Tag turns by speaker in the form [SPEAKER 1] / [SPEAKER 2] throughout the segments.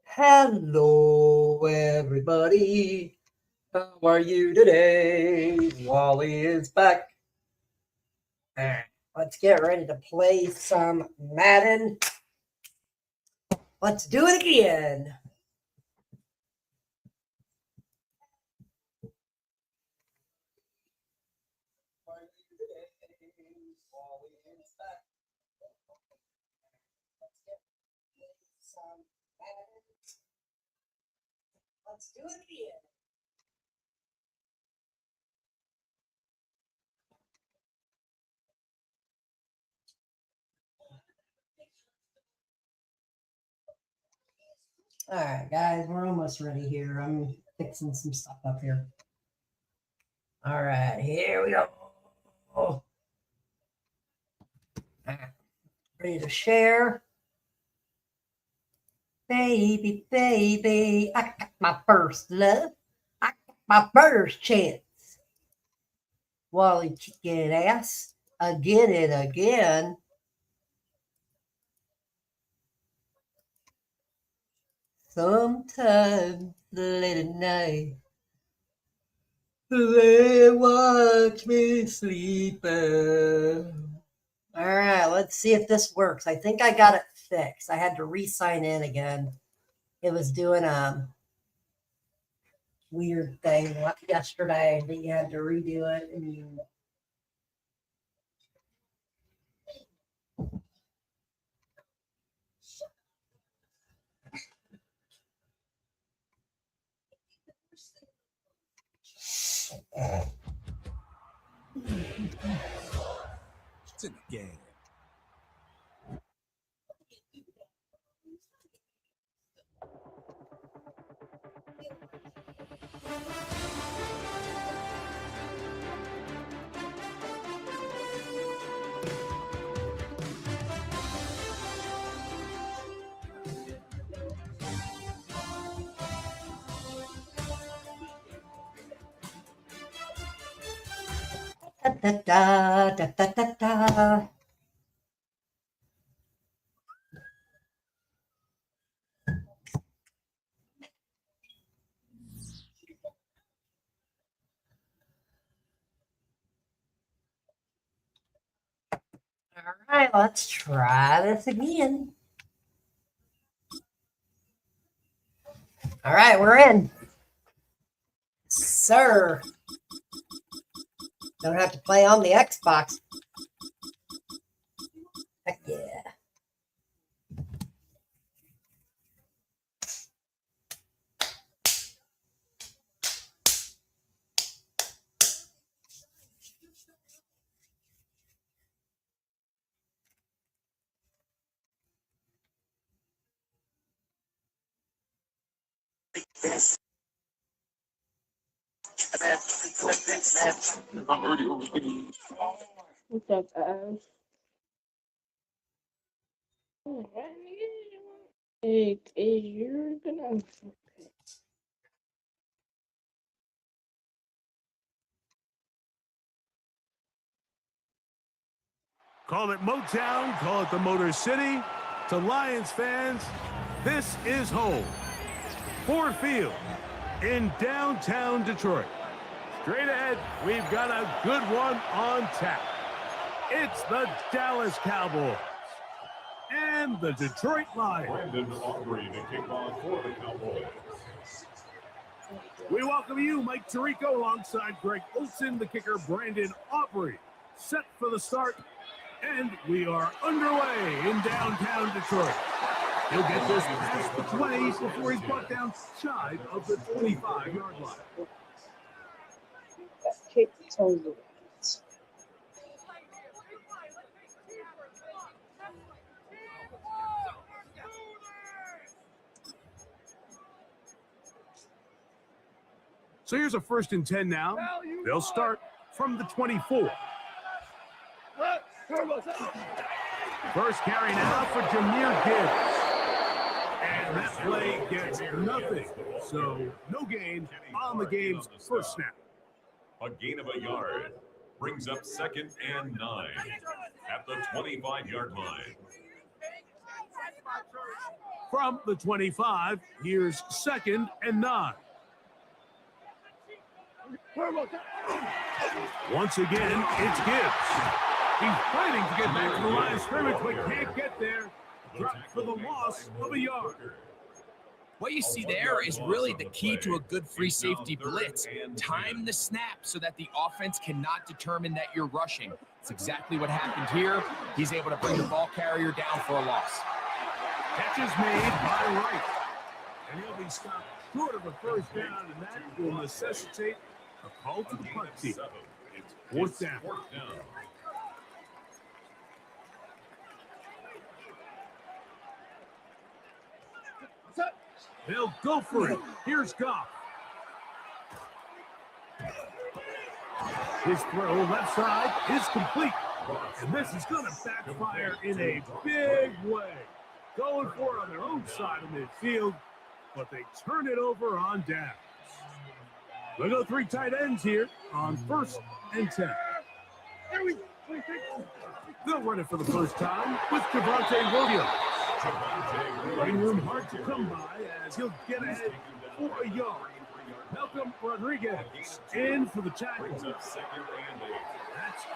[SPEAKER 1] Hello, everybody. How are you today? Wally is back. Let's get ready to play some Madden. Let's do it again. Let's do it again. All right, guys, we're almost ready here. I'm fixing some stuff up here. All right, here we go. Ready to share. Baby, baby, I got my first love. I got my first chance. Wally kicking ass again and again. Sometimes late at night, they watch me sleeping. All right, let's see if this works. I think I got it fixed. I had to re-sign in again. It was doing a weird thing yesterday that you had to redo it, and you.
[SPEAKER 2] It's a game.
[SPEAKER 1] Da, da, da, da, da, da, da. All right, let's try this again. All right, we're in. Sir. Don't have to play on the Xbox. Heck yeah.
[SPEAKER 3] What's up, guys? It is you're gonna.
[SPEAKER 2] Call it Motown, call it the Motor City. To Lions fans, this is home. Ford Field in downtown Detroit. Straight ahead, we've got a good one on tap. It's the Dallas Cowboys and the Detroit Lions.
[SPEAKER 4] Brandon Aubrey, the kickoff for the Cowboys.
[SPEAKER 2] We welcome you, Mike Tirico, alongside Greg Olson, the kicker, Brandon Aubrey. Set for the start, and we are underway in downtown Detroit. He'll get this past the 20 before he's brought down shy of the 25-yard line.
[SPEAKER 3] Kick the toes away.
[SPEAKER 2] So here's a 1st and 10 now. They'll start from the 24. First carry now for Jahmyr Gibbs. And that play gets nothing. So no gain on the game's first snap.
[SPEAKER 4] A gain of a yard brings up 2nd and 9 at the 25-yard line.
[SPEAKER 2] From the 25, here's 2nd and 9. Once again, it's Gibbs. He's fighting to get back to the line of scrimmage, but can't get there. Dropped for the loss of a yard.
[SPEAKER 5] What you see there is really the key to a good free safety blitz. Time the snap so that the offense cannot determine that you're rushing. It's exactly what happened here. He's able to bring the ball carrier down for a loss.
[SPEAKER 2] Catch is made by Wright. And he'll be stopped short of a first down, and that will necessitate a call to the punt team. It's 4th down. They'll go for it. Here's Goff. His throw left side is complete. And this is going to backfire in a big way. Going for it on their own side of midfield, but they turn it over on downs. They'll go 3 tight ends here on 1st and 10. They'll run it for the first time with Javonte Williams. Running room hard to come by as he'll get ahead for a yard. Malcolm Rodriguez in for the tackle. That's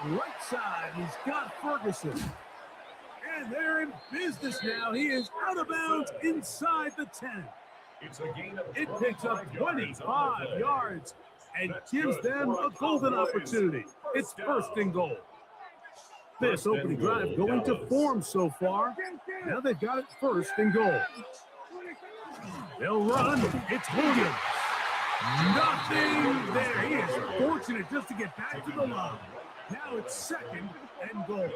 [SPEAKER 2] right side. He's got Ferguson. And they're in business now. He is out of bounds inside the 10. It picks up 25 yards and gives them a golden opportunity. It's 1st and goal. This opening drive going to form so far. Now they've got it 1st and goal. They'll run. It's Williams. Nothing there. He is fortunate just to get back to the line. Now it's 2nd and goal.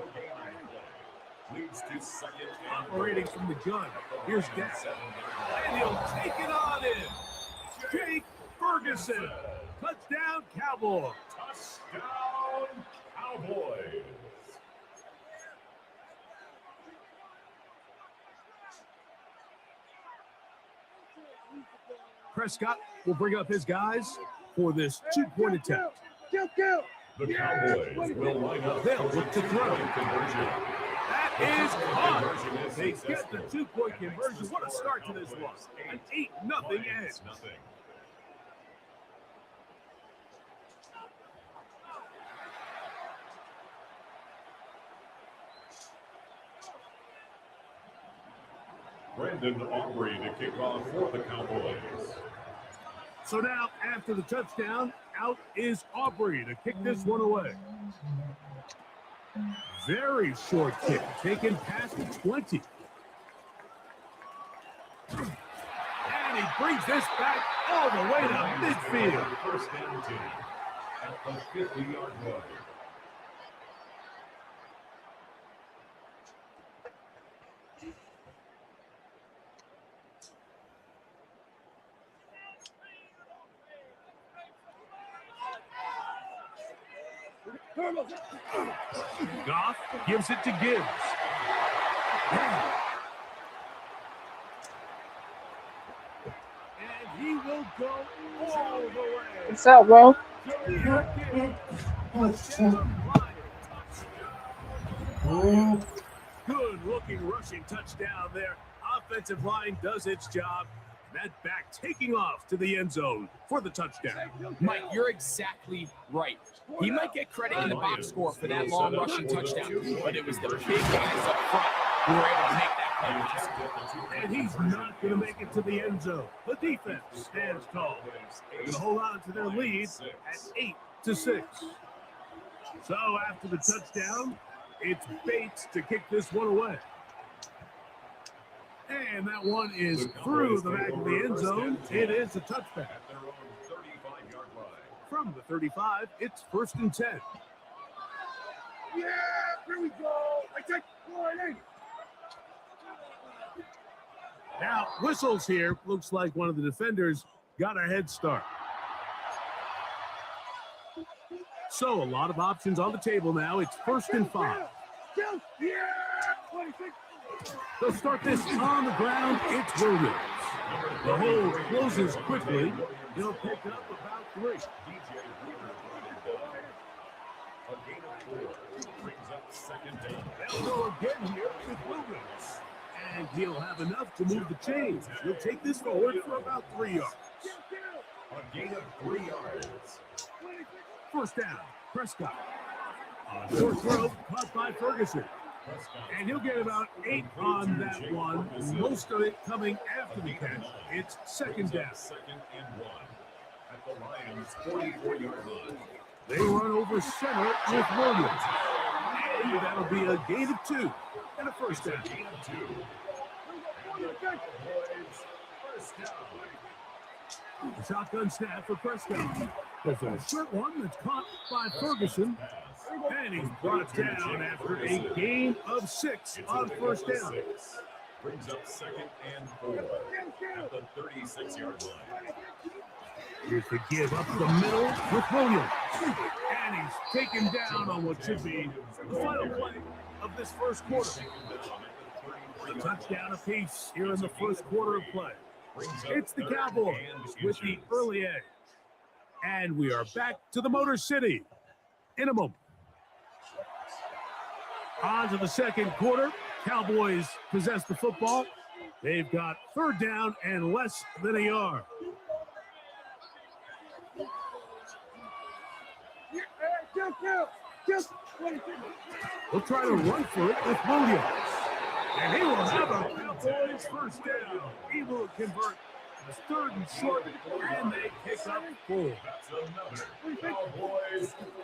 [SPEAKER 2] Operating from the gun. Here's Gas. And he'll take it on in. Jake Ferguson. Touchdown, Cowboys.
[SPEAKER 4] Touchdown, Cowboys.
[SPEAKER 2] Prescott will bring up his guys for this 2-point attempt.
[SPEAKER 4] The Cowboys will line up.
[SPEAKER 2] They'll look to throw.
[SPEAKER 4] Conversion.
[SPEAKER 2] That is caught. They get the 2-point conversion. What a start to this one. An 8-0 edge.
[SPEAKER 4] Brandon Aubrey to kick off for the Cowboys.
[SPEAKER 2] So now, after the touchdown, out is Aubrey to kick this one away. Very short kick, taken past the 20. And he brings this back all the way to midfield.
[SPEAKER 4] First down team at the 50-yard line.
[SPEAKER 2] Goff gives it to Gibbs. And he will go all the way.
[SPEAKER 3] What's up, bro?
[SPEAKER 2] Good looking rushing touchdown there. Offensive line does its job. That back taking off to the end zone for the touchdown.
[SPEAKER 5] Mike, you're exactly right. He might get credit in the box score for that long rushing touchdown, but it was the big guys up front who were able to make that play.
[SPEAKER 2] And he's not going to make it to the end zone. The defense stands tall. They're going to hold on to their lead at 8-6. So after the touchdown, it's Bates to kick this one away. And that one is through the back of the end zone. It is a touchback.
[SPEAKER 4] At their own 35-yard line.
[SPEAKER 2] From the 35, it's 1st and 10.
[SPEAKER 6] Yeah, here we go. I take warning.
[SPEAKER 2] Now, whistles here. Looks like one of the defenders got a head start. So a lot of options on the table now. It's 1st and 5.
[SPEAKER 6] Yeah, 26.
[SPEAKER 2] They'll start this on the ground. It's Williams. The hole closes quickly. He'll pick up about 3.
[SPEAKER 4] A gain of 4 brings up 2nd down.
[SPEAKER 2] They'll go again here with Williams. And think he'll have enough to move the chains. He'll take this forward for about 3 yards.
[SPEAKER 4] A gain of 3 yards.
[SPEAKER 2] First down, Prescott. On short throw, caught by Ferguson. And he'll get about 8 on that one, most of it coming after the catch. It's second down.
[SPEAKER 4] Second and 1 at the Lions' 44-yard line.
[SPEAKER 2] They run over center with Williams. And that'll be a gain of 2 and a first down.
[SPEAKER 4] Gain of 2. And the Cowboys first down.
[SPEAKER 2] The shotgun snap for Prescott. There's a short one that's caught by Ferguson. And he's brought down after a gain of 6 on first down.
[SPEAKER 4] Brings up second and 4 at the 36-yard line.
[SPEAKER 2] Here's the give up the middle with Williams. And he's taken down on what should be the final play of this first quarter. A touchdown apiece here in the first quarter of play. It's the Cowboys with the early edge. And we are back to the Motor City in a moment. On to the second quarter. Cowboys possess the football. They've got third down and less than a yard. We'll try to run for it with Williams. And he will have a Cowboys first down. He will convert a third and short, and they pick up 4.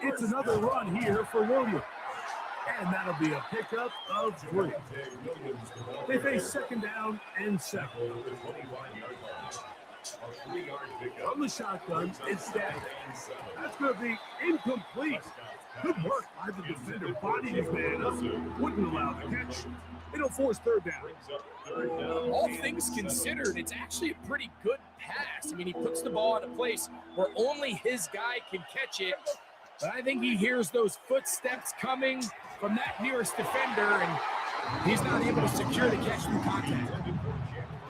[SPEAKER 2] It's another run here for Williams. And that'll be a pickup of 3. They face second down and 7. From the shotgun, it's down. That's going to be incomplete. Good work by the defender. Bodied his man up. Wouldn't allow the catch. It'll force third down.
[SPEAKER 5] All things considered, it's actually a pretty good pass. I mean, he puts the ball in a place where only his guy can catch it. But I think he hears those footsteps coming from that nearest defender, and he's not able to secure the catch through contact.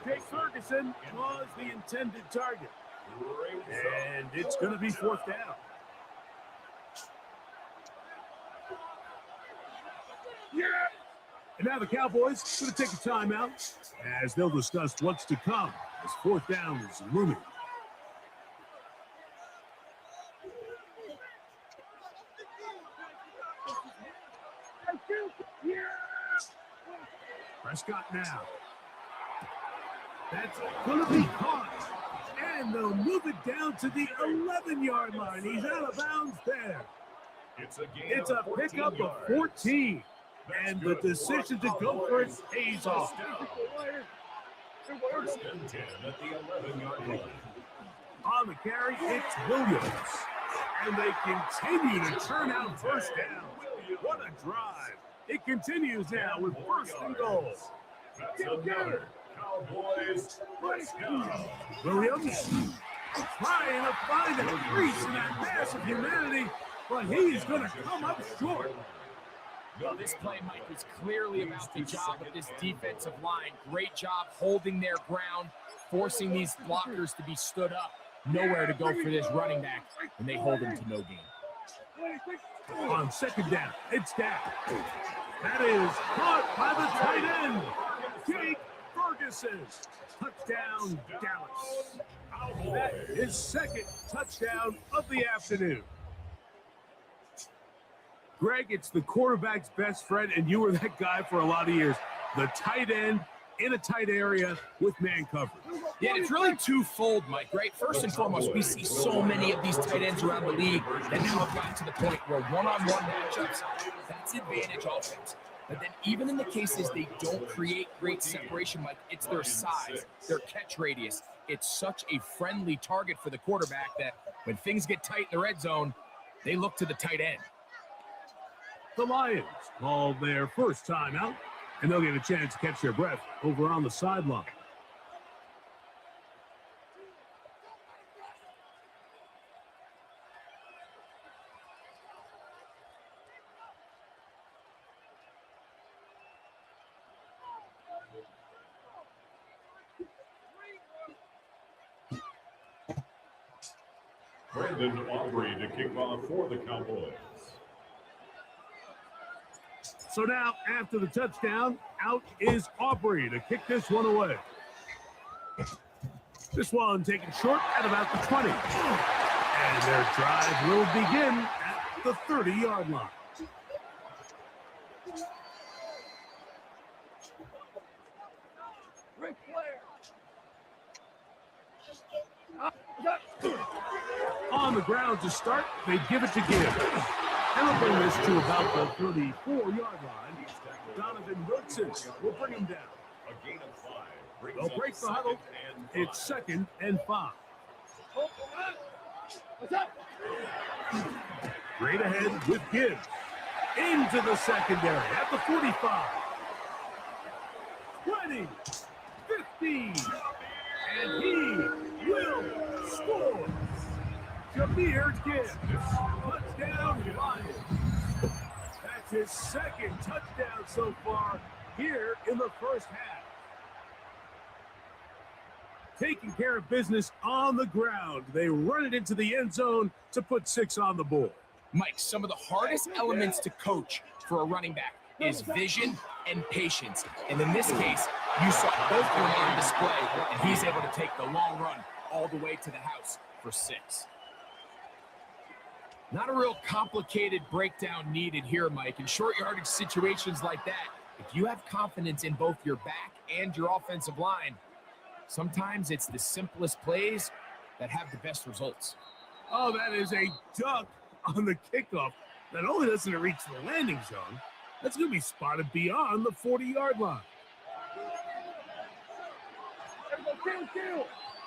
[SPEAKER 2] Jake Ferguson was the intended target. And it's going to be fourth down. And now the Cowboys going to take a timeout as they'll discuss what's to come as fourth down is looming. Prescott now. That's going to be caught. And they'll move it down to the 11-yard line. He's out of bounds there. It's a pickup of 14. And the decision to go for it pays off.
[SPEAKER 4] First and 10 at the 11-yard line.
[SPEAKER 2] On the carry, it's Williams. And they continue to turn out first down. What a drive. It continues now with first and goal.
[SPEAKER 4] That's another Cowboys first down.
[SPEAKER 2] Williams trying to find a crease in that mass of humanity, but he's going to come up short.
[SPEAKER 5] Well, this play, Mike, was clearly about the job of this defensive line. Great job holding their ground, forcing these blockers to be stood up. Nowhere to go for this running back, and they hold him to no gain.
[SPEAKER 2] On second down, it's down. That is caught by the tight end, Jake Ferguson. Touchdown, Dallas. That is second touchdown of the afternoon. Greg, it's the quarterback's best friend, and you were that guy for a lot of years. The tight end in a tight area with man coverage.
[SPEAKER 5] Yeah, it's really twofold, Mike, right? First and foremost, we see so many of these tight ends around the league that now have gotten to the point where one-on-one matchups, that's advantage offense. But then even in the cases they don't create great separation, Mike, it's their size, their catch radius. It's such a friendly target for the quarterback that when things get tight in the red zone, they look to the tight end.
[SPEAKER 2] The Lions called their first timeout, and they'll get a chance to catch their breath over on the sideline.
[SPEAKER 4] Brandon Aubrey to kick off for the Cowboys.
[SPEAKER 2] So now, after the touchdown, out is Aubrey to kick this one away. This one taken short at about the 20. And their drive will begin at the 30-yard line. On the ground to start, they give it to Gibbs. And they'll bring this to about the 34-yard line. Donovan Wilson will bring him down.
[SPEAKER 4] A gain of 5.
[SPEAKER 2] They'll break the huddle. It's 2nd and 5. Straight ahead with Gibbs. Into the secondary at the 45. 20. 15. And he will score. Jameer Gibbs. Touchdown Lions. That's his 2nd touchdown so far here in the first half. Taking care of business on the ground. They run it into the end zone to put 6 on the board.
[SPEAKER 5] Mike, some of the hardest elements to coach for a running back is vision and patience. And in this case, you saw both of them on display, and he's able to take the long run all the way to the house for 6. Not a real complicated breakdown needed here, Mike. In short yardage situations like that, if you have confidence in both your back and your offensive line, sometimes it's the simplest plays that have the best results.
[SPEAKER 2] Oh, that is a duck on the kickoff. Not only doesn't it reach the landing zone, that's going to be spotted beyond the 40-yard line.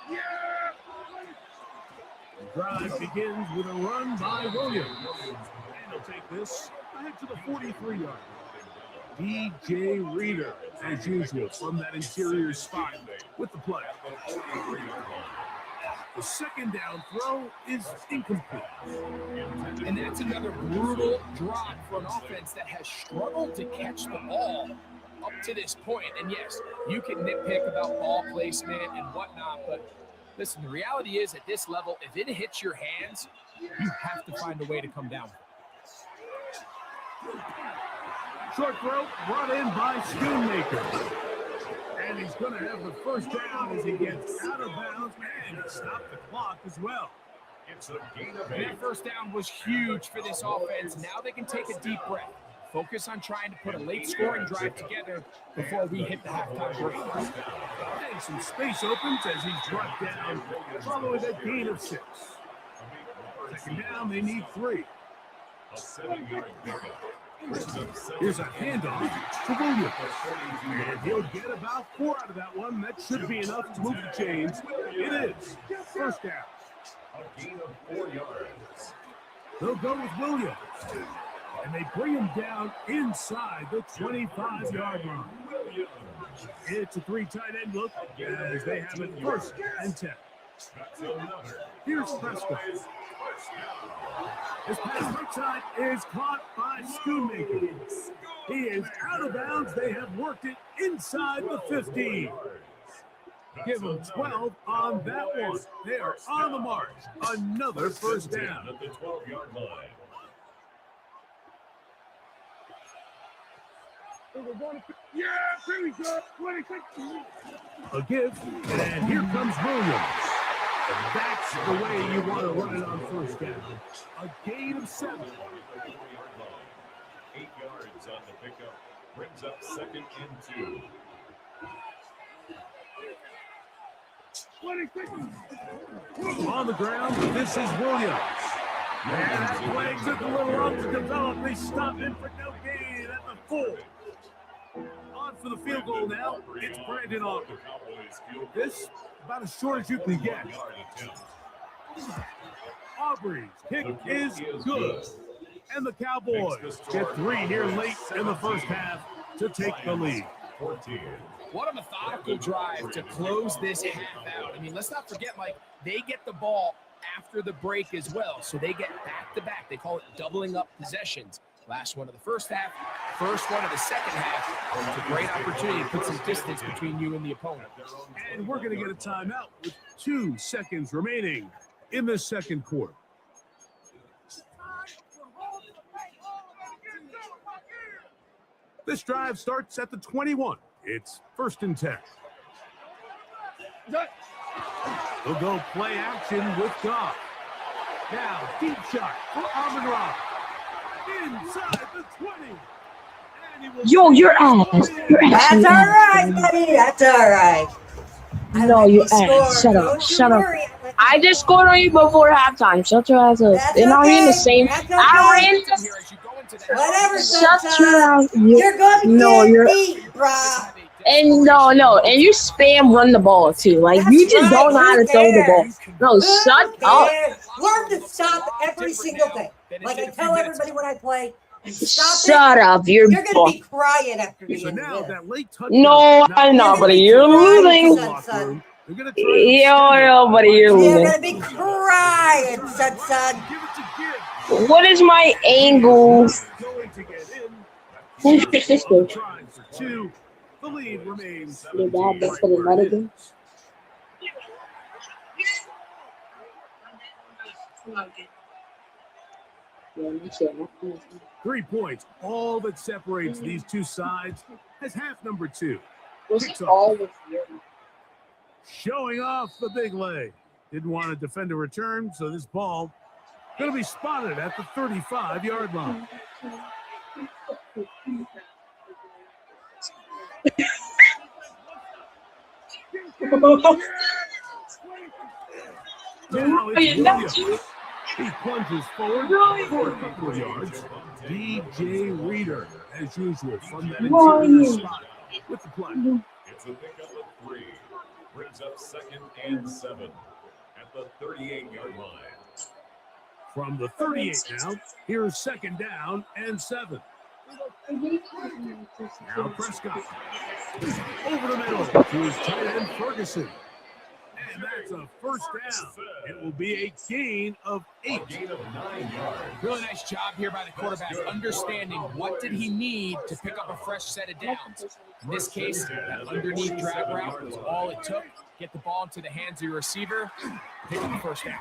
[SPEAKER 6] Yeah!
[SPEAKER 2] The drive begins with a run by Williams. And he'll take this ahead to the 43-yard line. DJ Reader, as usual, from that interior spot with the play. The 2nd down throw is incomplete.
[SPEAKER 5] And that's another brutal drop for an offense that has struggled to catch the ball up to this point. And yes, you can nitpick about ball placement and whatnot, but listen, the reality is at this level, if it hits your hands, you have to find a way to come down.
[SPEAKER 2] Short throw brought in by Schoonmaker. And he's going to have the first down as he gets out of bounds and stop the clock as well.
[SPEAKER 4] It's a gain of
[SPEAKER 5] And
[SPEAKER 4] 8.
[SPEAKER 5] that first down was huge for this offense. Now they can take a deep breath. Focus on trying to put a late scoring drive together before we hit the halftime break.
[SPEAKER 2] And some space opens as he's brought down following a gain of 6. 2nd down, they need 3.
[SPEAKER 4] A 7-yard pickup.
[SPEAKER 2] Here's a handoff to Williams. And he'll get about 4 out of that one. That should be enough to move the chains. It is. First down.
[SPEAKER 4] A gain of 4 yards.
[SPEAKER 2] They'll go with Williams. And they bring him down inside the 25-yard line. It's a 3 tight end look as they have it 1st and 10. Here's Prescott. His pass right side is caught by Schoonmaker. He is out of bounds. They have worked it inside the 15. Give them 12 on that one. They are on the march. Another first down.
[SPEAKER 4] At the 12-yard line.
[SPEAKER 6] Yeah, here we go. 26.
[SPEAKER 2] A give, and here comes Williams. And that's the way you want to run it on first down. A gain of 7.
[SPEAKER 4] 8 yards on the pickup. Brings up 2nd and 2.
[SPEAKER 6] 26.
[SPEAKER 2] On the ground, this is Williams. And that play took a little long to develop. They stop in for no gain at the 4. On for the field goal now. It's Brandon Aubrey. This about as short as you can get. Aubrey's kick is good. And the Cowboys get 3 here late in the first half to take the lead.
[SPEAKER 4] 14.
[SPEAKER 5] What a methodical drive to close this half out. I mean, let's not forget, Mike, they get the ball after the break as well. So they get back-to-back. They call it doubling up possessions. Last one of the first half, first one of the second half. It's a great opportunity to put some distance between you and the opponent.
[SPEAKER 2] And we're going to get a timeout with 2 seconds remaining in the second quarter. This drive starts at the 21. It's 1st and 10. They'll go play action with Goff. Now, deep shot for Amon-Ra. Inside the 20.
[SPEAKER 3] Yo, your ass. Your ass.
[SPEAKER 1] That's all right, buddy. That's all right.
[SPEAKER 3] No, your ass. Shut up. Shut up. I just scored on you before halftime. Shut your ass up.
[SPEAKER 1] That's
[SPEAKER 3] They're not even the same.
[SPEAKER 1] That's okay.
[SPEAKER 3] I ran this.
[SPEAKER 1] Whatever,
[SPEAKER 3] Shut
[SPEAKER 1] son.
[SPEAKER 3] your ass.
[SPEAKER 1] You're going to get beat, brah.
[SPEAKER 3] And no, and you spam run the ball too. Like
[SPEAKER 1] That's
[SPEAKER 3] you just
[SPEAKER 1] right.
[SPEAKER 3] don't know how to
[SPEAKER 1] Who
[SPEAKER 3] throw the ball.
[SPEAKER 1] cares?
[SPEAKER 3] No,
[SPEAKER 1] Who
[SPEAKER 3] shut up.
[SPEAKER 1] cares? Learn to stop every single thing. Like I tell everybody when I play, stop
[SPEAKER 3] Shut up. You're
[SPEAKER 1] You're going to be crying after the
[SPEAKER 2] So
[SPEAKER 1] end
[SPEAKER 2] now
[SPEAKER 1] of this.
[SPEAKER 2] that late touchdown.
[SPEAKER 3] No,
[SPEAKER 2] Now
[SPEAKER 3] I'm not, buddy. You're
[SPEAKER 1] Right,
[SPEAKER 3] losing.
[SPEAKER 1] son.
[SPEAKER 2] They're gonna try to
[SPEAKER 3] Yo, buddy, you're
[SPEAKER 1] You're
[SPEAKER 3] losing.
[SPEAKER 1] going to be crying, son.
[SPEAKER 2] give it to Gibbs.
[SPEAKER 3] What is my angle?
[SPEAKER 2] Going to get in.
[SPEAKER 3] Sister.
[SPEAKER 2] Trying for 2. The lead remains.
[SPEAKER 3] Your dad just put his money in. Yeah, me too.
[SPEAKER 2] 3 points. All that separates these two sides as half number 2.
[SPEAKER 3] What's all with you?
[SPEAKER 2] Showing off the big leg. Didn't want to defend a return, so this ball going to be spotted at the 35-yard line. Now it's Williams. He plunges forward for a couple of yards. DJ Reader, as usual, from that interior spot with the play.
[SPEAKER 4] It's a pickup of 3. Brings up 2nd and 7 at the 38-yard line.
[SPEAKER 2] From the 38 now, here's 2nd down and 7. Now Prescott. Over the middle to his tight end Ferguson. And that's a 1st down. It will be a gain of 8.
[SPEAKER 4] A gain of 9 yards.
[SPEAKER 5] Really nice job here by the quarterback, understanding what did he need to pick up a fresh set of downs. In this case, that underneath drag route was all it took. Get the ball into the hands of your receiver, pick up the 1st down.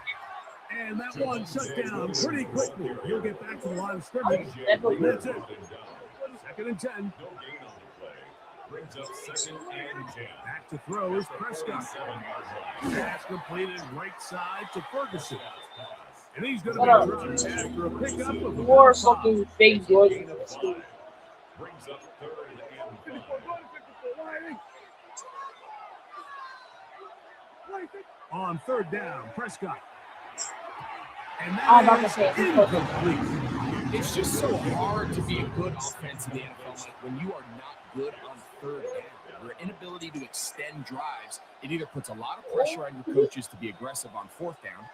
[SPEAKER 2] And that one shut down pretty quickly. He'll get back to the line of scrimmage. That's it. 2nd and 10.
[SPEAKER 4] No gain on the play. Brings up 2nd and 10.
[SPEAKER 2] Back to throw is Prescott.
[SPEAKER 4] 7-yard line.
[SPEAKER 2] Pass completed right side to Ferguson. And he's going to be dropped after a pickup of
[SPEAKER 3] More fucking big Jordan.
[SPEAKER 4] Brings up 3rd and 5.
[SPEAKER 2] on 3rd down. Prescott. And
[SPEAKER 3] I'm about to
[SPEAKER 2] that
[SPEAKER 3] say
[SPEAKER 2] is
[SPEAKER 3] it.
[SPEAKER 2] incomplete.
[SPEAKER 5] It's just so hard to be a good offense in the NFL, Mike, when you are not good on 3rd down. Your inability to extend drives, it either puts a lot of pressure on your coaches to be aggressive on 4th down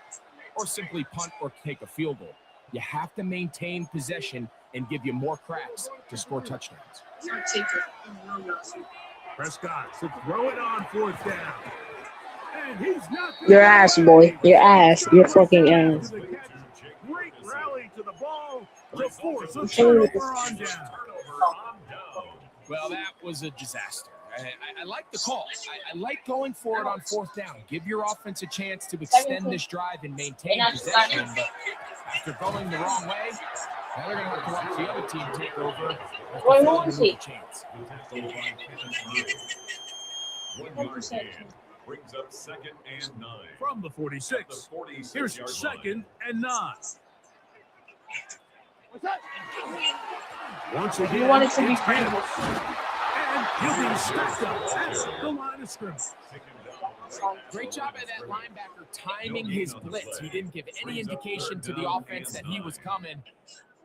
[SPEAKER 5] or simply punt or take a field goal. You have to maintain possession and give you more cracks to score touchdowns.
[SPEAKER 2] Prescott to throw it on 4th down. And he's not
[SPEAKER 3] Your ass, boy. Your ass. Your fucking ass.
[SPEAKER 2] Great rally to the ball to force a
[SPEAKER 3] Turnover
[SPEAKER 2] turnover on down.
[SPEAKER 5] Well, that was a disaster. I like the call. I like going for it on 4th down. Give your offense a chance to extend this drive and maintain possession. But after going the wrong way, now they're going to have to watch the other team take over.
[SPEAKER 3] Wait, what was he?
[SPEAKER 5] Chance.
[SPEAKER 4] 1 yard gain. Brings up 2nd and 9.
[SPEAKER 2] From the 46. Here's 2nd and 9. Once again,
[SPEAKER 3] You want it to be
[SPEAKER 2] it's
[SPEAKER 3] friendly.
[SPEAKER 2] Gibbs. And he'll be stacked up at the line of scrimmage.
[SPEAKER 5] Great job by that linebacker timing his blitz. He didn't give any indication to the offense that he was coming,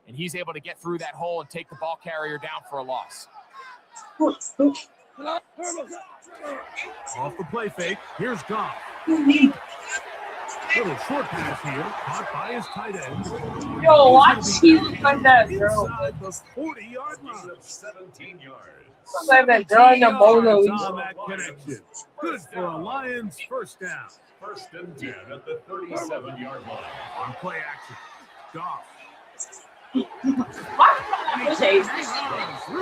[SPEAKER 5] and he's able to get through that hole and take the ball carrier down for a loss.
[SPEAKER 2] Off the play fake, here's Goff. Little short pass here, caught by his tight end.
[SPEAKER 3] Yo, watch you like that, bro.
[SPEAKER 2] Inside the 40-yard line.
[SPEAKER 4] 17 yards.
[SPEAKER 3] Like that girl in the Mona
[SPEAKER 2] Yards
[SPEAKER 3] Lisa.
[SPEAKER 2] on that connection. Good for a Lions 1st down.
[SPEAKER 4] 1st and 10 at the 37-yard line.
[SPEAKER 2] On play action, Goff. Through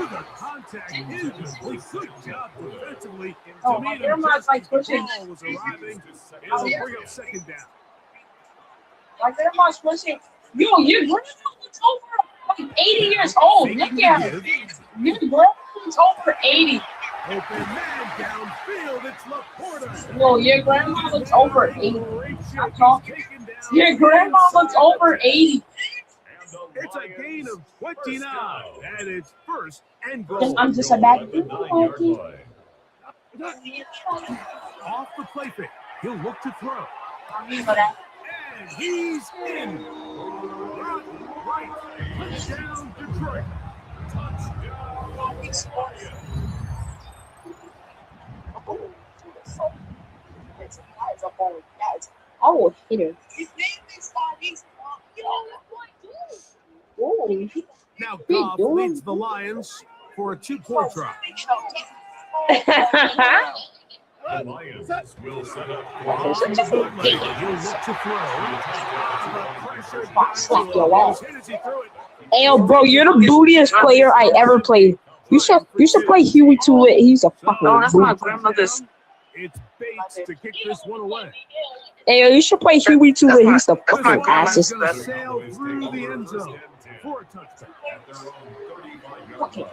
[SPEAKER 2] the contact, incomplete. Good job defensively.
[SPEAKER 3] Oh, my grandma's like pushing.
[SPEAKER 2] Ball was arriving. It'll bring up 2nd down.
[SPEAKER 3] My grandma's pushing. Yo, your grandma was over like 80 years old. Look at her. It's over 80.
[SPEAKER 2] Open man downfield. It's Laporta.
[SPEAKER 3] No, your grandma looks over 80.
[SPEAKER 2] Great
[SPEAKER 3] I'm
[SPEAKER 2] shake.
[SPEAKER 3] talking.
[SPEAKER 2] He's taken down
[SPEAKER 3] Your grandma looks over 80.
[SPEAKER 2] It's a gain of 29. And it's first and
[SPEAKER 3] Because
[SPEAKER 2] goal.
[SPEAKER 3] I'm just a bad kid.
[SPEAKER 2] Off the play fake. He'll look to throw. And he's in. Right. Touchdown, Detroit.
[SPEAKER 3] I will hit her. Ooh.
[SPEAKER 2] Now
[SPEAKER 3] What are you
[SPEAKER 2] Goff
[SPEAKER 3] doing?
[SPEAKER 2] leads the Lions for a 2-point try.
[SPEAKER 4] The Lions will set up
[SPEAKER 2] On the bootleg. He'll look to throw.
[SPEAKER 3] Fuck, slap your ass.
[SPEAKER 2] Hit as he threw it.
[SPEAKER 3] Hey, yo, bro, you're the bootiest player I ever played. You should play Huey to it. He's a fucking booty.
[SPEAKER 5] grandmother's.
[SPEAKER 2] It's Bates to kick this one away.
[SPEAKER 3] Hey, yo, you should play Huey to it. He's the
[SPEAKER 2] This
[SPEAKER 3] fucking
[SPEAKER 2] one
[SPEAKER 3] asses.
[SPEAKER 2] is going to sail through the end zone for a touchdown.
[SPEAKER 4] at their own 35-yard
[SPEAKER 3] Fucking
[SPEAKER 4] line.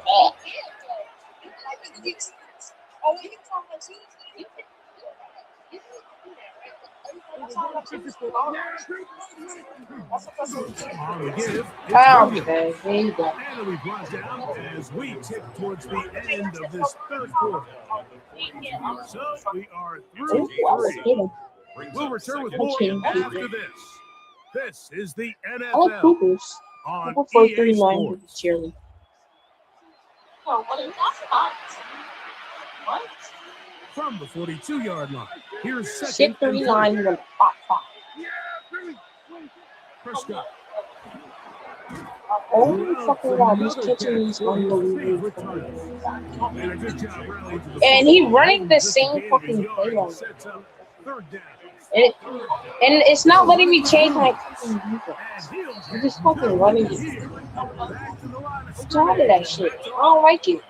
[SPEAKER 2] On the give, it's
[SPEAKER 3] Oh,
[SPEAKER 2] Williams.
[SPEAKER 3] okay, there you go.
[SPEAKER 2] And it'll be brought down as we tip towards the end of this third quarter. So we are through
[SPEAKER 3] Ooh, I was
[SPEAKER 2] three.
[SPEAKER 3] hitting.
[SPEAKER 2] We'll return with more
[SPEAKER 3] Okay.
[SPEAKER 2] after this. This is the
[SPEAKER 3] I like
[SPEAKER 2] NFL
[SPEAKER 3] Coopers.
[SPEAKER 2] on
[SPEAKER 3] Cooper for
[SPEAKER 2] EA
[SPEAKER 3] 39 with
[SPEAKER 2] Sports.
[SPEAKER 3] cheerleading.
[SPEAKER 2] From the 42-yard line, here's
[SPEAKER 3] Shit
[SPEAKER 2] second and
[SPEAKER 3] 39 with a pop pop.
[SPEAKER 2] Prescott.
[SPEAKER 3] Oh my fucking god, he's catching these unbelievable.
[SPEAKER 2] And a good job rallying to the
[SPEAKER 3] And he running the
[SPEAKER 2] Just a
[SPEAKER 3] same
[SPEAKER 2] gain of
[SPEAKER 3] fucking
[SPEAKER 2] a yard
[SPEAKER 3] playline.
[SPEAKER 2] sets up third down.
[SPEAKER 3] And it's not letting me change my fucking defense.
[SPEAKER 2] And he'll
[SPEAKER 3] I'm just fucking running it.
[SPEAKER 2] here. Back to the line of
[SPEAKER 3] I'm tired of that shit. I don't like it.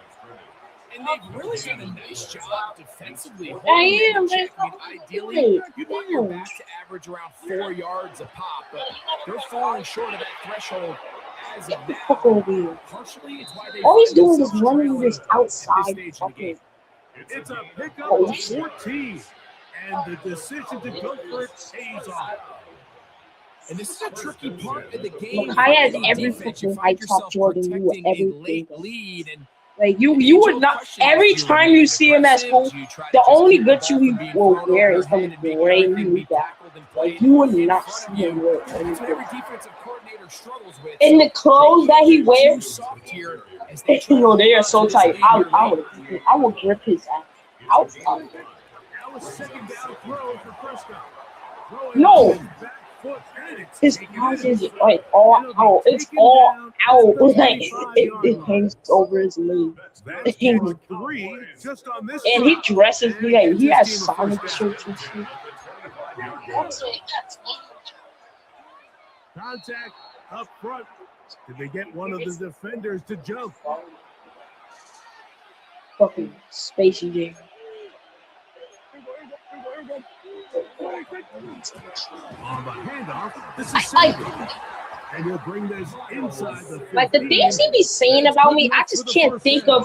[SPEAKER 5] And they've really done a nice job defensively.
[SPEAKER 3] I am,
[SPEAKER 5] holding them in
[SPEAKER 3] but
[SPEAKER 5] check. I mean, ideally,
[SPEAKER 3] it.
[SPEAKER 5] you'd want your back to average around 4 yards a pop, but they're falling short of that threshold as of
[SPEAKER 3] Get the
[SPEAKER 5] now.
[SPEAKER 3] fuck over here.
[SPEAKER 5] Partially, it's why they
[SPEAKER 3] All he's
[SPEAKER 5] find
[SPEAKER 3] doing is
[SPEAKER 5] themselves
[SPEAKER 3] running this
[SPEAKER 5] trailing at
[SPEAKER 3] outside
[SPEAKER 5] this stage of the
[SPEAKER 3] fucking.
[SPEAKER 5] game.
[SPEAKER 2] It's a pickup
[SPEAKER 3] Oh,
[SPEAKER 2] of
[SPEAKER 3] shit.
[SPEAKER 2] 14. And the decision to go for it pays off.
[SPEAKER 5] And this is a tricky part of the game.
[SPEAKER 3] Makai has
[SPEAKER 5] For any
[SPEAKER 3] every
[SPEAKER 5] defense. You
[SPEAKER 3] fucking
[SPEAKER 5] find
[SPEAKER 3] high top
[SPEAKER 5] yourself
[SPEAKER 3] Jordan. You
[SPEAKER 5] protecting a
[SPEAKER 3] everything.
[SPEAKER 5] late lead, and
[SPEAKER 3] Like you would not. Every time you see him at school, the only good shoe he will wear is the gray knee gap. Like you would not see him wear
[SPEAKER 5] That's what
[SPEAKER 3] anything.
[SPEAKER 5] every defensive coordinator struggles with.
[SPEAKER 3] And the clothes that he wears,
[SPEAKER 5] Soft here as
[SPEAKER 3] you know, they are so tight. I would grip his ass. Out.
[SPEAKER 2] Now a second down throw for Prescott. Throwing
[SPEAKER 3] No.
[SPEAKER 2] his back foot, and it's
[SPEAKER 3] His
[SPEAKER 2] taken
[SPEAKER 3] eyes
[SPEAKER 2] in.
[SPEAKER 3] is like all out. It's all out. Like it hangs over his leg.
[SPEAKER 2] That's gain 3 just on this
[SPEAKER 3] And he
[SPEAKER 2] drive.
[SPEAKER 3] dresses me like he has Sonic
[SPEAKER 2] First down.
[SPEAKER 3] shirts and shit.
[SPEAKER 2] Contact up front. Did they get one of the defenders to jump?
[SPEAKER 3] Fucking spacey game.
[SPEAKER 2] On the handoff, this is
[SPEAKER 3] I-
[SPEAKER 2] Sanders. And he'll bring this inside the 15.
[SPEAKER 3] Like the things he be saying about me, I just can't think of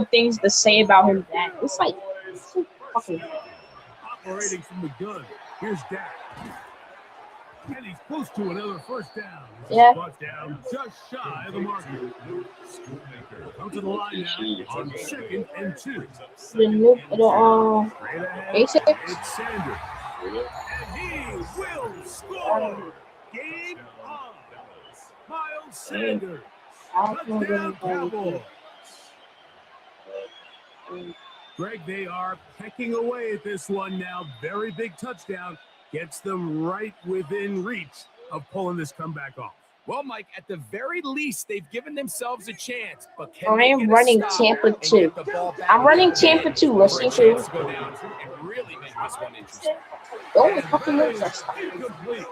[SPEAKER 3] things to say about him that it's like so fucking.
[SPEAKER 2] Operating from the gun. Here's Dak. And he's close to another first down.
[SPEAKER 3] Yeah.
[SPEAKER 2] Brought down just shy of the marker. Come to the line now on 2nd and 2.
[SPEAKER 3] The new
[SPEAKER 2] Straight ahead,
[SPEAKER 3] A6.
[SPEAKER 2] it's Sanders. And he will score. Game on. Miles Sanders. Touchdown Cowboys. Greg, they are pecking away at this one now. Very big touchdown. Gets them right within reach of pulling this comeback off.
[SPEAKER 5] Well, Mike, at the very least, they've given themselves a chance. But can
[SPEAKER 3] I
[SPEAKER 5] they
[SPEAKER 3] am
[SPEAKER 5] get a
[SPEAKER 3] running
[SPEAKER 5] stop
[SPEAKER 3] Tampa
[SPEAKER 5] and
[SPEAKER 3] 2.
[SPEAKER 5] get the ball back
[SPEAKER 3] I'm running
[SPEAKER 5] in the game
[SPEAKER 3] Tampa 2.
[SPEAKER 5] for a
[SPEAKER 3] Listen
[SPEAKER 5] chance
[SPEAKER 3] to
[SPEAKER 5] to go down and really make this one interesting.
[SPEAKER 3] oh, fucking moves are stuck.
[SPEAKER 2] Incomplete.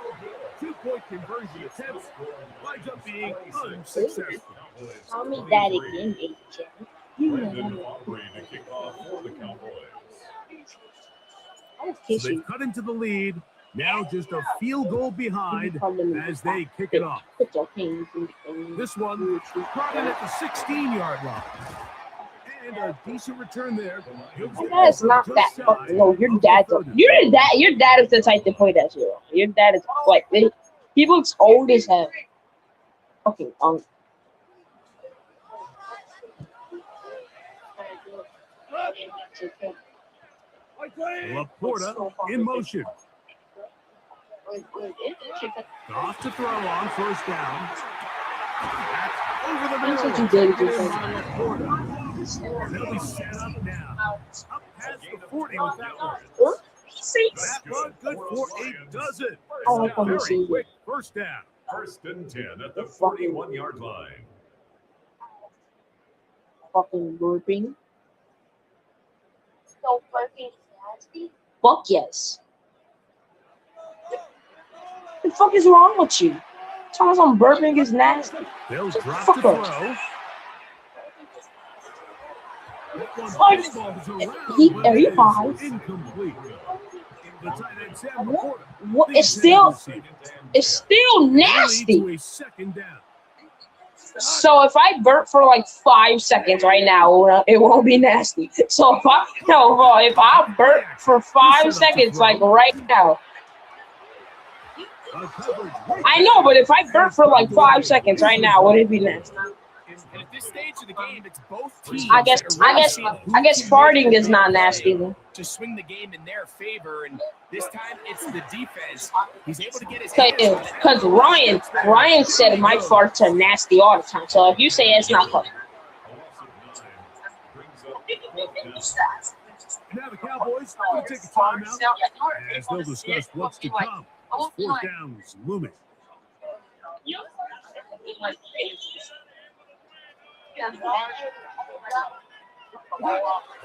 [SPEAKER 2] 2-point conversion attempts winds up being unsuccessful.
[SPEAKER 3] Tell me that again, AJ.
[SPEAKER 4] Brandon Aubrey to kick off for the Cowboys.
[SPEAKER 3] I'll
[SPEAKER 2] So
[SPEAKER 3] kiss
[SPEAKER 2] they've
[SPEAKER 3] you.
[SPEAKER 2] cut into the lead Now just a field goal behind as they kick it off. This one brought in at the 16-yard line. And a decent return there.
[SPEAKER 3] That's not that fucking low. Your dad is the type to play that shit. Your dad is like he looks old as hell. Okay,
[SPEAKER 2] Laporta in motion. Off to throw on first down. That's over the middle.
[SPEAKER 3] That's what you did.
[SPEAKER 2] They'll be set up now. Up past the 40 with that one. That one good for a dozen. Very quick first down.
[SPEAKER 4] 1st and 10 at the 41-yard line.
[SPEAKER 3] Fucking burping. So burping is nasty? Fuck yes. What the fuck is wrong with you? Telling some burping is nasty.
[SPEAKER 2] They'll drop
[SPEAKER 3] Fuck
[SPEAKER 2] to throw.
[SPEAKER 3] Are you high?
[SPEAKER 2] Incomplete.
[SPEAKER 3] What? It's still nasty. So if I burp for like 5 seconds right now, it won't be nasty. So if I burp for 5 seconds like right now, I know, but if I burp for like 5 seconds right now, would it be nasty?
[SPEAKER 5] And at this stage of the game, it's both teams.
[SPEAKER 3] I guess farting is not nasty.
[SPEAKER 5] To swing the game in their favor, and this time it's the defense. He's able to get his hands on it.
[SPEAKER 3] Because Ryan said my farts are nasty all the time. So if you say it's not funny.
[SPEAKER 2] Now the Cowboys will take a timeout as they'll discuss what's to come. 4th down is looming.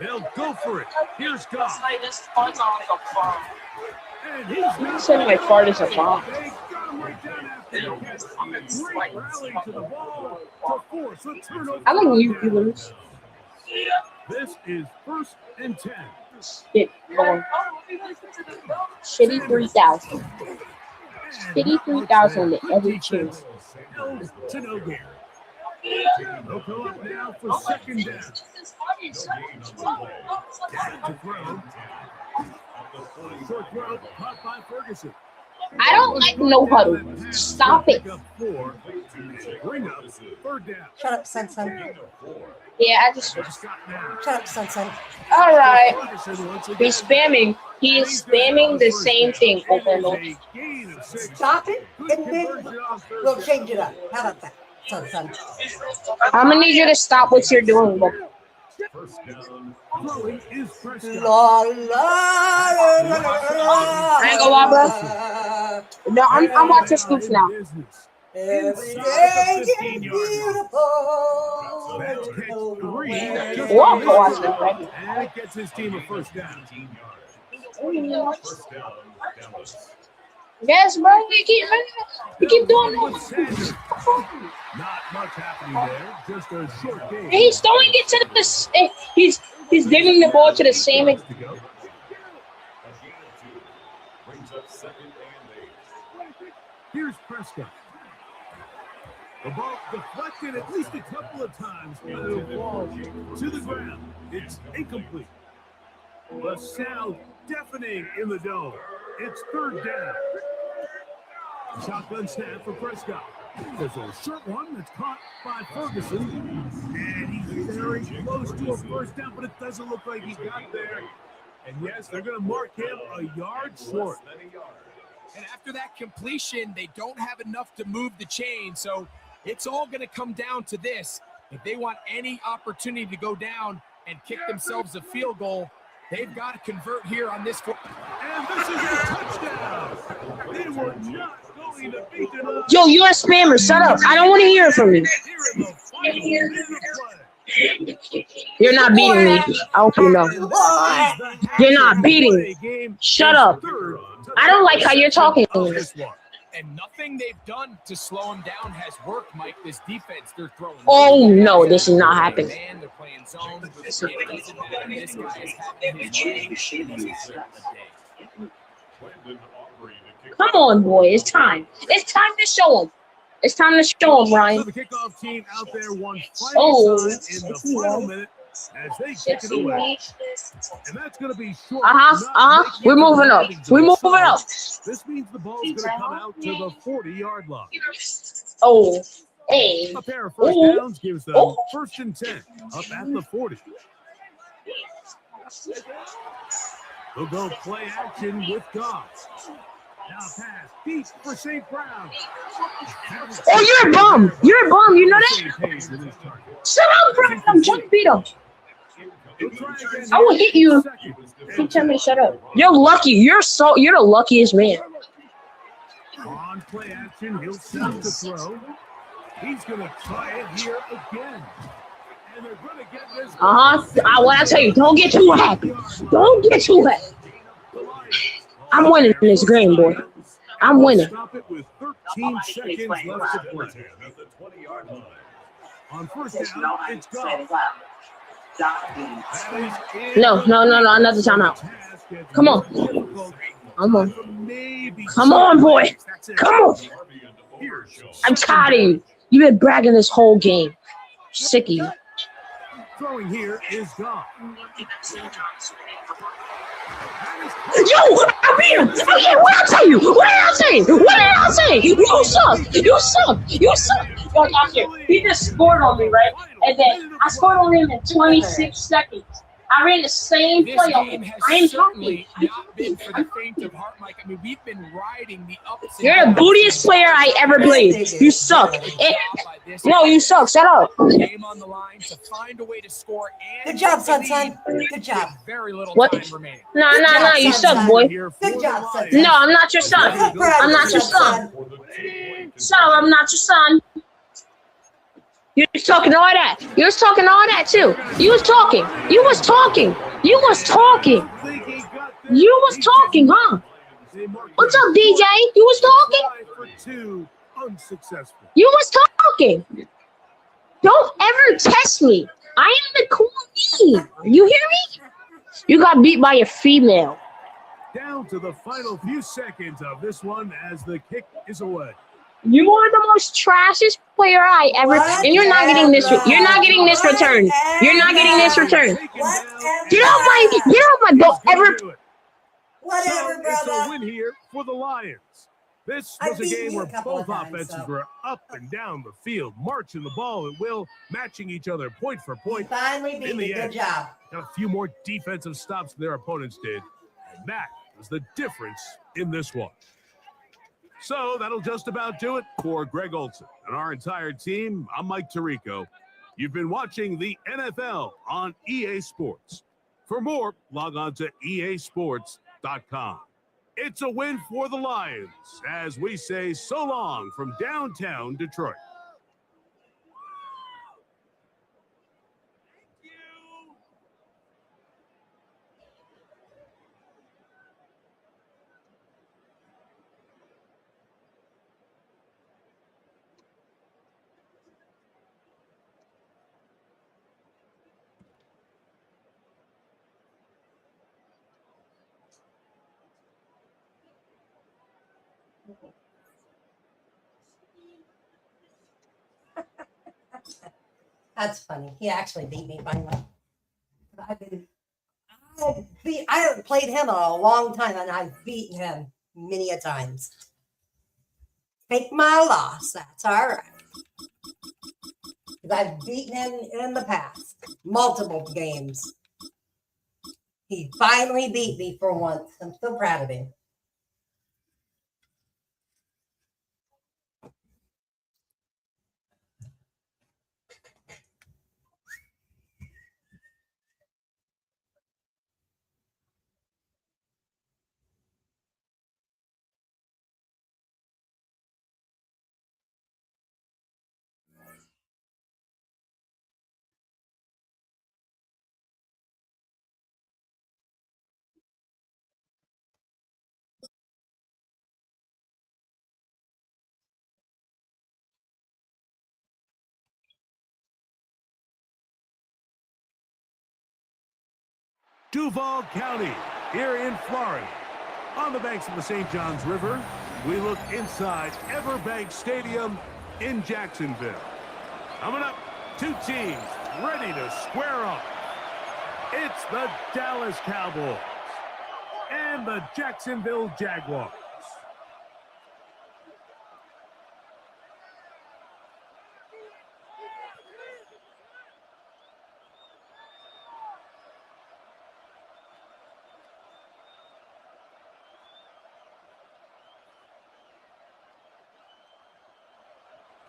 [SPEAKER 2] They'll go for it. Here's Goff. And he's
[SPEAKER 3] said my fart is a bomb.
[SPEAKER 2] They got him right down after the catch. Great rally to the ball to force a turnover.
[SPEAKER 3] I like you viewers.
[SPEAKER 2] This is 1st and 10.
[SPEAKER 3] Shit, boy. Shitty 3,000. Shitty 3,000 to every tune.
[SPEAKER 2] To no gain. They'll go up now for 2nd down. To throw. Short throw, caught by Ferguson.
[SPEAKER 3] I don't like no huddle. Stop it.
[SPEAKER 2] Bring up 3rd down.
[SPEAKER 1] Shut up, son.
[SPEAKER 3] Yeah, I just.
[SPEAKER 1] Shut up, son.
[SPEAKER 3] All right. He's spamming. He is spamming the same thing over and over.
[SPEAKER 1] Stop it, and then we'll change it up. How about that, son?
[SPEAKER 3] I'm gonna need you to stop what you're doing. Look.
[SPEAKER 1] La, la,
[SPEAKER 3] I ain't gonna lie, bro. No, I'm watching scoops now.
[SPEAKER 1] Every day is beautiful.
[SPEAKER 3] What? Watching, right?
[SPEAKER 2] And it gets his team a 1st down.
[SPEAKER 3] Yes, bro. You keep doing that.
[SPEAKER 2] Not much happening there. Just a short game.
[SPEAKER 3] He's throwing it to the. He's giving the ball to the same.
[SPEAKER 2] Here's Prescott. The ball deflected at least a couple of times, but it falls to the ground. It's incomplete. The sound deafening in the dome. It's 3rd down. Shotgun snap for Prescott. There's a short one that's caught by Ferguson. And he's very close to a 1st down, but it doesn't look like he got there. And yes, they're going to mark him a yard short.
[SPEAKER 5] And after that completion, they don't have enough to move the chain. So it's all going to come down to this. If they want any opportunity to go down and kick themselves a field goal, they've got to convert here on this.
[SPEAKER 2] And this is a touchdown. They were not going to beat it up.
[SPEAKER 3] Yo, you're a spammer. Shut up. I don't want to hear from you. You're not beating me. I hope you know. You're not beating me. Shut up. I don't like how you're talking to me.
[SPEAKER 5] And nothing they've done to slow him down has worked, Mike. This defense, they're throwing.
[SPEAKER 3] Oh, no, this is not happening.
[SPEAKER 5] Man, they're playing zone. This guy is having his way.
[SPEAKER 3] Come on, boy. It's time. It's time to show him. It's time to show him,
[SPEAKER 2] So
[SPEAKER 3] Ryan.
[SPEAKER 2] the kickoff team out there one final
[SPEAKER 3] Oh,
[SPEAKER 2] time in the final minute as they kick it away. And that's going to be short.
[SPEAKER 3] We're moving up. We're moving up.
[SPEAKER 2] This means the ball's going to come out to the 40-yard line.
[SPEAKER 3] Oh, hey.
[SPEAKER 2] A pair of first downs gives them 1st and 10 up at the 40. They'll go play action with God. Now pass deep for St. Brown.
[SPEAKER 3] Oh, you're a bum. You're a bum. You know that? Shut up, Brown. I'm trying to beat him. I will hit you. Keep telling me to shut up. You're lucky. You're the luckiest man.
[SPEAKER 2] On play action, he'll set to throw. He's going to try it here again. And they're going to get this.
[SPEAKER 3] What I tell you, don't get too happy. Don't get too happy. I'm winning this game, boy. I'm winning.
[SPEAKER 2] Stop it with 13 seconds left to play. At the 20-yard line. On first down, it's gone.
[SPEAKER 3] No, another timeout. Come on. Come on. Come on, boy. Come on. I'm tired of you. You've been bragging this whole game. Sick of you.
[SPEAKER 2] Throwing here is gone.
[SPEAKER 3] Yo, I beat him. Okay, what did I tell you? What did I say? What did I say? You suck. You suck. You suck. Yo, doctor, he just scored on me, right? And then I scored on him in 26 seconds. I ran the same play. I am
[SPEAKER 5] certainly not been for the faint of heart, Mike. I mean, we've been riding the ups and
[SPEAKER 3] You're the bootiest player I ever played. You suck. No, you suck. Shut up.
[SPEAKER 5] Game on the line to find a way to score. And
[SPEAKER 1] Good job, son. Good job.
[SPEAKER 5] Very little
[SPEAKER 3] What?
[SPEAKER 5] time remaining.
[SPEAKER 3] No, you suck, boy.
[SPEAKER 1] Good job, son.
[SPEAKER 3] No, I'm not your son. I'm not your son. Shut up, I'm not your son. You was talking all that. You was talking all that too. You was talking. You was talking. You was talking. You was talking, huh? What's up, DJ? You was talking? You was talking. Don't ever test me. I am the cool me. You hear me? You got beat by a female.
[SPEAKER 2] Down to the final few seconds of this one as the kick is away.
[SPEAKER 3] You are the most trashiest player I ever, and you're not getting this. You're not getting this return. You're not getting this return. Get off my! Don't ever.
[SPEAKER 1] Whatever,
[SPEAKER 2] It's a
[SPEAKER 1] brother.
[SPEAKER 2] win here for the Lions. This was a game where both offenses were up and down the field, marching the ball at will, matching each other point for point.
[SPEAKER 1] Finally beat me. Good job.
[SPEAKER 2] Got a few more defensive stops than their opponents did, and that was the difference in this one. So that'll just about do it for Greg Olson and our entire team. I'm Mike Tirico. You've been watching the NFL on EA Sports. For more, log on to easports.com. It's a win for the Lions as we say so long from downtown Detroit.
[SPEAKER 1] That's funny. He actually beat me finally. I haven't played him in a long time, and I've beaten him many a times. Take my loss. That's all right. Because I've beaten him in the past, multiple games. He finally beat me for once. I'm so proud of him.
[SPEAKER 2] Duval County here in Florida, on the banks of the St. Johns River, We look inside Everbank Stadium in Jacksonville. Coming up, two teams ready to square up. It's the Dallas Cowboys and the Jacksonville Jaguars.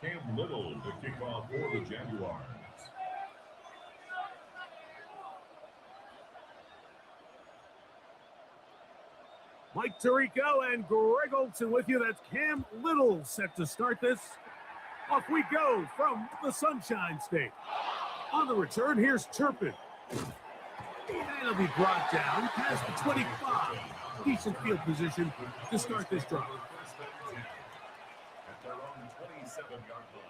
[SPEAKER 4] Cam Little to kick off for the Jaguars.
[SPEAKER 2] Mike Tirico and Greg Olson with you. That's Cam Little set to start this. Off we go from the Sunshine State. On the return, here's Turpin. And he'll be brought down past the 25. Decent field position to start this drive.
[SPEAKER 4] At their own 27-yard line.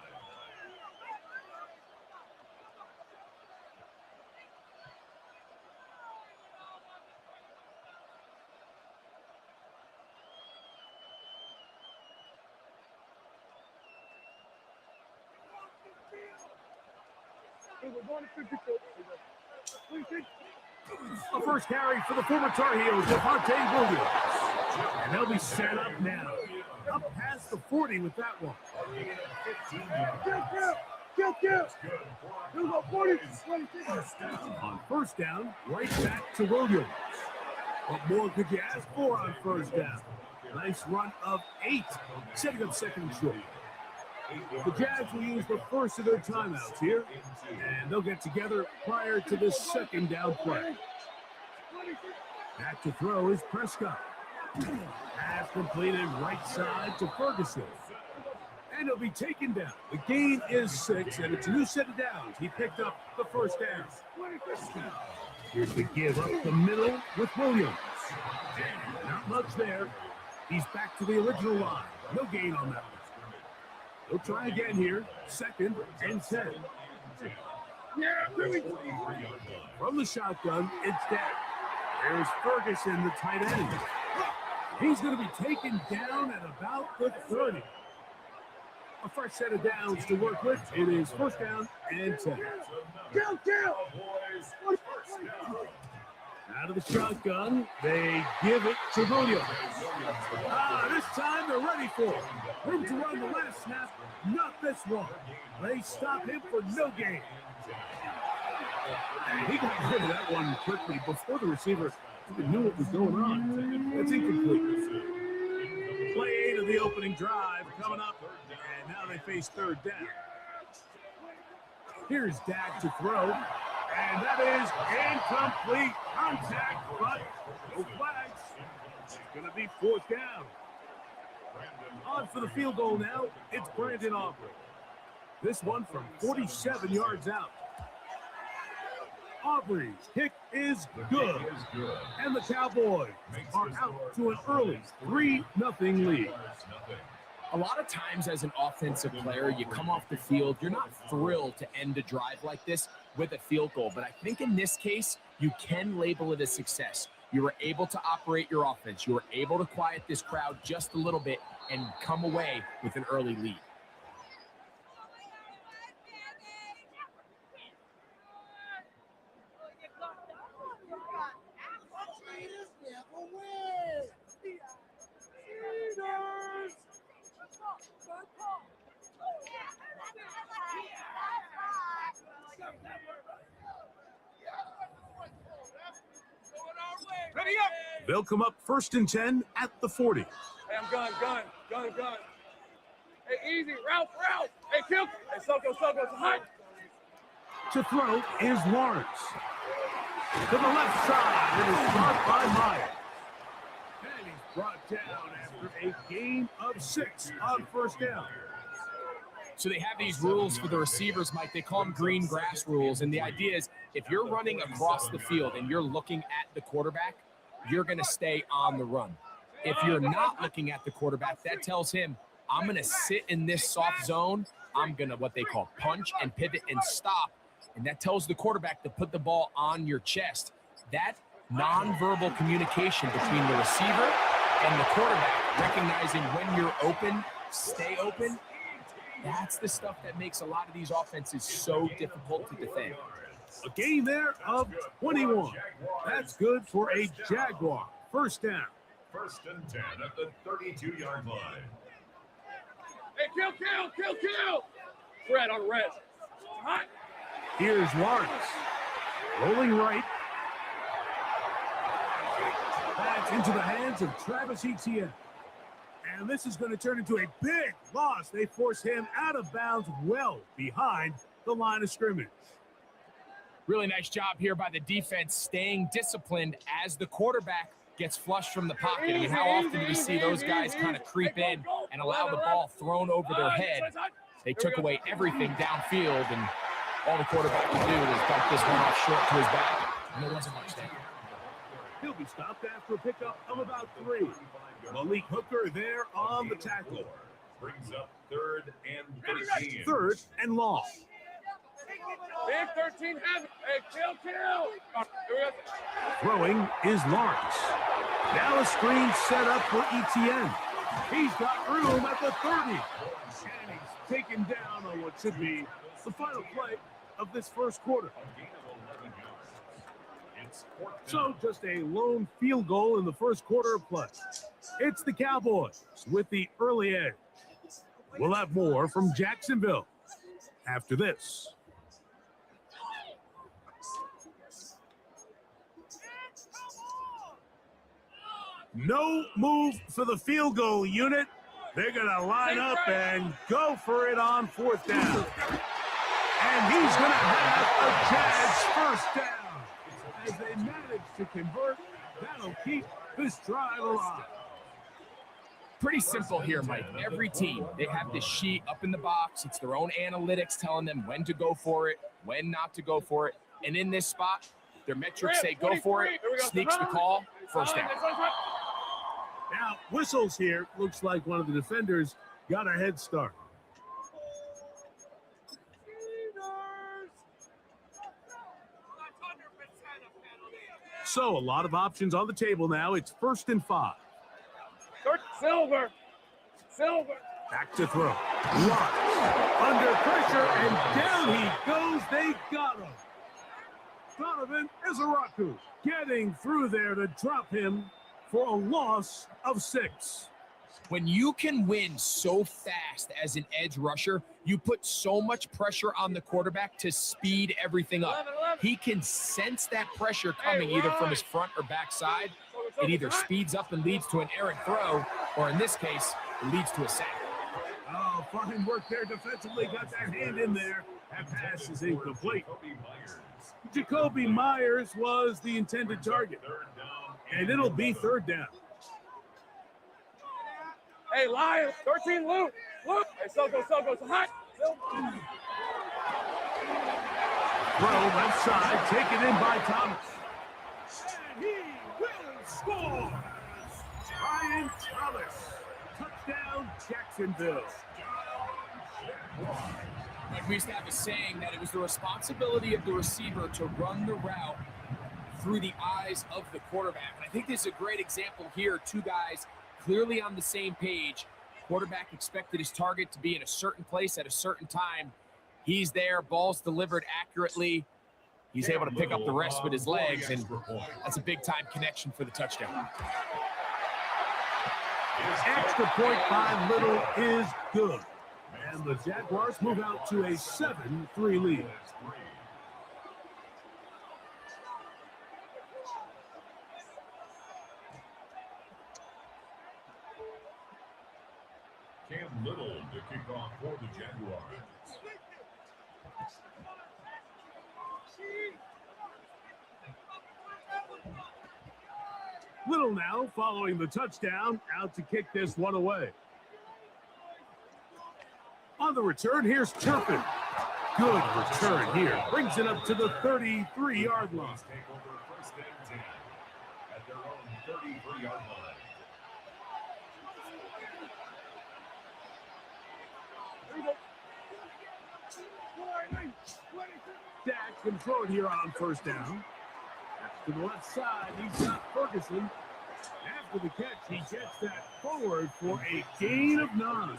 [SPEAKER 2] A first carry for the former Tar Heels, Devontae Williams. And they'll be set up now. Up past the 40 with that one. On first down, right back to Williams. What more could you ask for on first down? Nice run of 8, setting up second and short. The Jags will use the first of their timeouts here, and they'll get together prior to this second down play. Back to throw is Prescott. Pass completed right side to Ferguson. And he'll be taken down. The gain is 6, and it's a new set of downs. He picked up the first down. Here's the give up the middle with Williams. And not much there. He's back to the original line. No gain on that one. He'll try again here. 2nd and 10. From the shotgun, it's down. There's Ferguson, the tight end. He's going to be taken down at about the 30. A fresh set of downs to work with. It is first down and 10. Out of the shotgun, they give it to Williams. This time they're ready for it. Room to run the last snap, not this one. They stop him for no gain. And he got rid of that one quickly before the receiver even knew what was going on. That's incomplete. Play 8 of the opening drive coming up, and now they face third down. Here's Dak to throw, and that is incomplete. Contact, but no flags. It's going to be fourth down. On for the field goal now, it's Brandon Aubrey. This one from 47 yards out. Aubrey's kick is good. And the Cowboys are out to an early 3-0 lead.
[SPEAKER 5] A lot of times as an offensive player, you come off the field, you're not thrilled to end a drive like this with a field goal. But I think in this case, you can label it a success. You were able to operate your offense. You were able to quiet this crowd just a little bit and come away with an early lead.
[SPEAKER 2] They'll come up 1st and 10 at the 40.
[SPEAKER 6] Hey, I'm gun. Hey, easy, Ralph. Hey, kill. Hey, Soko, tonight.
[SPEAKER 2] To throw is Lawrence. To the left side, it is caught by Meyer. And he's brought down after a gain of 6 on first down.
[SPEAKER 5] So they have these rules for the receivers, Mike. They call them green grass rules. And the idea is if you're running across the field and you're looking at the quarterback, you're going to stay on the run. If you're not looking at the quarterback, that tells him, I'm going to sit in this soft zone. I'm going to what they call punch and pivot and stop. And that tells the quarterback to put the ball on your chest. That nonverbal communication between the receiver and the quarterback Recognizing when you're open, stay open. That's the stuff that makes a lot of these offenses so difficult to defend.
[SPEAKER 2] A gain there of 21. That's good for a Jaguar. First down.
[SPEAKER 4] 1st and 10 at the 32-yard line.
[SPEAKER 6] Hey, kill! Red on red. Hot.
[SPEAKER 2] Here's Lawrence. Rolling right. That's into the hands of Travis Etienne. And this is going to turn into a big loss. They force him out of bounds well behind the line of scrimmage.
[SPEAKER 5] Really nice job here by the defense staying disciplined as the quarterback gets flushed from the pocket. I mean, how often do we see those guys kind of creep in and allow the ball thrown over their head? They took away everything downfield, and all the quarterback could do was dump this one off short to his back, and there wasn't much there.
[SPEAKER 2] He'll be stopped after a pickup of about 3. Malik Hooker there on the tackle.
[SPEAKER 4] Brings up 3rd and 13.
[SPEAKER 2] 3rd and long.
[SPEAKER 6] Big 13 heavy. Hey, kill.
[SPEAKER 2] Throwing is Lawrence. Now a screen set up for Etienne. He's got room at the 30. And he's taken down on what should be the final play of this first quarter. So just a lone field goal in the first quarter of play. It's the Cowboys with the early edge. We'll have more from Jacksonville after this. No move for the field goal unit. They're going to line up and go for it on 4th down. And he's going to have a Jags first down. As they manage to convert, that'll keep this drive alive.
[SPEAKER 5] Pretty simple here, Mike. Every team, they have this sheet up in the box. It's their own analytics telling them when to go for it, when not to go for it. And in this spot, their metrics say go for it, sneaks the call, first down.
[SPEAKER 2] Now, whistles here. Looks like one of the defenders got a head start. So a lot of options on the table now. It's 1st and 5.
[SPEAKER 6] Silver.
[SPEAKER 2] Back to throw. Lawrence under pressure, and down he goes. They got him. Donovan Izaraku getting through there to drop him for a loss of 6.
[SPEAKER 5] When you can win so fast as an edge rusher, you put so much pressure on the quarterback to speed everything up. He can sense that pressure coming either from his front or back side. It either speeds up and leads to an errant throw, or in this case, it leads to a sack.
[SPEAKER 2] Oh, fine work there defensively. Got that hand in there. That pass is incomplete. Jacoby Myers was the intended target. And it'll be 3rd down.
[SPEAKER 6] Hey, Lions, 13 Luke. Hey, so goes hot.
[SPEAKER 2] Throw left side, taken in by Thomas. And he will score. Brian Thomas. Touchdown, Jacksonville.
[SPEAKER 5] Like we used to have a saying that it was the responsibility of the receiver to run the route through the eyes of the quarterback. And I think this is a great example here. 2 guys clearly on the same page. Quarterback expected his target to be in a certain place at a certain time. He's there, ball's delivered accurately. He's able to pick up the rest with his legs, and that's a big-time connection for the touchdown.
[SPEAKER 2] Extra point by Little is good. And the Jaguars move out to a 7-3 lead.
[SPEAKER 4] Cam Little to kick off for the Jaguars.
[SPEAKER 2] Little now following the touchdown, out to kick this one away. On the return, here's Turpin. Good return here. Brings it up to the 33-yard line.
[SPEAKER 4] Take over 1st and 10 at their own 33-yard line.
[SPEAKER 2] Dak can throw it here on 1st down. To the left side, he's got Ferguson. After the catch, he gets that forward for a gain of 9.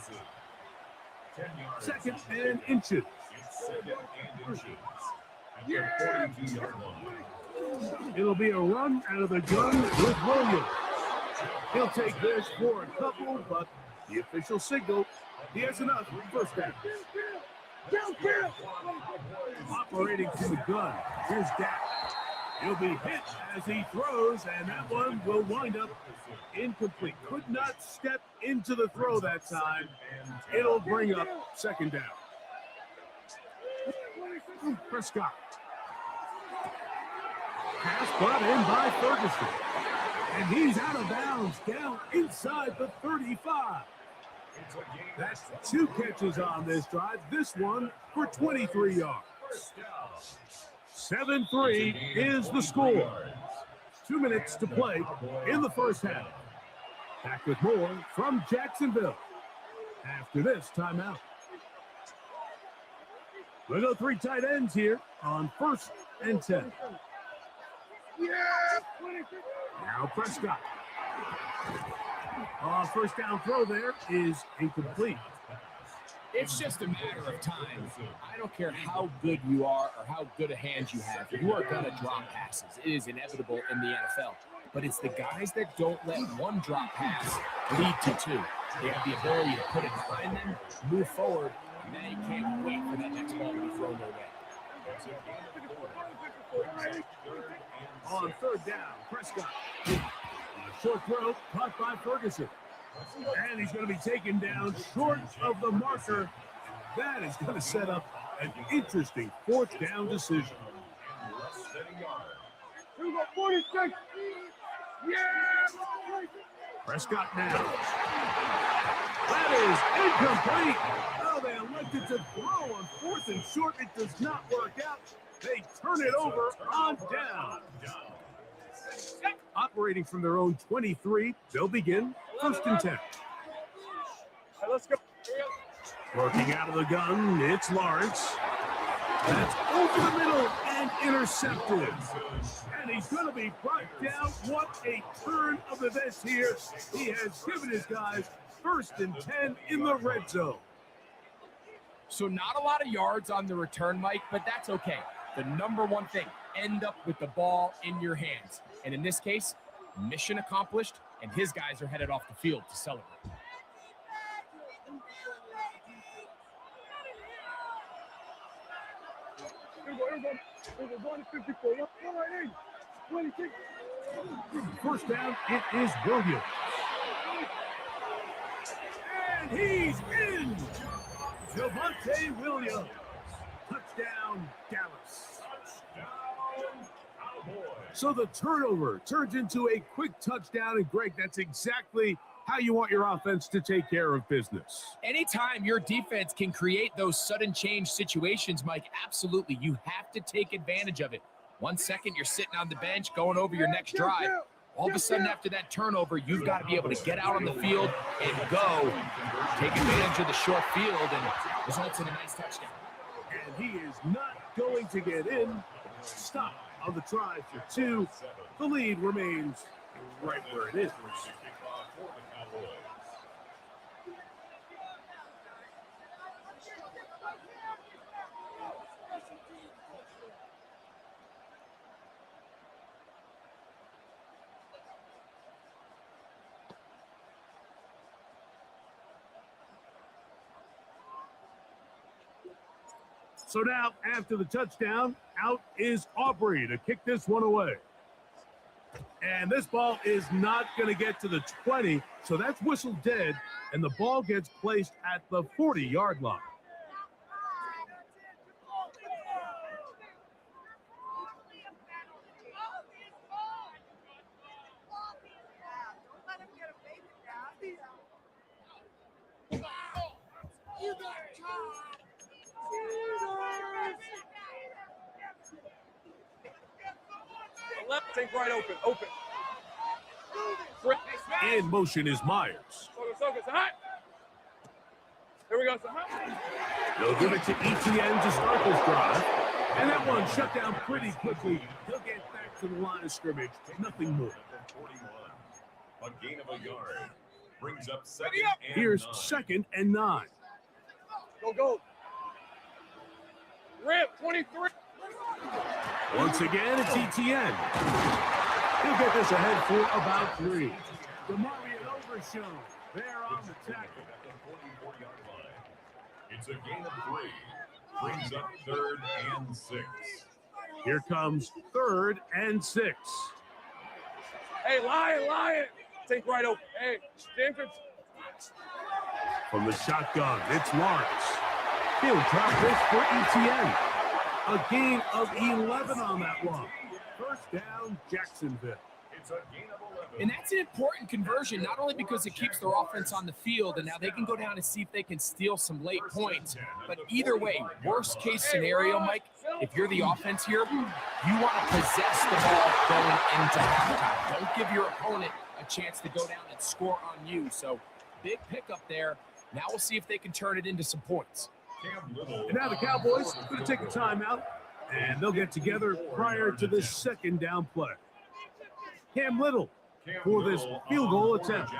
[SPEAKER 4] 10 yards.
[SPEAKER 2] Second and inches.
[SPEAKER 4] It's second and inches. At the 42-yard line.
[SPEAKER 2] It'll be a run out of the gun with Williams. He'll take this for a couple, but the official signal, he has enough. First down. Operating from the gun. Here's Dak. He'll be hit as he throws, and that one will wind up incomplete. Could not step into the throw that time. It'll bring up second down. Prescott. Pass brought in by Ferguson. And he's out of bounds, down inside the 35. That's 2 catches on this drive. This one for 23 yards. 7-3 is the score. 2 minutes to play in the first half. Back with more from Jacksonville after this timeout. We'll go 3 tight ends here on 1st and 10. Now Prescott. First down throw there is incomplete.
[SPEAKER 5] It's just a matter of time. I don't care how good you are or how good a hand you have. You are going to drop passes. It is inevitable in the NFL. But it's the guys that don't let one drop pass lead to 2. They have the ability to put it behind them, move forward, and then you can't wait for that next ball to be thrown their way.
[SPEAKER 2] On 3rd down, Prescott. Short throw, caught by Ferguson. And he's going to be taken down short of the marker. That is going to set up an interesting 4th down decision. Prescott now. That is incomplete. Oh, they elected to throw on 4th and short. It does not work out. They turn it over on down. Operating from their own 23, they'll begin 1st and 10.
[SPEAKER 6] Let's go.
[SPEAKER 2] Working out of the gun, it's Lawrence. That's over the middle and intercepted. And he's going to be brought down. What a turn of events here. He has given his guys 1st and 10 in the red zone.
[SPEAKER 5] So not a lot of yards on the return, Mike, but that's okay. The number one thing, end up with the ball in your hands. And in this case, mission accomplished, and his guys are headed off the field to celebrate.
[SPEAKER 2] First down, it is Williams. And he's in! Javonte Williams. Touchdown, Dallas. So the turnover turns into a quick touchdown, and Greg, that's exactly how you want your offense to take care of business.
[SPEAKER 5] Anytime your defense can create those sudden change situations, Mike, absolutely, you have to take advantage of it. 1 second, you're sitting on the bench going over your next drive. All of a sudden, after that turnover, you've got to be able to get out on the field and go. Take advantage of the short field, and results in a nice touchdown.
[SPEAKER 2] And he is not going to get in. Stop on the try for 2. The lead remains right where it is. So now, after the touchdown, out is Aubrey to kick this one away. And this ball is not going to get to the 20, so that's whistled dead, and the ball gets placed at the 40-yard line.
[SPEAKER 6] Left, take right open.
[SPEAKER 2] In motion is Myers.
[SPEAKER 6] Here we go.
[SPEAKER 2] They'll give it to ETN to start this drive. And that one shut down pretty quickly. He'll get back to the line of scrimmage. Nothing more.
[SPEAKER 4] A gain of a yard. Brings up second and
[SPEAKER 2] Here's
[SPEAKER 4] 9.
[SPEAKER 2] 2nd and 9.
[SPEAKER 6] Go, go. Rip, 23.
[SPEAKER 2] Once again, it's ETN. He'll get this ahead for about 3. DeMarvion Overshown there on the tackle.
[SPEAKER 4] At the 44-yard line. It's a gain of 3. Brings up 3rd and 6.
[SPEAKER 2] Here comes 3rd and 6.
[SPEAKER 6] Hey, Lion. Take right open. Hey, Jenkins.
[SPEAKER 2] From the shotgun, it's Lawrence. He'll drop this for ETN. A gain of 11 on that one. 1st down, Jacksonville.
[SPEAKER 4] It's a gain of 11.
[SPEAKER 5] And that's an important conversion, not only because it keeps their offense on the field, and now they can go down and see if they can steal some late points. But either way, worst case scenario, Mike, if you're the offense here, you want to possess the ball going into halftime. Don't give your opponent a chance to go down and score on you. So big pickup there. Now we'll see if they can turn it into some points.
[SPEAKER 2] And now the Cowboys are going to take a timeout, and they'll get together prior to this 2nd down play. Cam Little for this field goal attempt.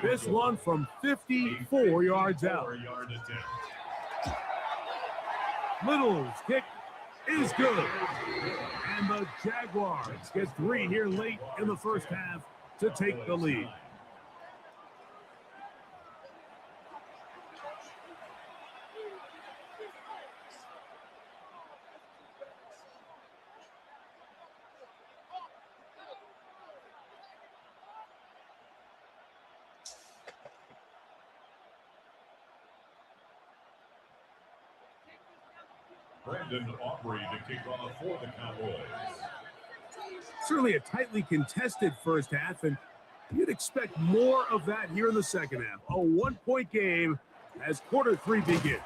[SPEAKER 2] This one from 54 yards out. Little's kick is good. And the Jaguars get 3 here late in the 1st half to take the lead.
[SPEAKER 4] Brandon Aubrey to kick off for the Cowboys.
[SPEAKER 2] Certainly a tightly contested 1st half, and you'd expect more of that here in the 2nd half. A 1-point game as quarter 3 begins.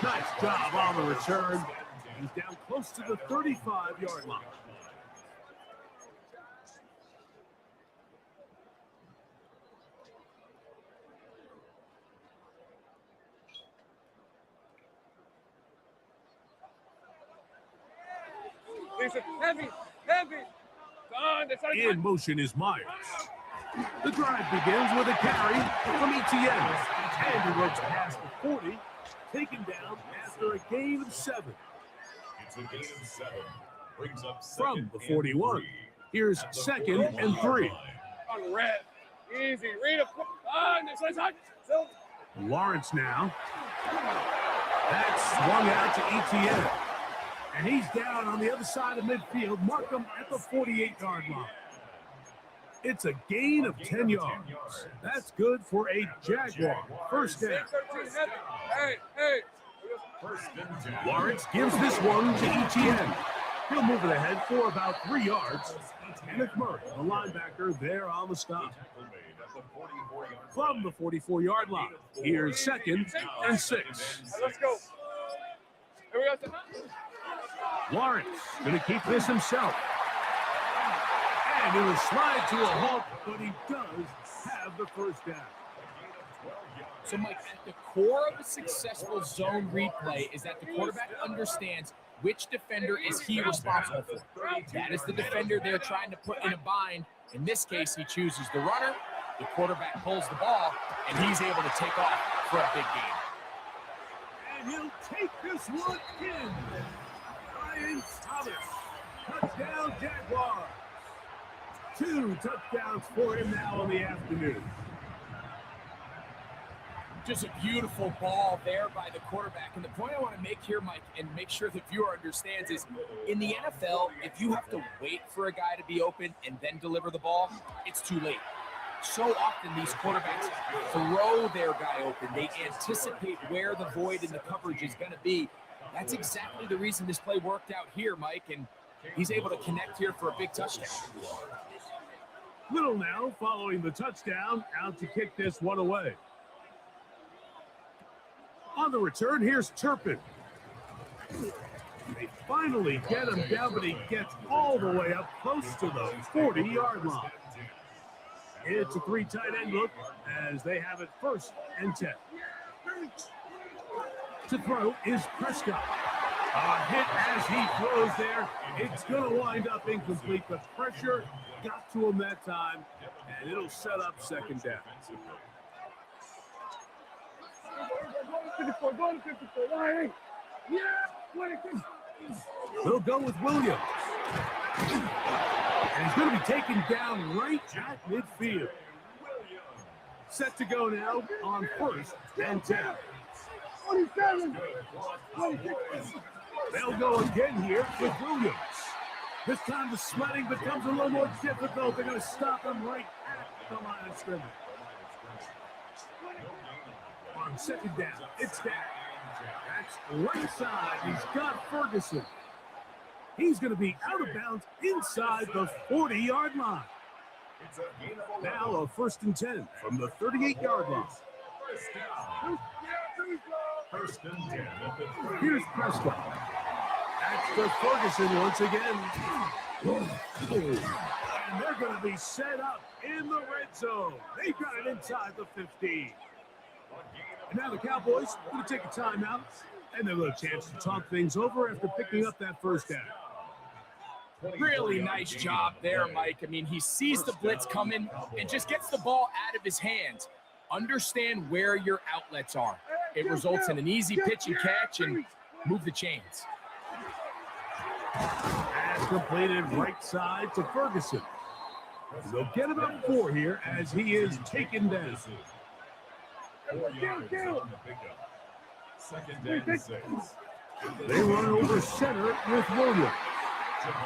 [SPEAKER 2] Nice job on the return. He's down close to the 35-yard line.
[SPEAKER 6] Heavy.
[SPEAKER 2] In motion is Myers. The drive begins with a carry from ETN. And he works past the 40, taken down after a gain of 7.
[SPEAKER 4] It's a gain of 7. Brings up
[SPEAKER 2] From the 41, here's 2nd and 3.
[SPEAKER 6] On red. Easy. Read a.
[SPEAKER 2] Lawrence now. That's swung out to ETN. And he's down on the other side of midfield. Mark him at the 48-yard line. It's a gain of 10 yards. That's good for a Jaguar 1st down.
[SPEAKER 6] Hey.
[SPEAKER 2] Lawrence gives this one to ETN. He'll move it ahead for about 3 yards. And it's Murray, the linebacker, there on the stop. From the 44-yard line, here's 2nd and 6.
[SPEAKER 6] Let's go. Here we go.
[SPEAKER 2] Lawrence going to keep this himself. And it will slide to a halt, but he does have the 1st down.
[SPEAKER 5] So, Mike, at the core of a successful zone replay is that the quarterback understands which defender is he responsible for. That is the defender they're trying to put in a bind. In this case, he chooses the runner. The quarterback pulls the ball, and he's able to take off for a big game.
[SPEAKER 2] And he'll take this one in. Ryan Thomas. Touchdown, Jaguars. 2 touchdowns for him now in the afternoon.
[SPEAKER 5] Just a beautiful ball there by the quarterback. And the point I want to make here, Mike, and make sure the viewer understands is in the NFL, if you have to wait for a guy to be open and then deliver the ball, it's too late. So often these quarterbacks throw their guy open. They anticipate where the void in the coverage is going to be. That's exactly the reason this play worked out here, Mike, and he's able to connect here for a big touchdown.
[SPEAKER 2] Little now following the touchdown, out to kick this one away. On the return, here's Turpin. They finally get him down, but he gets all the way up close to the 40-yard line. It's a 3 tight end look as they have it 1st and 10. To throw is Prescott. A hit as he throws there. It's going to wind up incomplete, but pressure got to him that time, and it'll set up second down. They'll go with Williams. And he's going to be taken down right at midfield. Set to go now on 1st and 10.
[SPEAKER 6] 27.
[SPEAKER 2] They'll go again here with Williams. This time the sledding becomes a little more difficult. They're going to stop him right at the line of scrimmage. On second down, it's down. That's right side. He's got Ferguson. He's going to be out of bounds inside the 40-yard line. Now a 1st and 10 from the 38-yard line.
[SPEAKER 4] First and 10.
[SPEAKER 2] Here's Prescott. That's to Ferguson once again. And they're going to be set up in the red zone. They've got it inside the 15. And now the Cowboys are going to take a timeout, and they'll have a chance to talk things over after picking up that first down.
[SPEAKER 5] Really nice job there, Mike. I mean, he sees the blitz coming and just gets the ball out of his hands. Understand where your outlets are. It results in an easy pitch and catch and move the chains.
[SPEAKER 2] Pass completed right side to Ferguson. They'll get about 4 here as he is taken down.
[SPEAKER 4] 4 yards on the pickup. 2nd and 6.
[SPEAKER 2] They run over center with Williams.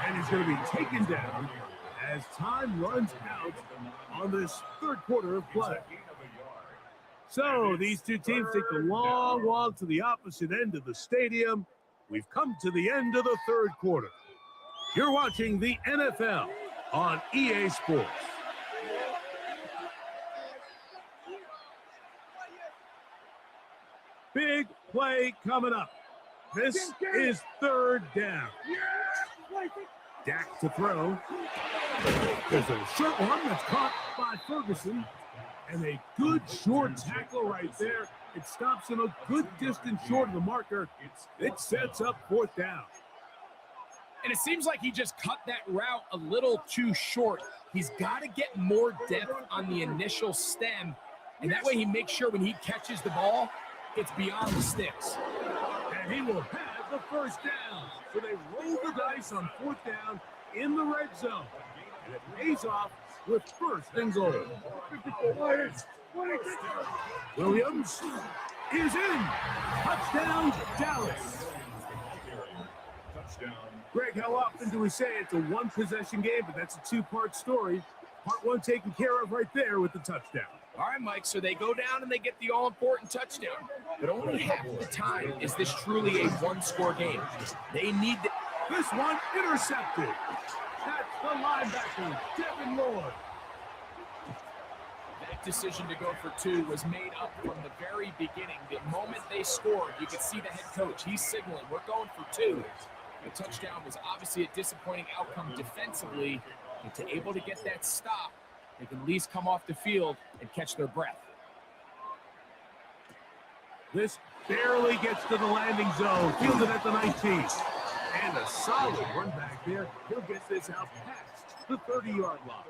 [SPEAKER 2] And he's going to be taken down as time runs out on this 3rd quarter of play. So these two teams take the long walk to the opposite end of the stadium. We've come to the end of the 3rd quarter. You're watching the NFL on EA Sports. Big play coming up. This is 3rd down. Dak to throw. There's a short one that's caught by Ferguson. And a good short tackle right there. It stops him a good distance short of the marker. It sets up 4th down.
[SPEAKER 5] And it seems like he just cut that route a little too short. He's got to get more depth on the initial stem. And that way he makes sure when he catches the ball, it's beyond the sticks.
[SPEAKER 2] And he will have the 1st down. So they roll the dice on 4th down in the red zone. And it pays off with 1st and goal. Williams is in. Touchdown, Dallas. Greg, how often do we say it's a 1-possession game, but that's a 2-part story? Part 1 taken care of right there with the touchdown.
[SPEAKER 5] All right, Mike, so they go down and they get the all-important touchdown. But only half the time is this truly a 1-score game. They need
[SPEAKER 2] this one intercepted. That's the linebacker, Devin Lloyd.
[SPEAKER 5] That decision to go for 2 was made up from the very beginning. The moment they scored, you could see the head coach. He's signaling, we're going for 2. The touchdown was obviously a disappointing outcome defensively, but to able to get that stop, they can at least come off the field and catch their breath.
[SPEAKER 2] This barely gets to the landing zone, fielded at the 19. And a solid run back there. He'll get this out past the 30-yard line.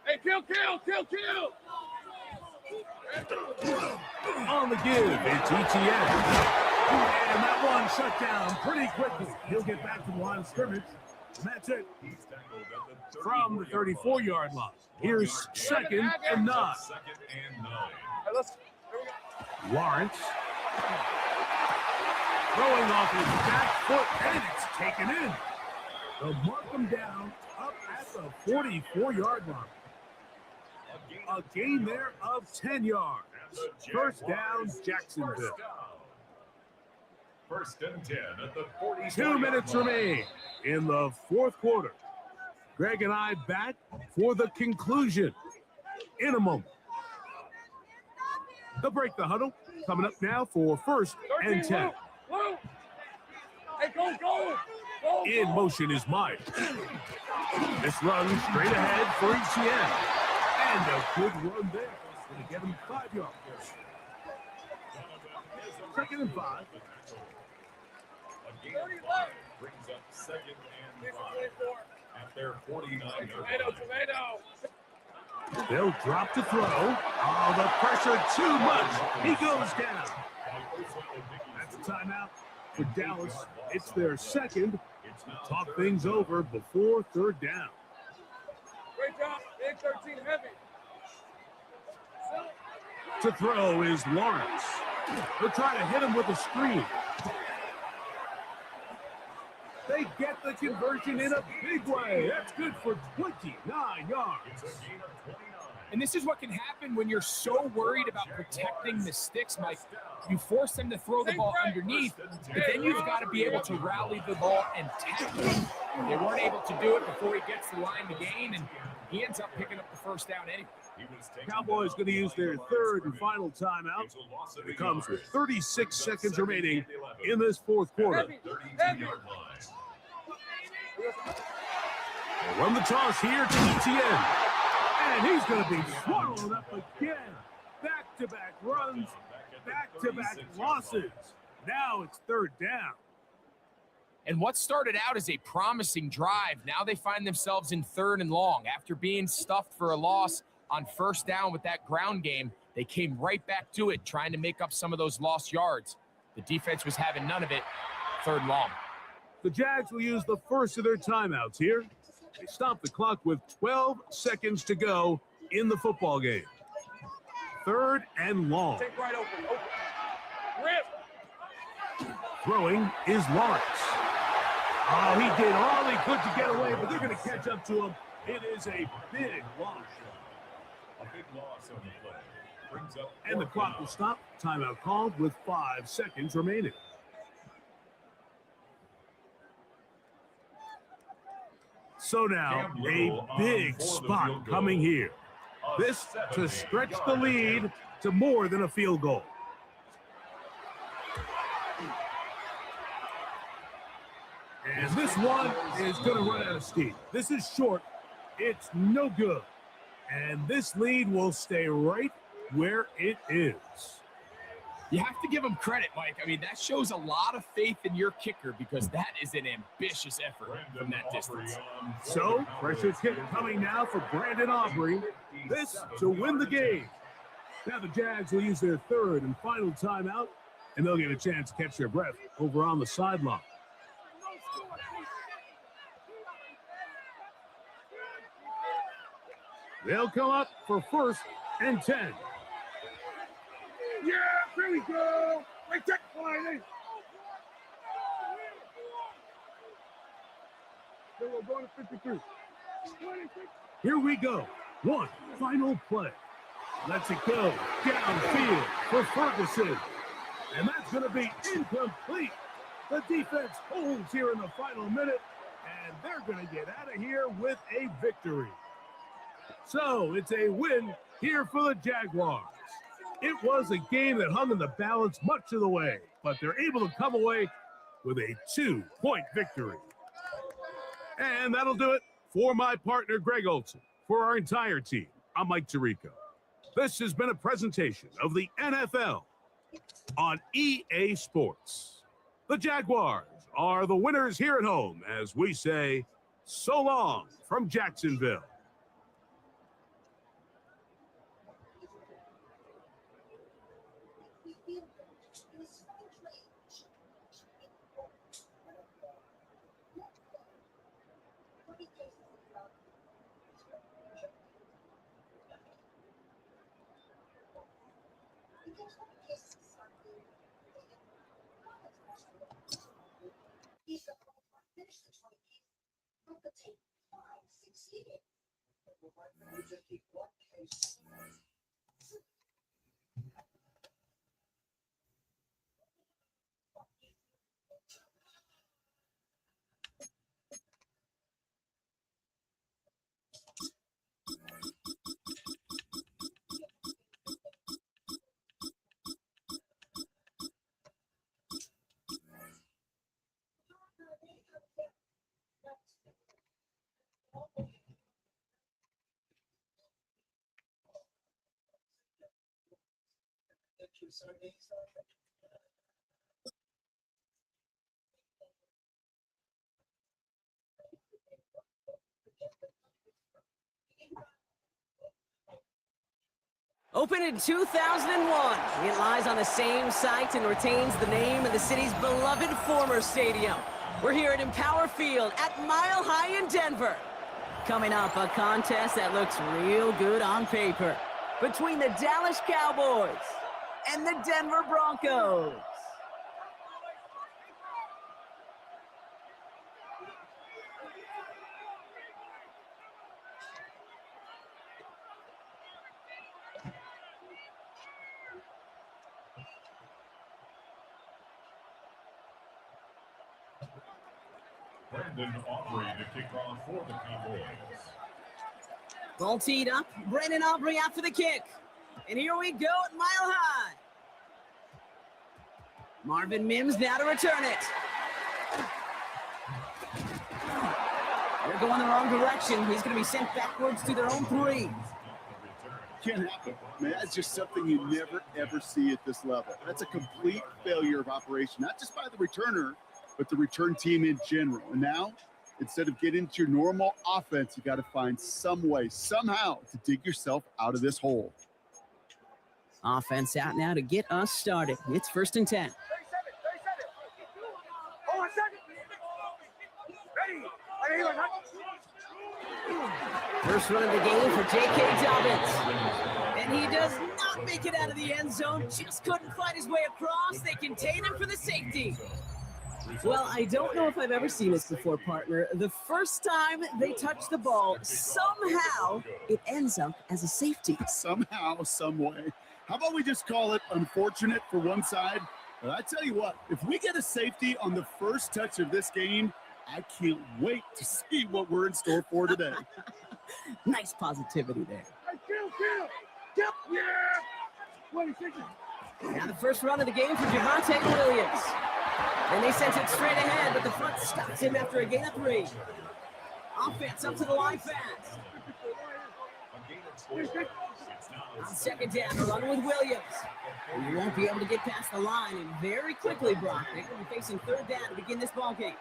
[SPEAKER 6] Hey, kill!
[SPEAKER 2] On the give, it's ETN. And that one shut down pretty quickly. He'll get back to the line of scrimmage. And that's it. From the 34-yard line. Here's 2nd and 9. Lawrence. Throwing off his back foot, and it's taken in. They'll mark him down up at the 44-yard line. A gain there of 10 yards. 1st down, Jacksonville.
[SPEAKER 4] 1st and 10 at the 40.
[SPEAKER 2] 2 minutes remain in the 4th quarter. Greg and I back for the conclusion in a moment. They'll break the huddle. Coming up now for 1st and 10.
[SPEAKER 6] Hey, go!
[SPEAKER 2] In motion is Mike. This run straight ahead for ETN. And a good run there. Going to get him 5 yards. 2nd and 5.
[SPEAKER 4] A gain of 5 brings up 2nd and 5 at their 49-yard line.
[SPEAKER 2] They'll drop to throw. Oh, the pressure too much. He goes down. That's a timeout for Dallas. It's their 2nd. Talk things over before 3rd down.
[SPEAKER 6] Great job. Big 13 heavy.
[SPEAKER 2] To throw is Lawrence. They're trying to hit him with a screen. They get the conversion in a big way. That's good for 29 yards.
[SPEAKER 5] And this is what can happen when you're so worried about protecting the sticks, Mike. You force them to throw the ball underneath, but then you've got to be able to rally the ball and tackle it. They weren't able to do it before he gets the line to gain, and he ends up picking up the 1st down anyway.
[SPEAKER 2] Cowboys going to use their 3rd and final timeout. It comes with 36 seconds remaining in this 4th quarter. They'll run the toss here to ETN. And he's going to be swallowed up again. Back-to-back runs, back-to-back losses. Now it's 3rd down.
[SPEAKER 5] And what started out as a promising drive, now they find themselves in 3rd and long. After being stuffed for a loss on 1st down with that ground game, they came right back to it, trying to make up some of those lost yards. The defense was having none of it. 3rd and long.
[SPEAKER 2] The Jags will use the first of their timeouts here. They stop the clock with 12 seconds to go in the football game. 3rd and long.
[SPEAKER 6] Take right open. Rip.
[SPEAKER 2] Throwing is Lawrence. Oh, he did all he could to get away, but they're going to catch up to him. It is a big loss.
[SPEAKER 4] A big loss on the play. Brings up
[SPEAKER 2] And the clock will stop. Timeout called with 5 seconds remaining. So now, a big spot coming here. This to stretch the lead to more than a field goal. And this one is going to run out of steam. This is short. It's no good. And this lead will stay right where it is.
[SPEAKER 5] You have to give him credit, Mike. I mean, that shows a lot of faith in your kicker because that is an ambitious effort from that distance.
[SPEAKER 2] So, pressure kick coming now for Brandon Aubrey. This to win the game. Now the Jags will use their 3rd and final timeout, and they'll get a chance to catch their breath over on the sideline. They'll come up for 1st and 10.
[SPEAKER 6] Yeah, here we go. Right check line. They were going to 53.
[SPEAKER 2] Here we go. One final play. Lets it go downfield for Ferguson. And that's going to be incomplete. The defense holds here in the final minute, and they're going to get out of here with a victory. So it's a win here for the Jaguars. It was a game that hung in the balance much of the way, but they're able to come away with a 2-point victory. And that'll do it for my partner, Greg Olson. For our entire team, I'm Mike Tirico. This has been a presentation of the NFL on EA Sports. The Jaguars are the winners here at home as we say, so long from Jacksonville.
[SPEAKER 7] Opened in 2001, it lies on the same site and retains the name of the city's beloved former stadium. We're here at Empower Field at Mile High in Denver. Coming up, a contest that looks real good on paper between the Dallas Cowboys and the Denver Broncos.
[SPEAKER 4] Brandon Aubrey to kick off for the Cowboys.
[SPEAKER 7] Ball teed up. Brandon Aubrey out for the kick. And here we go at Mile High. Marvin Mims now to return it. They're going the wrong direction. He's going to be sent backwards to their own 3.
[SPEAKER 6] Can't happen. Man, that's just something you never, ever see at this level. That's a complete failure of operation, not just by the returner, but the return team in general. And now, instead of getting into your normal offense, you got to find some way, somehow, to dig yourself out of this hole.
[SPEAKER 7] Offense out now to get us started. It's 1st and 10.
[SPEAKER 6] 37. Hold on a second. Ready.
[SPEAKER 7] First run of the game for J.K. Dobbins. And he does not make it out of the end zone. Just couldn't find his way across. They contain him for the safety. Well, I don't know if I've ever seen this before, partner. The first time they touch the ball, somehow it ends up as a safety.
[SPEAKER 6] Somehow, some way. How about we just call it unfortunate for one side? But I tell you what, if we get a safety on the first touch of this game, I can't wait to see what we're in store for today.
[SPEAKER 7] Nice positivity there. Now the first run of the game for Javonte Williams. And they sent it straight ahead, but the front stops him after a gain of 3. Offense up to the line fast. On second down, a run with Williams. And you won't be able to get past the line, and very quickly, Brock, they're going to be facing 3rd down to begin this ball game.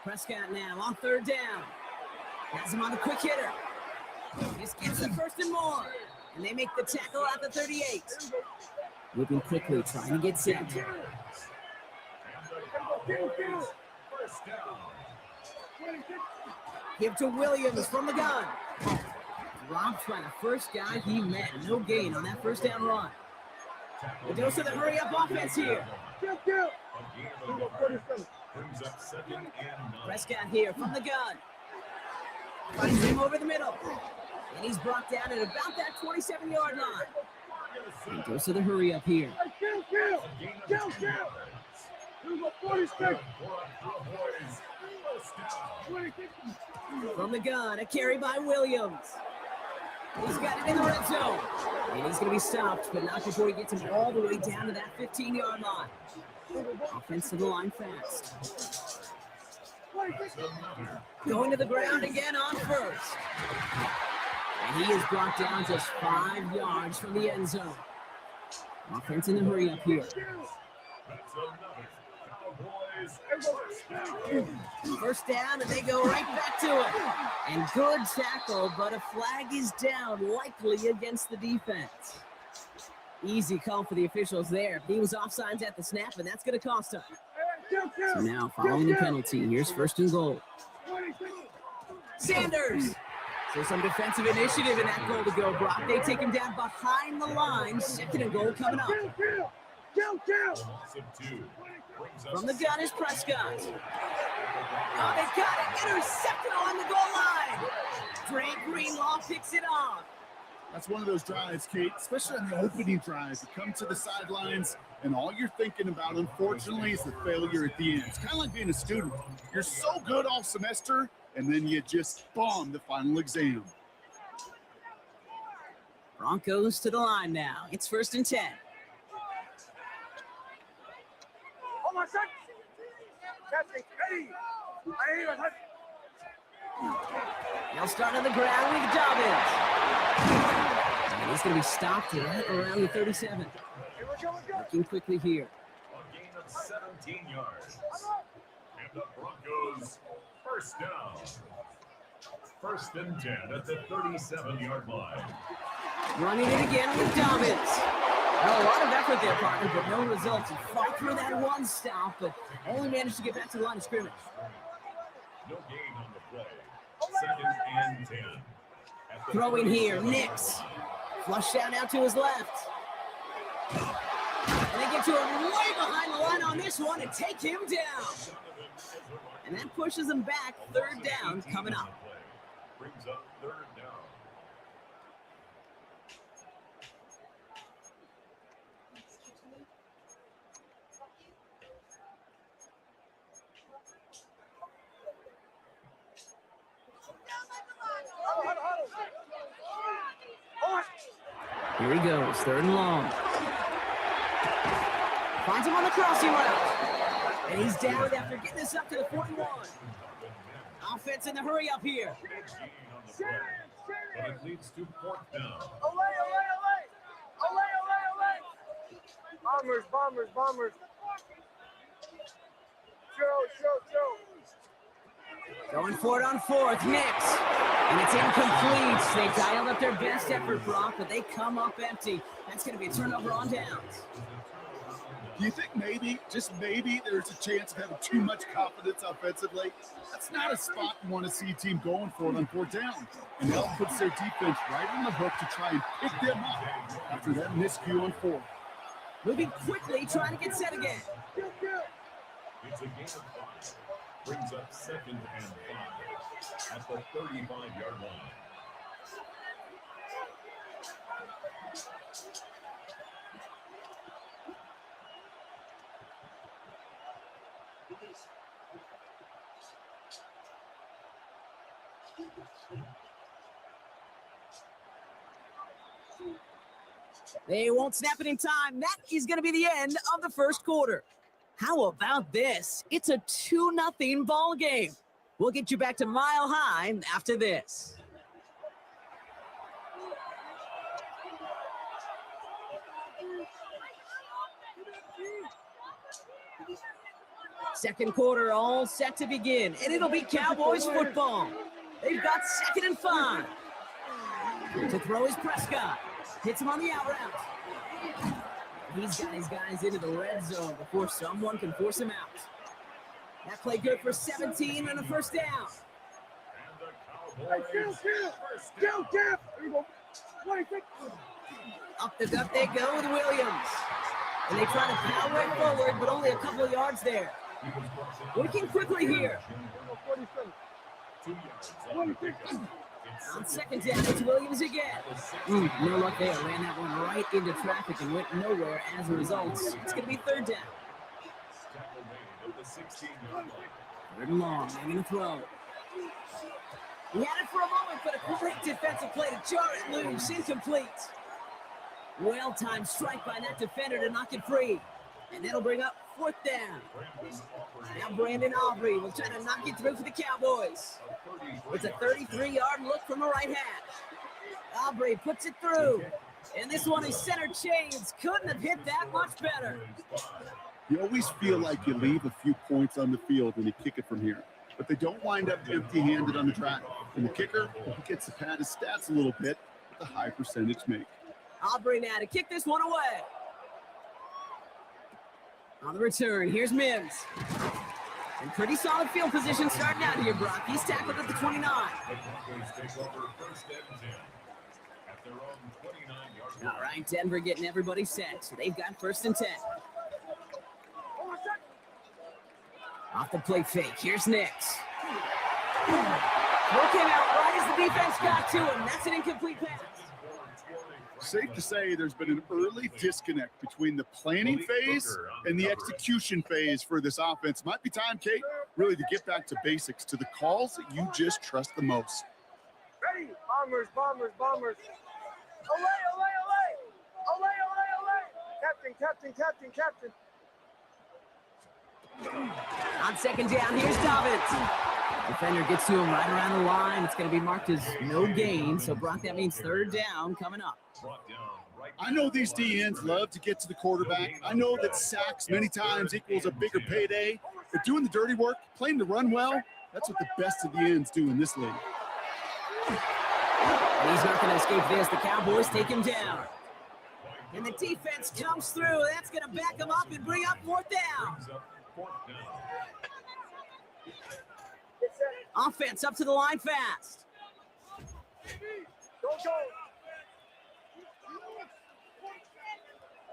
[SPEAKER 7] Prescott now on 3rd down. Has him on the quick hitter. Just gets the 1st and more. And they make the tackle at the 38. Moving quickly, trying to get set. Give to Williams from the gun. Dropped by the first guy he met. No gain on that 1st down run. The dose of the hurry-up offense here. Prescott here from the gun. Finds him over the middle. And he's brought down at about that 27-yard line. And goes to the hurry up here. From the gun, a carry by Williams. He's got it in the red zone. And he's going to be stopped, but not before he gets him all the way down to that 15-yard line. Offense to the line fast. Going to the ground again on 1st. And he is brought down just 5 yards from the end zone. Offense in the hurry up here. First down, and they go right back to it. And good tackle, but a flag is down, likely against the defense. Easy call for the officials there. He was offsides at the snap, and that's going to cost him. So now, following the penalty, here's 1st and goal. Sanders. So some defensive initiative in that goal to go, Brock. They take him down behind the line. 2nd and goal coming up. From the gun is Prescott. Oh, they got it. Intercepted on the goal line. Drake Greenlaw picks it off.
[SPEAKER 6] That's one of those drives, Kate, especially on the opening drives. You come to the sidelines, and all you're thinking about, unfortunately, is the failure at the end. It's kind of like being a student. You're so good all semester, and then you just bomb the final exam.
[SPEAKER 7] Broncos to the line now. It's 1st and 10.
[SPEAKER 6] Oh, my son.
[SPEAKER 7] They'll start on the ground with Dobbins. And he's going to be stopped right around the 37. Working quickly here.
[SPEAKER 4] A gain of 17 yards. And the Broncos first down. First and 10 at the 37-yard line.
[SPEAKER 7] Running it again with Dobbins. Well, a lot of effort there, partner, but no results. He fought through that one stop, but only managed to get back to the line of scrimmage.
[SPEAKER 4] No gain on the play. Second and 10.
[SPEAKER 7] Throwing here, Nix. Flush down out to his left. And they get to him way behind the line on this one and take him down. And that pushes him back. Third down coming up.
[SPEAKER 4] Brings up third down.
[SPEAKER 7] Here he goes, third and long. Finds him on the crossing route. And he's down after getting this up to the 41. Offense in the hurry up here.
[SPEAKER 4] But it leads to fourth down.
[SPEAKER 8] Bombers.
[SPEAKER 7] Going for it on fourth, Nix. And it's incomplete. They dialed up their best effort, Brock, but they come up empty. That's going to be a turnover on downs.
[SPEAKER 6] Do you think maybe, just maybe, there's a chance of having too much confidence offensively? That's not a spot you want to see a team going for it on fourth down. And that puts their defense right on the hook to try and pick them up after that miscue on fourth.
[SPEAKER 7] Moving quickly, trying to get set again.
[SPEAKER 4] It's a gain of 5. Brings up second and 5 at the 35-yard line.
[SPEAKER 7] They won't snap it in time. That is going to be the end of the first quarter. How about this? It's a 2-0 ball game. We'll get you back to Mile High after this. Second quarter all set to begin, and it'll be Cowboys football. They've got 2nd and 5. To throw is Prescott. Hits him on the out route. He's got his guys into the red zone before someone can force him out. That play good for 17 and a first down. Up the gut they go with Williams. And they try to power it forward, but only a couple of yards there. Working quickly here. On second down, it's Williams again. No luck there. Ran that one right into traffic and went nowhere as a result. It's going to be third down. Third and long, making a throw. He had it for a moment, but a great defensive play to jar it loose. Incomplete. Well-timed strike by that defender to knock it free. And that'll bring up fourth down. Now Brandon Aubrey will try to knock it through for the Cowboys. It's a 33-yard look from the right hash. Aubrey puts it through. And this one is center chains. Couldn't have hit that much better.
[SPEAKER 6] You always feel like you leave a few points on the field when you kick it from here. But they don't wind up empty-handed on the track. And the kicker, he gets to pad his stats a little bit with a high percentage make.
[SPEAKER 7] Aubrey now to kick this one away. On the return, here's Mims. And pretty solid field position starting out here, Brock. He's tackled at the 29. All right, Denver getting everybody set. So they've got 1st and 10. Off the play fake, here's Nix. Throw came out right as the defense got to him. That's an incomplete pass.
[SPEAKER 6] Safe to say there's been an early disconnect between the planning phase and the execution phase for this offense. Might be time, Kate, really to get back to basics, to the calls that you just trust the most.
[SPEAKER 8] Ready? Bombers. Olay. Captain.
[SPEAKER 7] On second down, here's Dobbins. Defender gets to him right around the line. It's going to be marked as no gain. So, Brock, that means third down coming up.
[SPEAKER 6] I know these DNs love to get to the quarterback. I know that sacks many times equals a bigger payday. But doing the dirty work, playing the run well, that's what the best of the ends do in this league.
[SPEAKER 7] And he's not going to escape this. The Cowboys take him down. And the defense comes through. That's going to back him up and bring up fourth down. Offense up to the line fast.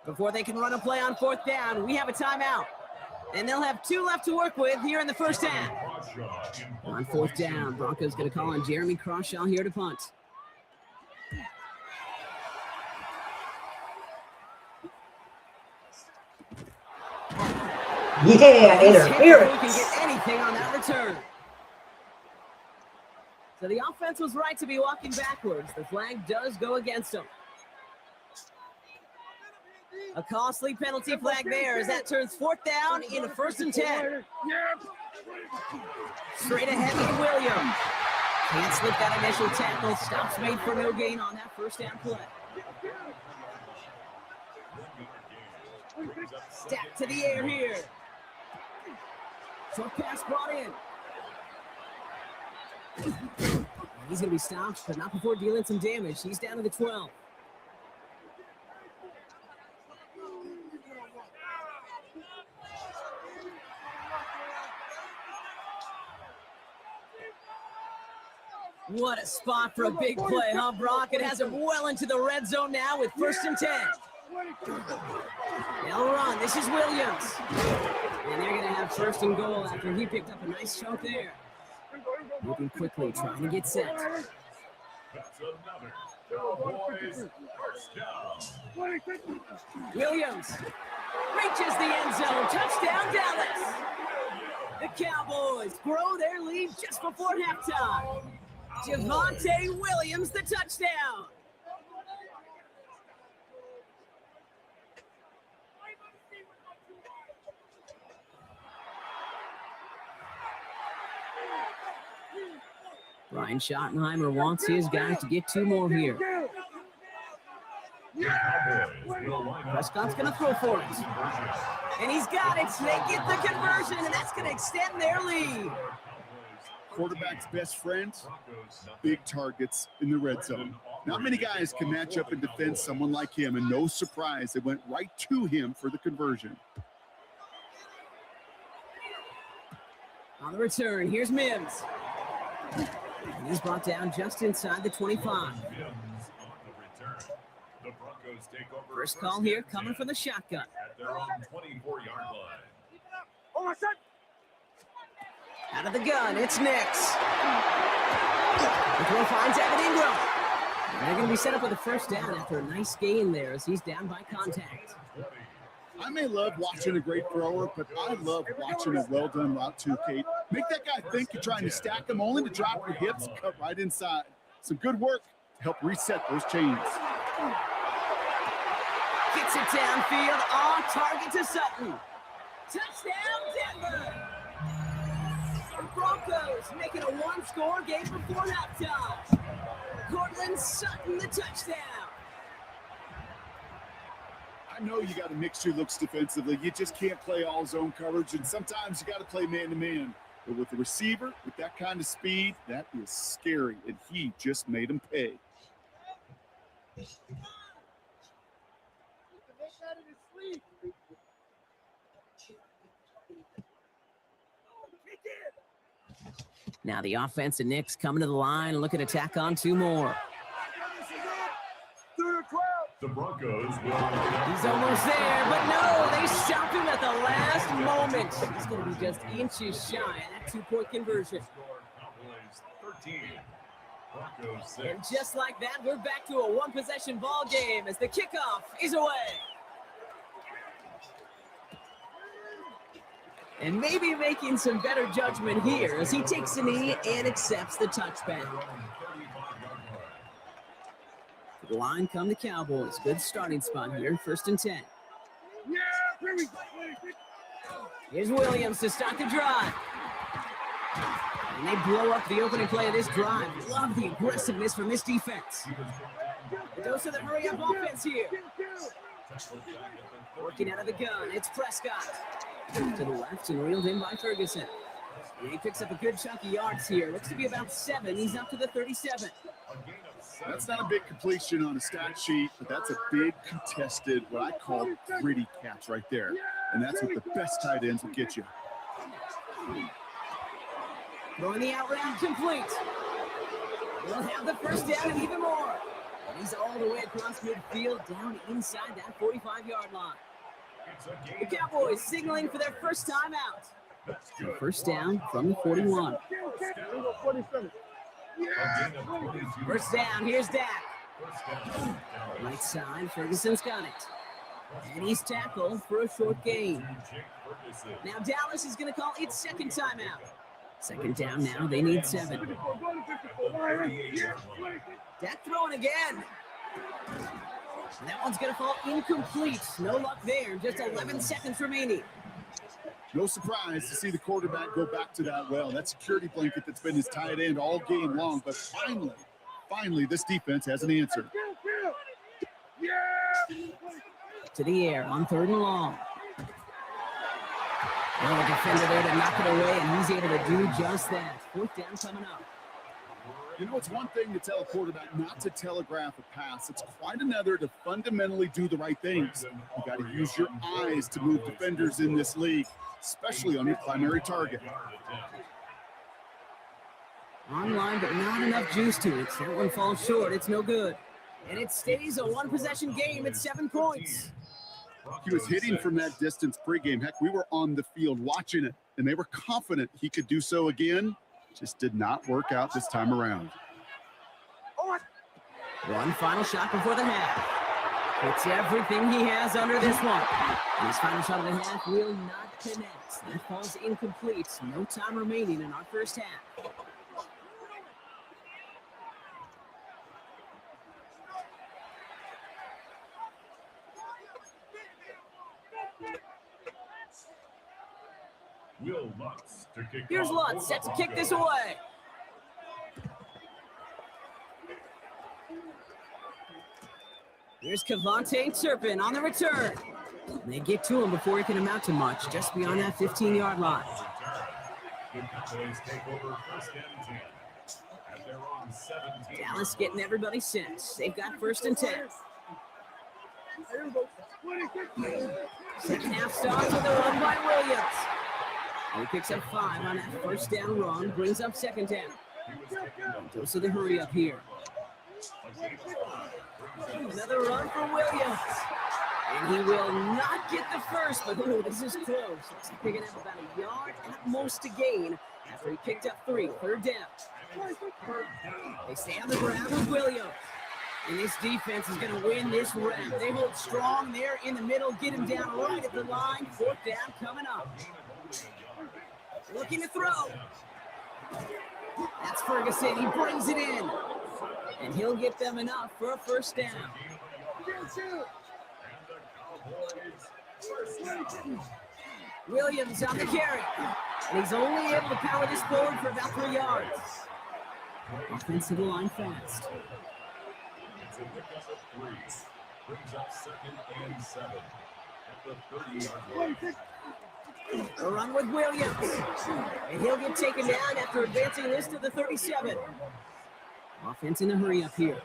[SPEAKER 7] Before they can run a play on fourth down, we have a timeout. And they'll have 2 left to work with here in the first half. On fourth down, Broncos going to call on Jeremy Crawshaw here to punt.
[SPEAKER 1] Yeah, interference.
[SPEAKER 7] We can get anything on that return. So the offense was right to be walking backwards. The flag does go against them. A costly penalty flag there as that turns fourth down into 1st and 10. Straight ahead with Williams. Can't slip that initial tackle. Stops made for no gain on that first down play. Step to the air here. Short pass brought in. He's going to be stopped, but not before dealing some damage. He's down to the 12. What a spot for a big play, huh, Brock? It has him well into the red zone now with 1st and 10. They'll run. This is Williams. And they're going to have 1st and goal after he picked up a nice chunk there. Moving quickly, trying to get set. Williams reaches the end zone. Touchdown, Dallas. The Cowboys grow their lead just before halftime. Javonte Williams, the touchdown. Brian Schottenheimer wants his guys to get 2 more here. Prescott's going to throw for it. And he's got it. They get the conversion, and that's going to extend their lead.
[SPEAKER 6] Quarterback's best friend, big targets in the red zone. Not many guys can match up and defend someone like him, and no surprise, they went right to him for the conversion.
[SPEAKER 7] On the return, here's Mims. And he's brought down just inside the 25. First call here coming from the shotgun.
[SPEAKER 4] At their own 24-yard line.
[SPEAKER 7] Out of the gun, it's Nix. The throw finds Evan Ingram. And they're going to be set up with a first down after a nice gain there as he's down by contact.
[SPEAKER 6] I may love watching a great thrower, but I love watching a well-done route too, Kate. Make that guy think you're trying to stack him only to drop your hips, cut right inside. Some good work to help reset those chains.
[SPEAKER 7] Gets it downfield, on target to Sutton. Touchdown, Denver! The Broncos making a 1-score game before halftime. Cortland Sutton, the touchdown.
[SPEAKER 6] I know you got to mix your looks defensively. You just can't play all zone coverage, and sometimes you got to play man-to-man. But with the receiver, with that kind of speed, that is scary, and he just made him pay.
[SPEAKER 7] Now the offense and Knicks coming to the line, looking to tack on 2 more.
[SPEAKER 4] The Broncos will.
[SPEAKER 7] He's almost there, but no, they stopped him at the last moment. He's going to be just inches shy of that 2-point conversion.
[SPEAKER 4] 13. Broncos 6.
[SPEAKER 7] And just like that, we're back to a 1-possession ball game as the kickoff is away. And maybe making some better judgment here as he takes a knee and accepts the touchback. To the line come the Cowboys. Good starting spot here, 1st and 10. Here's Williams to start the drive. And they blow up the opening play of this drive. Love the aggressiveness from this defense. A dose of the hurry-up offense here. Working out of the gun, it's Prescott. To the left and reeled in by Ferguson. And he picks up a good chunk of yards here. Looks to be about 7. He's up to the 37.
[SPEAKER 6] That's not a big completion on a stat sheet, but that's a big contested, what I call gritty catch right there. And that's what the best tight ends will get you.
[SPEAKER 7] Throwing the out route complete. We'll have the first down and even more. And he's all the way across midfield, down inside that 45-yard line. The Cowboys signaling for their first time out. So first down from the 41. First down, here's Dak. Right side, Ferguson's got it. And he's tackled for a short gain. Now Dallas is going to call its second timeout. Second down now, they need 7. Dak throwing again. And that one's going to fall incomplete. No luck there, just 11 seconds remaining.
[SPEAKER 6] No surprise to see the quarterback go back to that well. That security blanket that's been his tight end all game long. But finally, this defense has an answer.
[SPEAKER 7] To the air on 3rd and long. Well, the defender there to knock it away, and he's able to do just that. 4th down coming up.
[SPEAKER 6] You know, it's one thing to tell a quarterback not to telegraph a pass. It's quite another to fundamentally do the right things. You got to use your eyes to move defenders in this league, especially on your primary target.
[SPEAKER 7] Online, but not enough juice to it. That one falls short. It's no good. And it stays a one-possession game at 7 points.
[SPEAKER 6] He was hitting from that distance pregame. Heck, we were on the field watching it, and they were confident he could do so again. Just did not work out this time around.
[SPEAKER 7] One final shot before the half. It's everything he has under this one. And his final shot of the half will not connect. That falls incomplete. No time remaining in our first half.
[SPEAKER 4] Will Lutz to kick
[SPEAKER 7] Here's
[SPEAKER 4] off
[SPEAKER 7] Lutz, set to kick this away. Here's Kavontae Turpin on the return. They get to him before he can amount to much, just beyond that 15-yard line.
[SPEAKER 4] The Cowboys take over 1st and 10 at their own 17.
[SPEAKER 7] Dallas getting everybody set. They've got 1st and 10. Second half starts with a run by Williams. He picks up 5 on that first down run, brings up 2nd down. Goes to the hurry up here. Another run for Williams. And he will not get the first, but this is close. Looks like picking up about a yard at most to gain after he picked up 3. 3rd down. They stay on the ground with Williams. And this defense is going to win this round. They hold strong there in the middle, get him down right at the line. 4th down coming up. Looking to throw. That's Ferguson. He brings it in. And he'll get them enough for a first down. Williams on the carry. And he's only able to power this forward for about 3 yards. Offensive line fast.
[SPEAKER 4] It's a pickup of 3. Brings up 2nd and 7 at the 30-yard line.
[SPEAKER 7] A run with Williams. And he'll get taken down after advancing this to the 37. Offense in a hurry up here.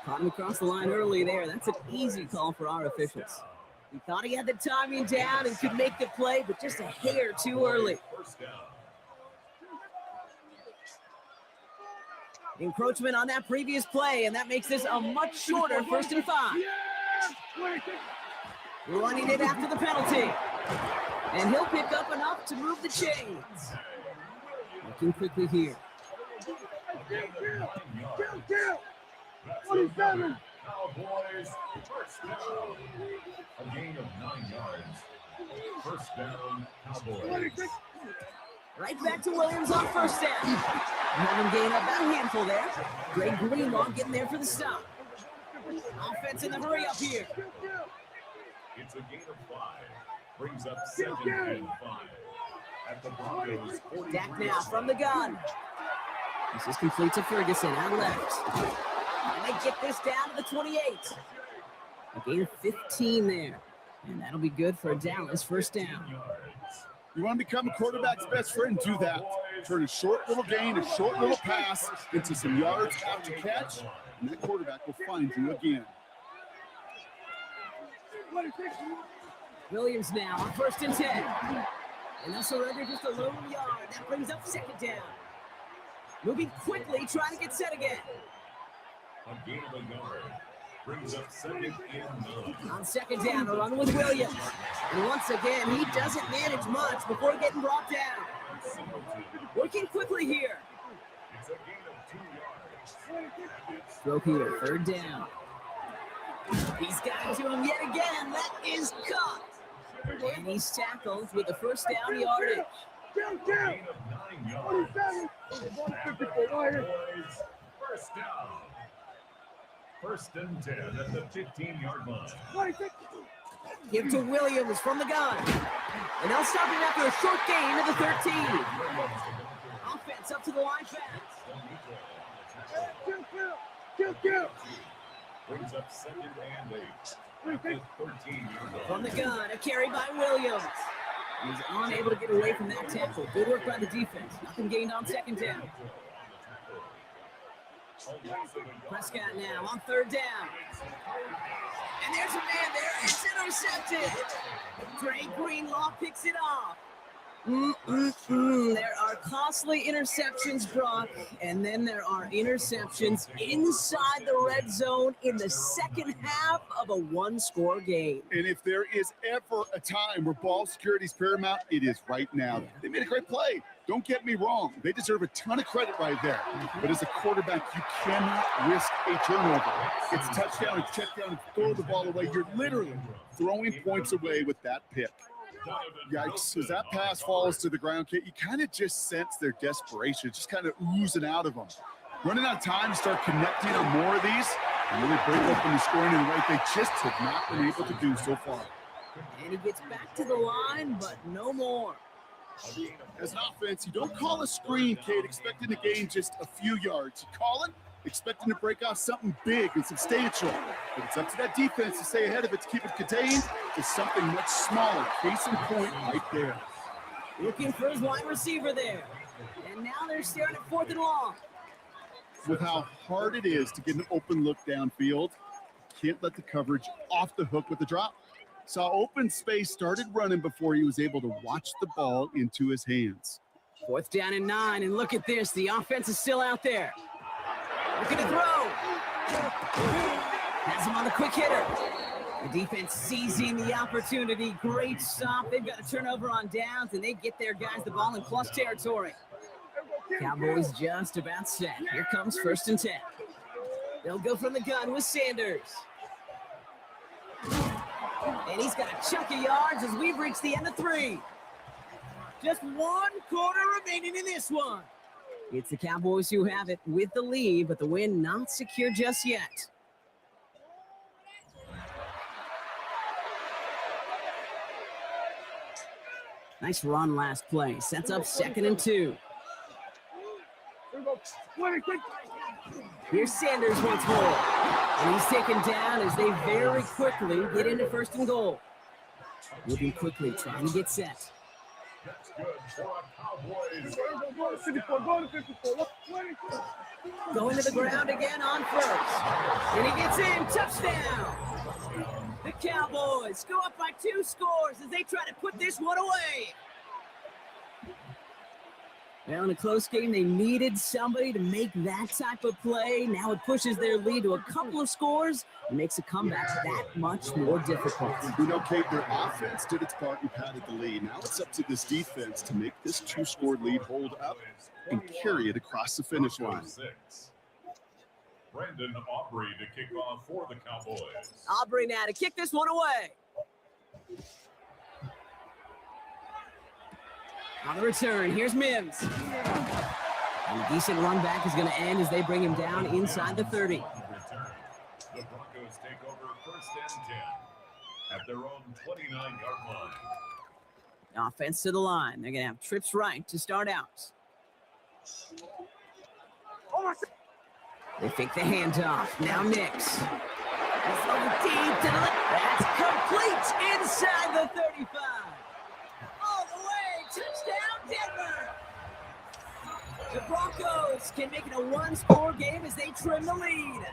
[SPEAKER 7] Caught him across the line early there. That's an easy call for our officials. He thought he had the timing down and could make the play, but just a hair too early. Encroachment on that previous play, and that makes this a much shorter 1st and 5. Running it after the penalty. And he'll pick up enough to move the chains. Looking quickly here.
[SPEAKER 4] 27. Cowboys, first down. A gain of 9 yards. First down, Cowboys.
[SPEAKER 7] Right back to Williams on first down. Having gained up that handful there. Greg Greenlaw getting there for the stop. Offense in the hurry up here.
[SPEAKER 4] It's a gain of 5. Brings up 2nd and 5. At the Broncos 40.
[SPEAKER 7] Dak now from the gun. This is complete to Ferguson out left. And they get this down to the 28. A gain of 15 there. And that'll be good for Dallas first down.
[SPEAKER 6] You want to become a quarterback's best friend, do that. Turn a short little gain, a short little pass into some yards after catch, and that quarterback will find you again.
[SPEAKER 7] Williams now on 1st and 10. And they'll surrender just a lone yard. That brings up 2nd down. Moving quickly, trying to get set again.
[SPEAKER 4] A gain of a yard brings up 2nd and 9.
[SPEAKER 7] On 2nd down, a run with Williams. And once again, he doesn't manage much before getting brought down. Working quickly here.
[SPEAKER 4] It's a gain of 2 yards.
[SPEAKER 7] Throw here, 3rd down. He's got to him yet again. That is caught. And he's tackled with the 1st down yardage.
[SPEAKER 4] Gain of 9 yards. First down. 1st and 10 at the 15-yard line.
[SPEAKER 7] Give to Williams from the gun. And they'll stop him after a short gain of the 13. Offense up to the line fast.
[SPEAKER 4] Brings up 2nd and 8 at the 13-yard line.
[SPEAKER 7] From the gun, a carry by Williams. He's unable to get away from that tackle. Good work by the defense. Nothing gained on 2nd down. Prescott now on 3rd down. And there's a man there. It's intercepted. Dre Greenlaw picks it off. There are costly interceptions, Brock, and then there are interceptions inside the red zone in the second half of a one-score game.
[SPEAKER 6] And if there is ever a time where ball security is paramount, it is right now. They made a great play. Don't get me wrong. They deserve a ton of credit right there. But as a quarterback, you cannot risk a turnover. It's touchdown, it's check down, it's throw the ball away. You're literally throwing points away with that pick. Yikes. As that pass falls to the ground, you kind of just sense their desperation, just kind of oozing out of them. Running out of time to start connecting on more of these and really break open the scoring in the way they just have not been able to do so far.
[SPEAKER 7] And he gets back to the line, but no more.
[SPEAKER 6] As an offense, you don't call a screen, Kate, expecting to gain just a few yards. You call it expecting to break off something big and substantial. But it's up to that defense to stay ahead of it, to keep it contained to something much smaller. Case in point right there.
[SPEAKER 7] Looking for his wide receiver there. And now they're staring at 4th and long.
[SPEAKER 6] With how hard it is to get an open look downfield, can't let the coverage off the hook with the drop. Saw open space, started running before he was able to watch the ball into his hands.
[SPEAKER 7] 4th down and 9, and look at this. The offense is still out there. Looking to throw. Has him on the quick hitter. The defense seizing the opportunity. Great stop. They've got a turnover on downs, and they get their guys the ball in plus territory. Cowboys just about set. Here comes 1st and 10. They'll go from the gun with Sanders. And he's got a chunk of yards as we've reached the end of 3. Just 1 quarter remaining in this one. It's the Cowboys who have it with the lead, but the win not secure just yet. Nice run last play. Sets up 2nd and 2. Here's Sanders once more. And he's taken down as they very quickly get into 1st and goal. Moving quickly, trying to get set.
[SPEAKER 4] That's good for a Cowboys.
[SPEAKER 7] Going to the ground again on 1st. And he gets in. Touchdown. The Cowboys go up by 2 scores as they try to put this one away. Now in a close game, they needed somebody to make that type of play. Now it pushes their lead to a couple of scores and makes a comeback that much more difficult.
[SPEAKER 6] You know, Kate, their offense did its part and padded the lead. Now it's up to this defense to make this 2-score lead hold up and carry it across the finish line.
[SPEAKER 4] Brandon Aubrey to kick off for the Cowboys.
[SPEAKER 7] Aubrey now to kick this one away. On the return, here's Mims. And a decent run back is going to end as they bring him down inside the 30.
[SPEAKER 4] The Broncos take over 1st and 10 at their own 29-yard line.
[SPEAKER 7] Offense to the line. They're going to have trips right to start out. They fake the handoff. Now Nix. Deep to the left. That's complete inside the 35. All the way Broncos can make it a one-score game as they trim the lead.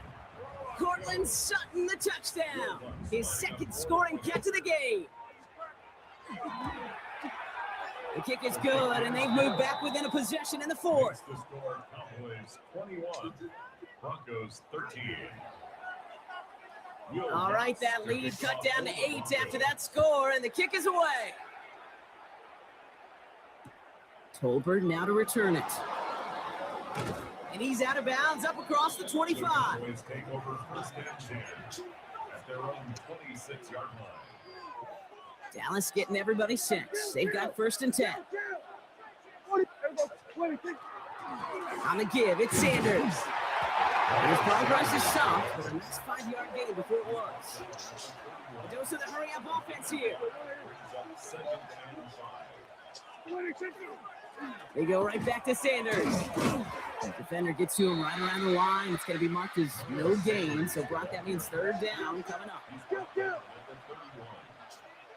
[SPEAKER 7] Cortland Sutton, the touchdown. His second scoring catch of the game. The kick is good, and they've moved back within a possession in the fourth.
[SPEAKER 4] The score, Cowboys 21, Broncos 13.
[SPEAKER 7] All right, that lead cut down to 8 after that score, and the kick is away. Tolbert now to return it. And he's out of bounds up across the 25.
[SPEAKER 4] Cowboys take over first and 10 at their own 26-yard line.
[SPEAKER 7] Dallas getting everybody set. They've got first and 10. On the give, it's Sanders. His progress is soft, but a nice 5-yard gain before it was. A dose of the hurry-up offense here.
[SPEAKER 4] Second and 5.
[SPEAKER 7] They go right back to Sanders. The defender gets to him right around the line. It's going to be marked as no gain, so Brock, that means third down coming up.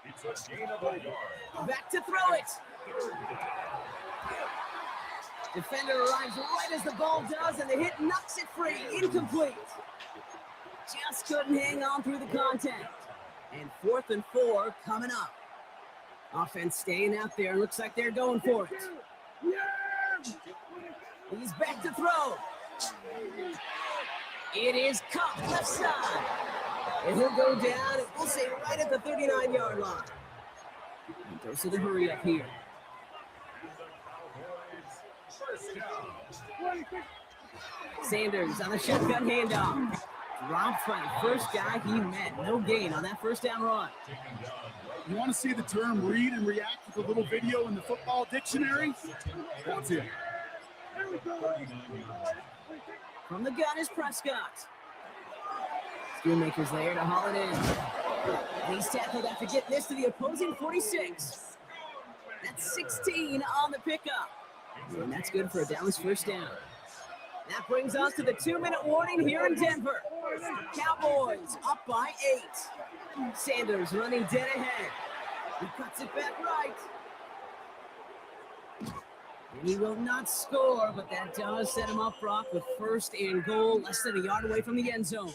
[SPEAKER 4] It's a gain of a yard.
[SPEAKER 7] Back to throw it. Defender arrives right as the ball does, and the hit knocks it free. Incomplete. Just couldn't hang on through the contact. And 4th and 4 coming up. Offense staying out there. Looks like they're going for it. He's back to throw. It is Cup left side. And he'll go down, and we'll say right at the 39-yard line. And goes to the hurry up here. Sanders on a shotgun handoff. Dropped by the first guy he met. No gain on that first down run.
[SPEAKER 6] You want to see the term read and react with a little video in the football dictionary? That's it.
[SPEAKER 7] From the gun is Prescott. Schoonmaker's there to haul it in. He's tackled after getting this to the opposing 46. That's 16 on the pickup. And that's good for a Dallas first down. That brings us to the 2-minute warning here in Denver. Cowboys up by 8. Sanders running dead ahead. He cuts it back right. And he will not score, but that does set him up, Brock, with first and goal, less than a yard away from the end zone.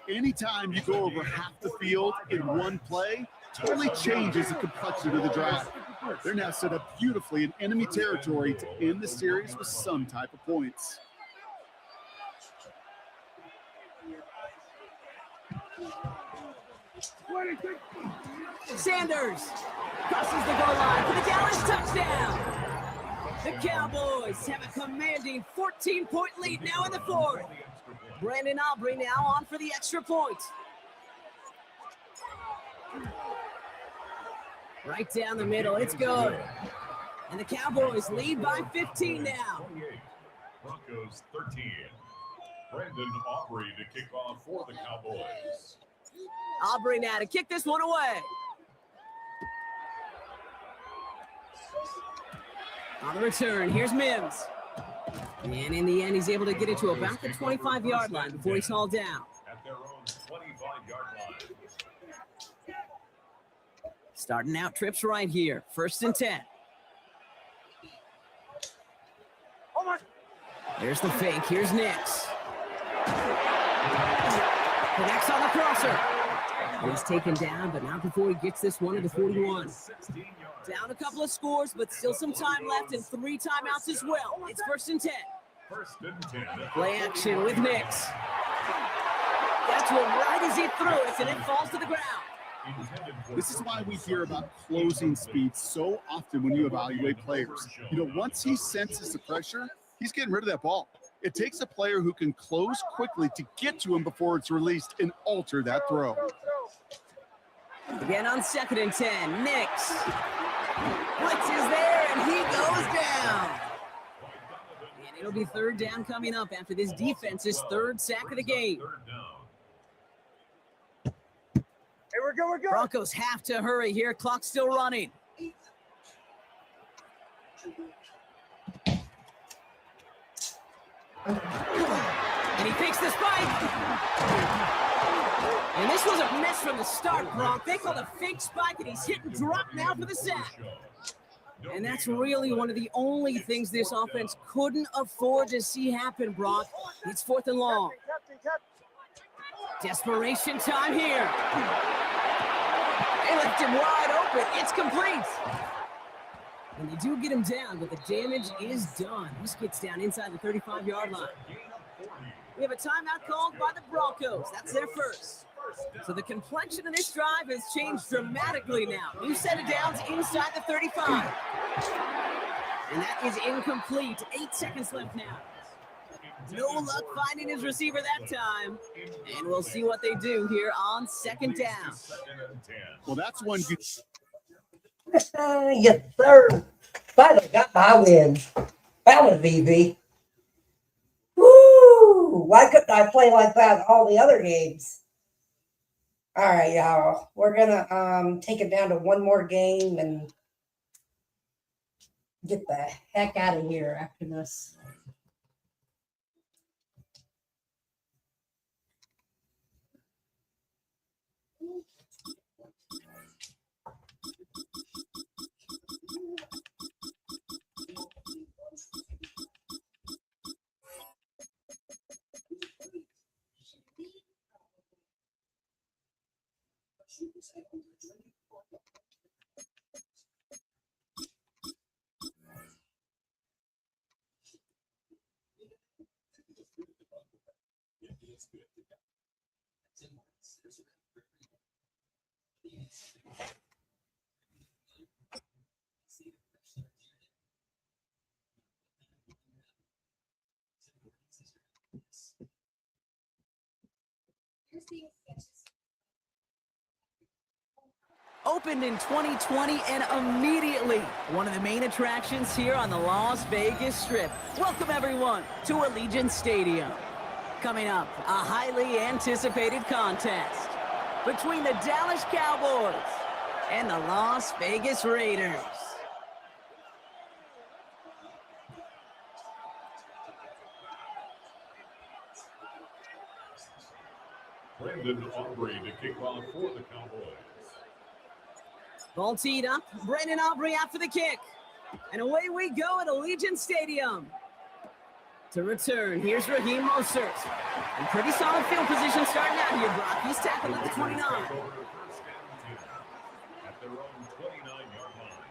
[SPEAKER 6] Anytime you go over half the field in one play, totally changes the complexion of the drive. They're now set up beautifully in enemy territory to end the series with some type of points.
[SPEAKER 7] Sanders crosses the goal line for the Dallas touchdown. The Cowboys have a commanding 14-point lead now in the fourth. Brandon Aubrey now on for the extra point. Right down the middle, it's good. And the Cowboys lead by 15 now.
[SPEAKER 4] Broncos 13. Brandon Aubrey to kick off for the Cowboys.
[SPEAKER 7] Aubrey now to kick this one away. On the return, here's Mims. And in the end, he's able to get it to about the 25-yard line before he's hauled down.
[SPEAKER 4] At their own 25-yard line.
[SPEAKER 7] Starting out trips right here. First and 10. There's the fake. Here's Nix. Connects on the crosser. He's taken down, but not before he gets this one to the 41. Down a couple of scores, but still some time left and 3 timeouts as well. It's first and 10.
[SPEAKER 4] First and 10.
[SPEAKER 7] Play action with Nix. That's one right as he threw it, and it falls to the ground.
[SPEAKER 6] This is why we hear about closing speed so often when you evaluate players. You know, once he senses the pressure, he's getting rid of that ball. It takes a player who can close quickly to get to him before it's released and alter that throw.
[SPEAKER 7] Again on second and 10, Nix. Blitz is there, and he goes down. And it'll be third down coming up after this defense's third sack of the game.
[SPEAKER 8] Hey, we're good.
[SPEAKER 7] Broncos have to hurry here. Clock's still running. And he takes the spike. And this was a miss from the start, Gronk. They called a fake spike, and he's hit and drop now for the sack. And that's really one of the only things this offense couldn't afford to see happen, Brock. It's 4th and long. Desperation time here. They left him wide open. It's complete. And they do get him down, but the damage is done. This gets down inside the 35-yard line. We have a timeout called by the Broncos. That's their first. So the complexion of this drive has changed dramatically now. New set of downs inside the 35. And that is incomplete. 8 seconds left now. No luck finding his receiver that time. And we'll see what they do here on 2nd down.
[SPEAKER 6] Well, that's one good.
[SPEAKER 1] Yes, sir. Finally got my win. That was easy. Woo! Why couldn't I play like that all the other games? All right, y'all. We're gonna take it down to one more game and get the heck out of here after this.
[SPEAKER 7] Opened in 2020 and immediately one of the main attractions here on the Las Vegas Strip. Welcome everyone to Allegiant Stadium. Coming up, a highly anticipated contest between the Dallas Cowboys and the Las Vegas Raiders.
[SPEAKER 4] Brandon Aubrey to kick off for the Cowboys.
[SPEAKER 7] Ball teed up. Brandon Aubrey after the kick. And away we go at Allegiant Stadium. To return, here's Raheem Mostert. In pretty solid field position starting out here, Brock. He's tackled at the 29.
[SPEAKER 4] At their own 29-yard line.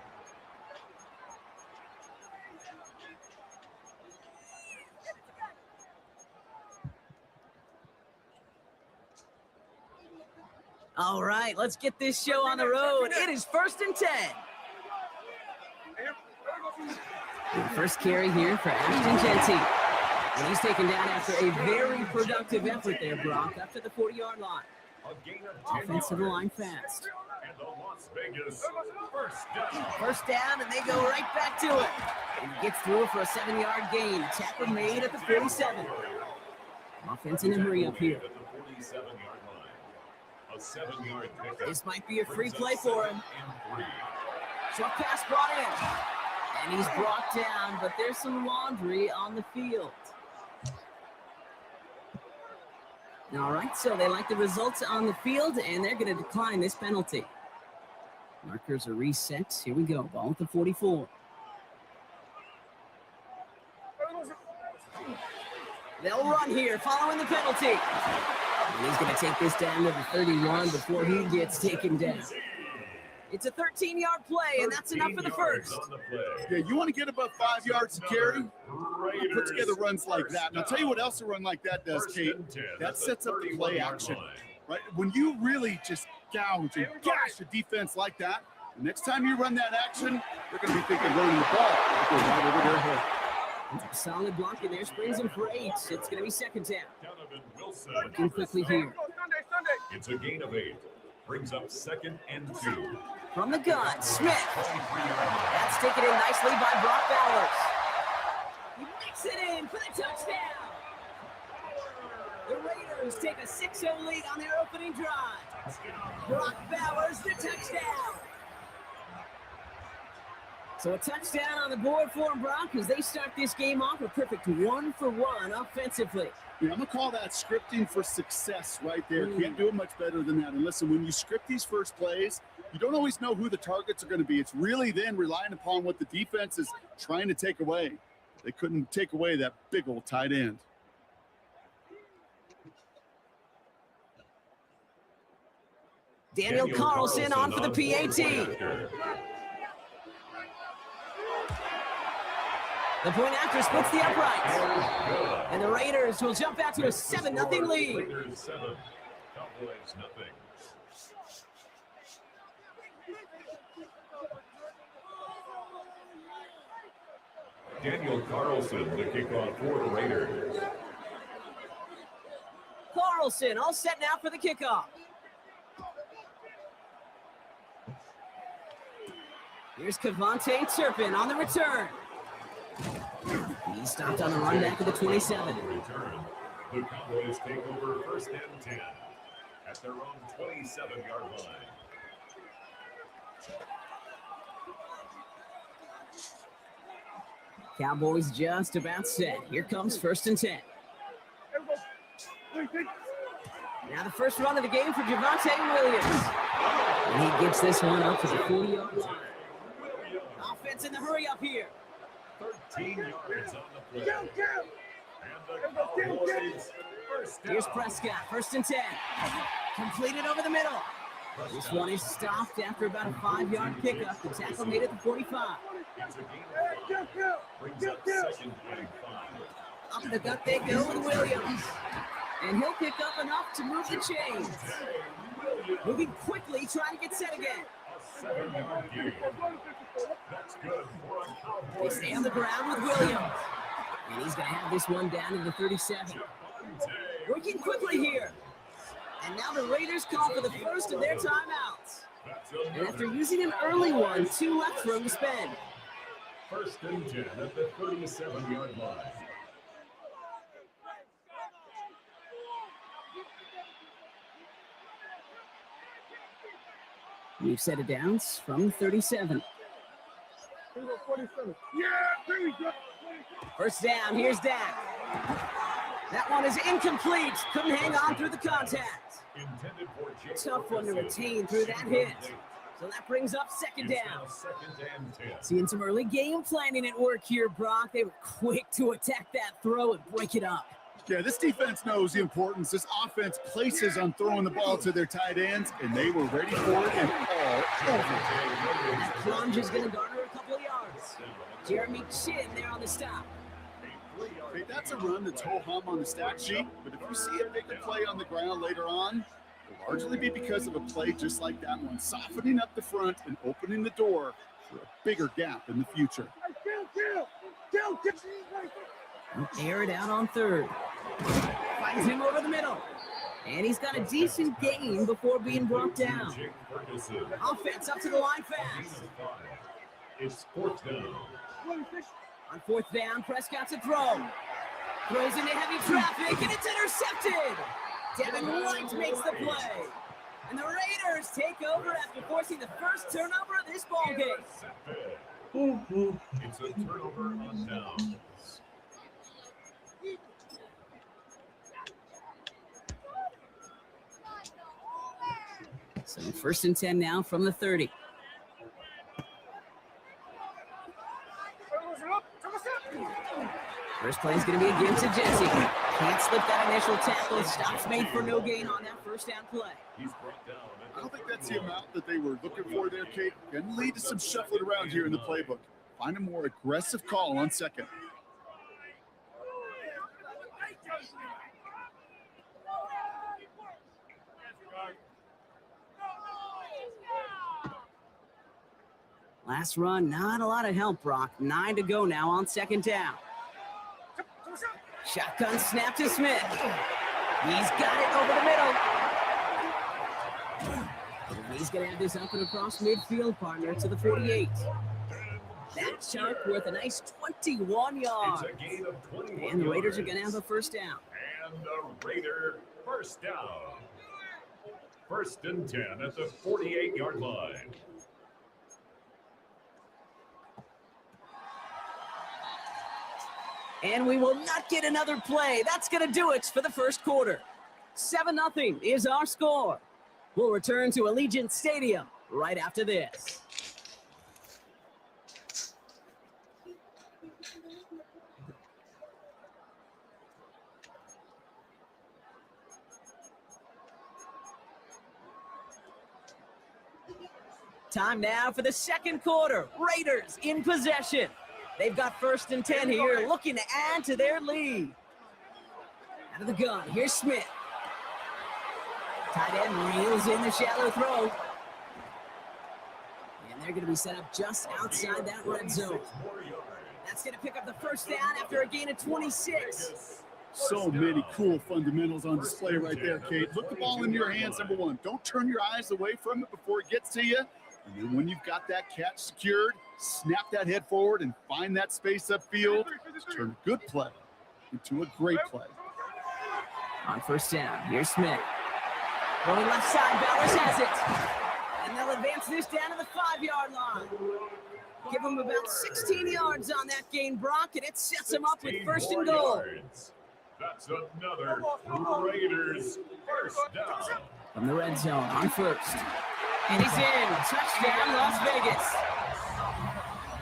[SPEAKER 7] All right, let's get this show on the road. It is 1st and 10. The first carry here for Ashton Genty. And he's taken down after a very productive effort there, Brock, up to the 40-yard line. Offensive line fast.
[SPEAKER 4] And the Las Vegas first down.
[SPEAKER 7] First down, and they go right back to it. And he gets through for a 7-yard gain. Tackle made at the 47. Offense in a hurry up here.
[SPEAKER 4] At the 47-yard line. A 7-yard pickup.
[SPEAKER 7] This might be a free play for him. Short pass brought in. And he's brought down, but there's some laundry on the field. All right, so they like the results on the field, and they're going to decline this penalty. Markers are reset. Here we go. Ball at the 44. They'll run here following the penalty. And he's going to take this down to the 31 before he gets taken down. It's a 13-yard play, and that's enough for the first.
[SPEAKER 6] Yeah, you want to get above 5 yards to carry? Put together runs like that. And I'll tell you what else a run like that does, Kate. That sets up the play action, right? When you really just gouge and gash a defense like that, the next time you run that action, they're going to be thinking running the ball. It goes right over their head.
[SPEAKER 7] Solid block in there, springs him for 8. It's going to be 2nd down. Working quickly here.
[SPEAKER 4] It's a gain of 8. Brings up 2nd and 2.
[SPEAKER 7] From the gun, Smith. That's taken in nicely by Brock Bowers. He makes it in for the touchdown. The Raiders take a 6-0 lead on their opening drive. Brock Bowers, the touchdown. So a touchdown on the board for them, Brock, as they start this game off a perfect 1-for-1 offensively.
[SPEAKER 6] Yeah, I'm going to call that scripting for success right there. Can't do it much better than that. And listen, when you script these first plays, you don't always know who the targets are going to be. It's really then relying upon what the defense is trying to take away. They couldn't take away that big old tight end.
[SPEAKER 7] Daniel Carlson on for the PAT. The point after splits the upright. And the Raiders will jump out to a 7-0 lead.
[SPEAKER 4] Raiders 7, Cowboys nothing. Daniel Carlson, the kickoff for the Raiders.
[SPEAKER 7] Carlson all set now for the kickoff. Here's Kevontae Turpin on the return. He stopped on the run back of the 27.
[SPEAKER 4] Return. The Cowboys take over 1st and 10 at their own 27-yard line.
[SPEAKER 7] Cowboys just about set. Here comes 1st and 10. Now the first run of the game for Javonte Williams. And he gets this one up to the 40-yard line. Offense in the hurry up here.
[SPEAKER 4] 13 yards on the play. And the Cowboys first down.
[SPEAKER 7] Here's Prescott, 1st and 10. Completed over the middle. This one is stopped after about a 5-yard pickup. The tackle made it to 45.
[SPEAKER 4] It's a gain of 5. Brings up 2nd and 5.
[SPEAKER 7] Up the gut they go with Williams. And he'll pick up enough to move the chains. Moving quickly, trying to get set again.
[SPEAKER 4] A 7-yard gain. That's good for a
[SPEAKER 7] They
[SPEAKER 4] Cowboys.
[SPEAKER 7] stay on the ground with Williams. And he's going to have this one down in the 37. Working quickly here. And now the Raiders call for the first of their timeouts. And after using an early one, 2 left for him to spend.
[SPEAKER 4] 1st and 10 at the 37-yard line.
[SPEAKER 7] We've set it down from 37. First down, here's Dak. That one is incomplete. Couldn't hang on through the contact.
[SPEAKER 4] Intended for Jake
[SPEAKER 7] Tough one to
[SPEAKER 4] Ferguson.
[SPEAKER 7] retain through that hit. So that brings up 2nd
[SPEAKER 4] It's
[SPEAKER 7] down.
[SPEAKER 4] now 2nd and 10.
[SPEAKER 7] Seeing some early game planning at work here, Brock. They were quick to attack that throw and break it up.
[SPEAKER 6] Yeah, this defense knows the importance this offense places on throwing the ball to their tight ends, and they were ready for it and all over.
[SPEAKER 7] That plunge is going to garner a couple of yards. Jeremy Chin there on the stop.
[SPEAKER 6] Hey, that's a run that's ho-hum on the stat sheet, but if you see a bigger play on the ground later on, it'll largely be because of a play just like that one, softening up the front and opening the door for a bigger gap in the future.
[SPEAKER 7] Air it out on 3rd. Finds him over the middle. And he's got a decent gain before being brought down.
[SPEAKER 4] Jake Ferguson.
[SPEAKER 7] Offense up to the line fast.
[SPEAKER 4] It's 4th down.
[SPEAKER 7] On 4th down, Prescott's a throw. Throws into heavy traffic, and it's intercepted. Devin White makes the play. And the Raiders take over after forcing the first turnover of this ballgame.
[SPEAKER 4] It's a turnover on downs.
[SPEAKER 7] So 1st and 10 now from the 30. First play is going to be against to Jesse. Can't slip that initial tackle. Stops made for no gain on that 1st down play.
[SPEAKER 4] He's brought down.
[SPEAKER 6] I don't think that's the amount that they were looking for there, Kate. Can lead to some shuffling around here in the playbook. Find a more aggressive call on 2nd.
[SPEAKER 7] Last run, not a lot of help, Brock. 9 to go now on 2nd down. Shotgun snap to Smith. He's got it over the middle. He's going to have this up and across midfield, partner, to the 48. That chunk worth a nice 21 yards.
[SPEAKER 4] It's a gain of 21
[SPEAKER 7] And the Raiders are
[SPEAKER 4] yards.
[SPEAKER 7] going to have a 1st down.
[SPEAKER 4] And the Raider first down. 1st and 10 at the 48-yard line.
[SPEAKER 7] And we will not get another play. That's going to do it for the 1st quarter. 7-0 is our score. We'll return to Allegiant Stadium right after this. Time now for the second quarter. Raiders in possession. They've got 1st and 10 here, looking to add to their lead. Out of the gun, here's Smith. Tight end reels in the shallow throw. And they're going to be set up just outside that red zone. That's going to pick up the first down after a gain of 26.
[SPEAKER 6] So many cool fundamentals on display right there, Kate. Look the ball in your hands, number one. Don't turn your eyes away from it before it gets to you. And then when you've got that catch secured, snap that head forward and find that space upfield to turn a good play into a great play.
[SPEAKER 7] On first down, here's Smith. Going left side, Bowers has it. And they'll advance this down to the 5-yard line. Give them about 16 yards on that gain, Brock, and it sets them up with 1st and goal.
[SPEAKER 4] That's another Raiders first down.
[SPEAKER 7] From the red zone, on first. And he's in. Touchdown, Las Vegas.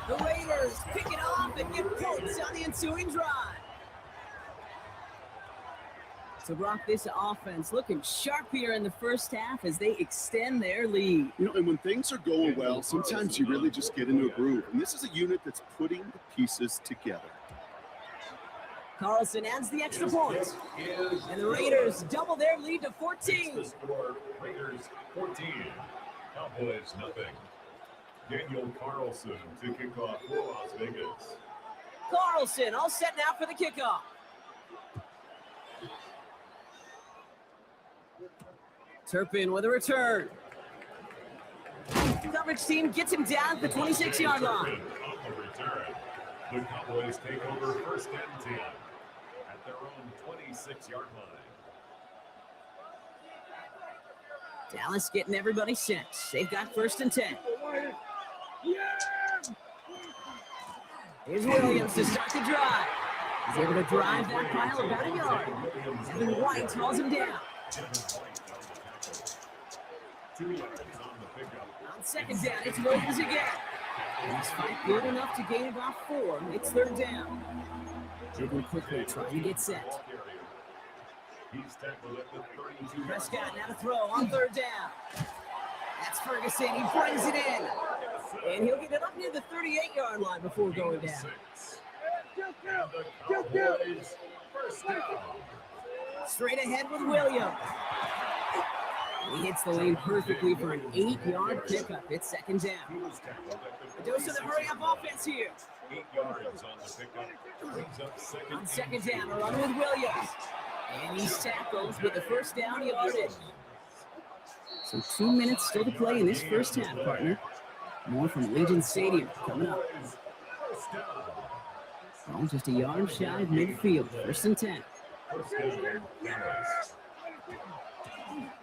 [SPEAKER 7] The Raiders pick it off and get points on the ensuing drive. So, Brock, this offense looking sharp here in the first half as they extend their lead.
[SPEAKER 6] You know, and when things are going well, sometimes you really just get into a groove. And this is a unit that's putting the pieces together.
[SPEAKER 7] Carlson adds the extra point. And the Raiders double their lead to 14.
[SPEAKER 4] Raiders 14. Cowboys nothing. Daniel Carlson to kick off for Las Vegas.
[SPEAKER 7] Carlson all set now for the kickoff. Turpin with a return. Coverage team gets him down at the 26-yard line.
[SPEAKER 4] On the return. The Cowboys take over 1st and 10 at their own 26-yard line.
[SPEAKER 7] Dallas getting everybody set. They've got 1st and 10. Here's Williams to start the drive. He's able to drive that pile about a yard. Evan White hauls him down.
[SPEAKER 4] 2 yards on the pickup.
[SPEAKER 7] On 2nd down, it's Williams again. And he's fight good enough to gain about 4. It's 3rd down. Dribbling quickly, trying to get set.
[SPEAKER 4] He's tackled at the 32.
[SPEAKER 7] Prescott now to throw on 3rd down. That's Ferguson. He brings it in. And he'll get it up near the 38-yard line before going down.
[SPEAKER 4] Cowboys first down.
[SPEAKER 7] Straight ahead with Williams. He hits the lane perfectly for an 8-yard pickup. It's 2nd down. A dose of the hurry-up offense here.
[SPEAKER 4] 8 yards on the pickup. Brings up second.
[SPEAKER 7] On 2nd down, a run with Williams. And he tackles with the first down yardage. So 2 minutes still to play in this first half, partner. More from Legion Stadium coming up. Oh, just a yard shy of midfield. 1st and 10.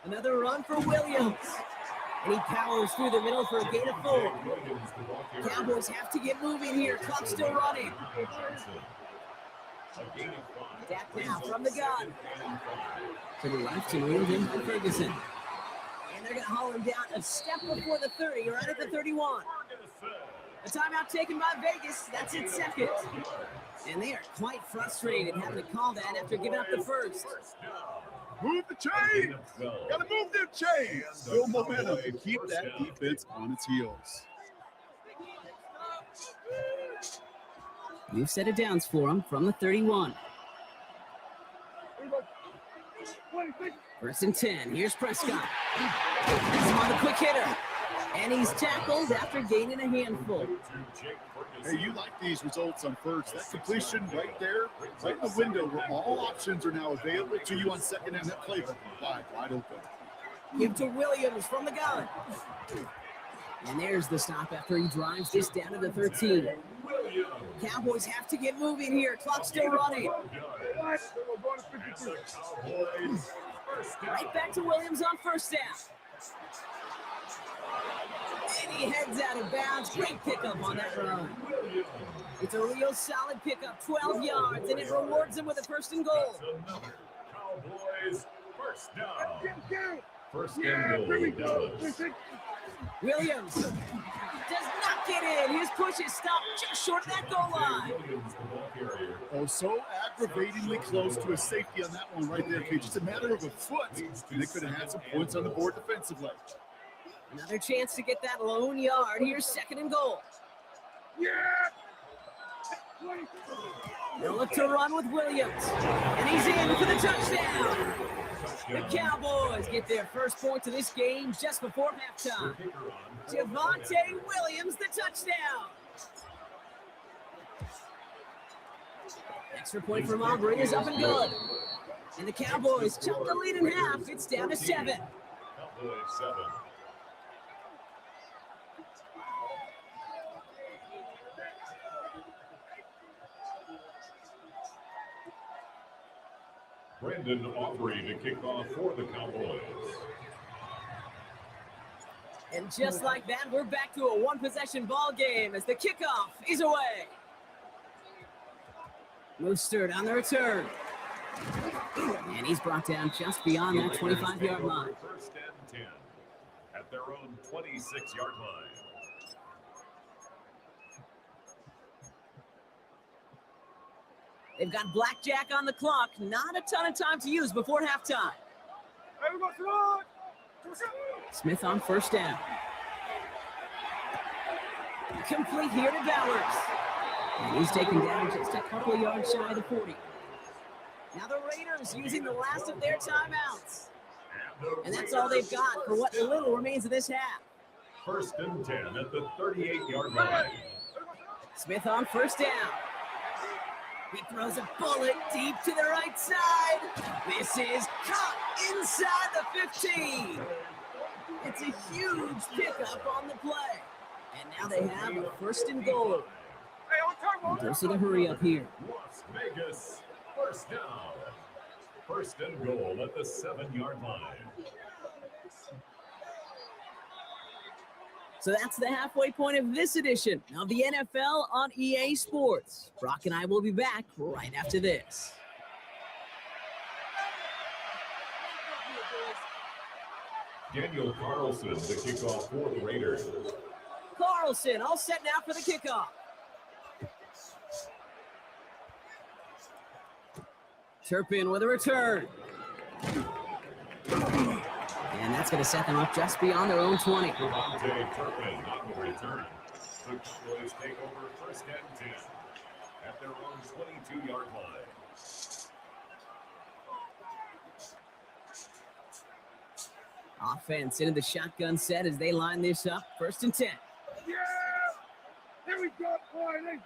[SPEAKER 7] Another run for Williams. And he powers through the middle for a gain of 4. Cowboys have to get moving here. Clock still running. Dak now from the gun. To the left and reeled in by Ferguson. And they're going to haul him down a step before the 30, right at the 31. A timeout taken by Vegas. That's its 2nd. And they are quite frustrated having to call that after giving up the first.
[SPEAKER 6] Move the chain! Gotta move them chains! Build momentum and keep that defense on its heels.
[SPEAKER 7] We've set it downs for him from the 31. 1st and 10. Here's Prescott. He's on the quick hitter. And he's tackled after gaining a handful.
[SPEAKER 6] Hey, you like these results on first. That completion right there, right in the window where all options are now available to you on 2nd and that playbook wide open.
[SPEAKER 7] Give to Williams from the gun. And there's the stop after he drives this down to the 13. Cowboys have to get moving here. Clock still running. Right back to Williams on 1st down. And he heads out of bounds. Great pickup on that run. It's a real solid pickup, 12 yards, and it rewards him with a 1st and goal.
[SPEAKER 4] Cowboys first down. First and goal, Dallas.
[SPEAKER 7] Williams does not get in. His push is stopped just short of that goal line.
[SPEAKER 6] Oh, so aggravatingly close to a safety on that one right there, Kate. Just a matter of a foot, and they could have had some points on the board defensively.
[SPEAKER 7] Another chance to get that lone yard. Here's second and goal. They'll look to run with Williams, and he's in for the touchdown. The Cowboys get their first point of this game just before halftime. Javonte Williams, the touchdown. Extra point from Aubrey is up and good. And the Cowboys chop the lead in half. It's down to 7.
[SPEAKER 4] Cowboys 7. Brandon Aubrey to kick off for the Cowboys.
[SPEAKER 7] And just like that, we're back to a one-possession ball game as the kickoff is away. Mostert on the return. And he's brought down just beyond that 25-yard line.
[SPEAKER 4] First and 10 at their own 26-yard line.
[SPEAKER 7] They've got blackjack on the clock. Not a ton of time to use before halftime. Smith on first down. Complete here to Bowers. And he's taken down just a couple of yards shy of the 40. Now the Raiders using the last of their timeouts. And that's all they've got for what little remains of this half.
[SPEAKER 4] First and 10 at the 38-yard line.
[SPEAKER 7] Smith on first down. He throws a bullet deep to the right side. This is caught inside the 15. It's a huge pickup on the play. And now they have a first and goal. Dose of the hurry up here.
[SPEAKER 4] Las Vegas, first down. First and goal at the 7-yard line.
[SPEAKER 7] So that's the halfway point of this edition of the NFL on EA Sports. Brock and I will be back right after this.
[SPEAKER 4] Daniel Carlson to kick off for the Raiders.
[SPEAKER 7] Carlson all set now for the kickoff. Turpin with a return. And that's going to set them up just beyond their own 20.
[SPEAKER 4] Turpin on the return. The Cowboys take over first and 10 at their own 22-yard line.
[SPEAKER 7] Offense into the shotgun set as they line this up. First and 10.
[SPEAKER 8] Yeah! Here we go, Friday.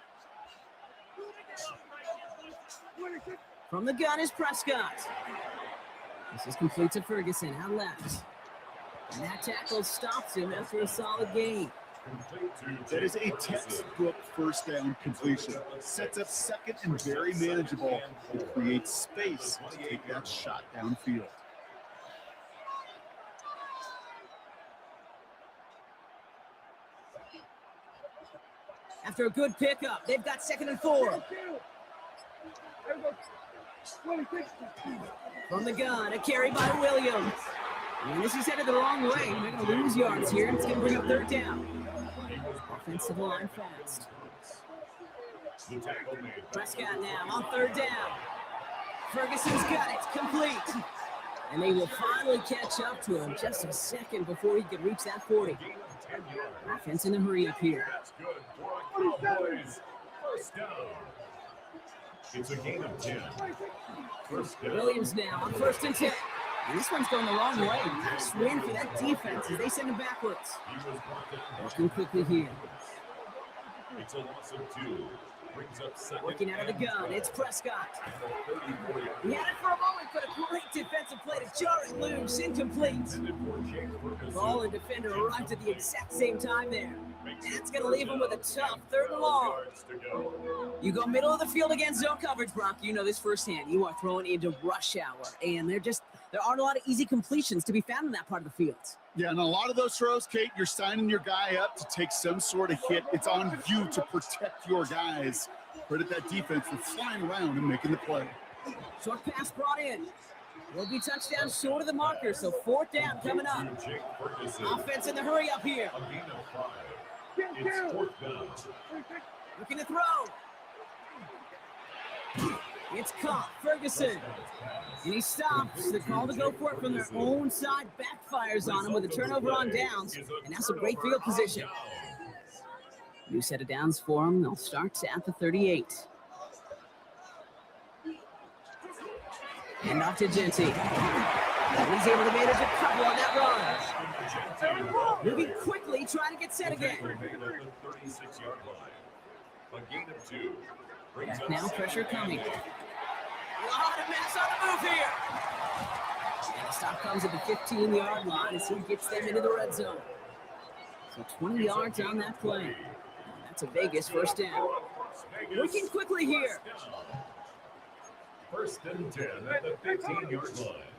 [SPEAKER 7] From the gun is Prescott. This is complete to Ferguson, out left. And that tackle stops him after a solid gain.
[SPEAKER 6] That is a textbook first down completion. Sets up second and very manageable and creates space to take that shot downfield.
[SPEAKER 7] After a good pickup, they've got second and 4. From the gun, a carry by Williams. And this is headed the wrong way. They're going to lose yards here. It's going to bring up third down. Offensive line fast. Prescott now on third down. Ferguson's got it. Complete. And they will finally catch up to him just a second before he can reach that 40. Offense in a hurry up here.
[SPEAKER 4] First down. It's a gain of 10. First down.
[SPEAKER 7] Williams now on first and 10. And this one's going the wrong way. Nice win for that defense as they send him backwards. Working quickly here.
[SPEAKER 4] It's a loss of 2. Brings up second.
[SPEAKER 7] Working out of the gun, it's Prescott. He had it for a moment, but a great defensive play to jar it loose, incomplete. Ball and defender arrived at the exact same time there. That's going to leave him with a tough third and long. You go middle of the field against zone coverage, Brock. You know this firsthand. You are throwing into rush hour, and there aren't a lot of easy completions to be found in that part of the field.
[SPEAKER 6] Yeah, and a lot of those throws, Kate, you're signing your guy up to take some sort of hit. It's on you to protect your guys. Credit that defense for flying around and making the play.
[SPEAKER 7] Short pass brought in. Will be touchdown short of the marker, so 4th down coming up. Offense in the hurry up here.
[SPEAKER 4] A gain of 5. It's 4th down.
[SPEAKER 7] Looking to throw. It's caught. Ferguson. And he stops. The call to go for it from their own side backfires on him with a turnover on downs. And that's a great field position. New set of downs for him. They'll start at the 38. And off to Genty. And he's able to manage a couple on that run. Moving quickly, trying to get set again.
[SPEAKER 4] A gain of 2.
[SPEAKER 7] Back now, pressure coming. A lot of mess on the move here. And the stop comes at the 15-yard line as he gets them into the red zone. So 20 yards on that play. That's a Vegas 1st down. Working quickly here.
[SPEAKER 4] 1st and 10 at the 15-yard line.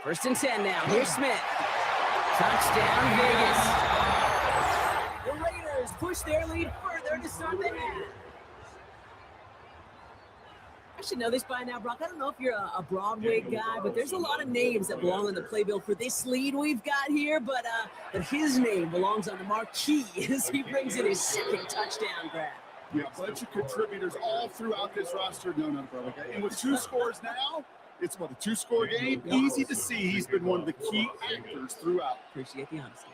[SPEAKER 7] First and 10 now. Here's Smith. Touchdown, Vegas. The Raiders push their lead further to start the half. I should know this by now, Brock. I don't know if you're a Broadway guy, but there's a lot of names that belong on the playbill for this lead we've got here, but his name belongs on the marquee as he brings in his 2nd touchdown grab.
[SPEAKER 6] Yeah, a bunch of contributors all throughout this roster. No, not a Broadway guy. And with 2 scores now, it's a 2-score game. Easy to see he's been one of the key actors throughout.
[SPEAKER 7] Appreciate the honesty.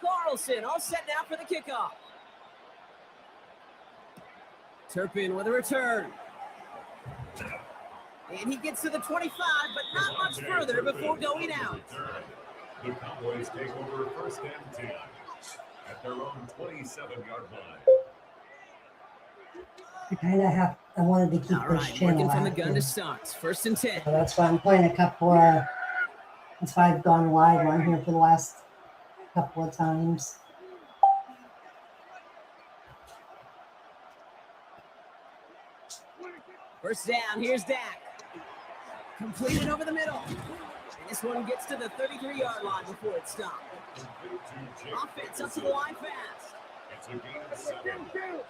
[SPEAKER 7] Carlson all set now for the kickoff. Turpin with a return. And he gets to the 25, but not much further before going out.
[SPEAKER 4] The Cowboys take over 1st and 10 at their own 27-yard line.
[SPEAKER 1] I wanted to keep
[SPEAKER 7] All
[SPEAKER 1] this
[SPEAKER 7] right,
[SPEAKER 1] channel
[SPEAKER 7] working from the
[SPEAKER 1] active.
[SPEAKER 7] gun to start. 1st and 10.
[SPEAKER 1] So that's why I'm playing a couple that's why I've gone live on here for the last couple of times.
[SPEAKER 7] First down, here's Dak. Completed over the middle. And this one gets to the 33-yard line before it's stopped. Offense up to the line fast.
[SPEAKER 4] It's a gain of 7.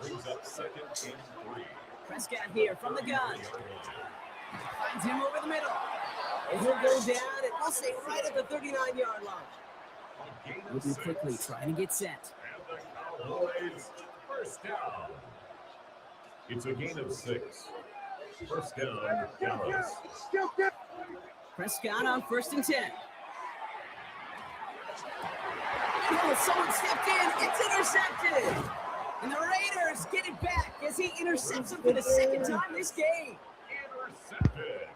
[SPEAKER 4] Brings up 2nd and 3.
[SPEAKER 7] Prescott here from the gun. Finds him over the middle. And he'll go down and we'll say right at the 39-yard line. Moving quickly, trying to get set.
[SPEAKER 4] And the Cowboys 1st down. It's a gain of 6. 1st down, Dallas.
[SPEAKER 7] Prescott on 1st and 10. Oh, someone stepped in. It's intercepted. And the Raiders get it back as he intercepts him for the 2nd time this game.
[SPEAKER 4] Intercepted.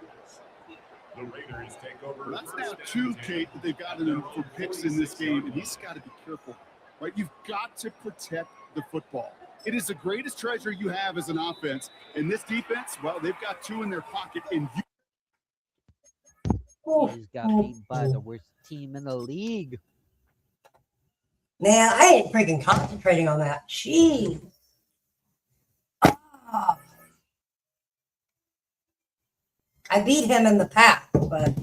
[SPEAKER 4] The Raiders take over.
[SPEAKER 6] That's now 2, Kate, that they've gotten him for picks in this game, and he's got to be careful, right? You've got to protect the football. It is the greatest treasure you have as an offense. And this defense, well, they've got 2 in their pocket, and you.
[SPEAKER 9] He's got beat by the worst team in the league.
[SPEAKER 1] Man, I ain't freaking concentrating on that. Jeez. Ah. I beat him in the past, but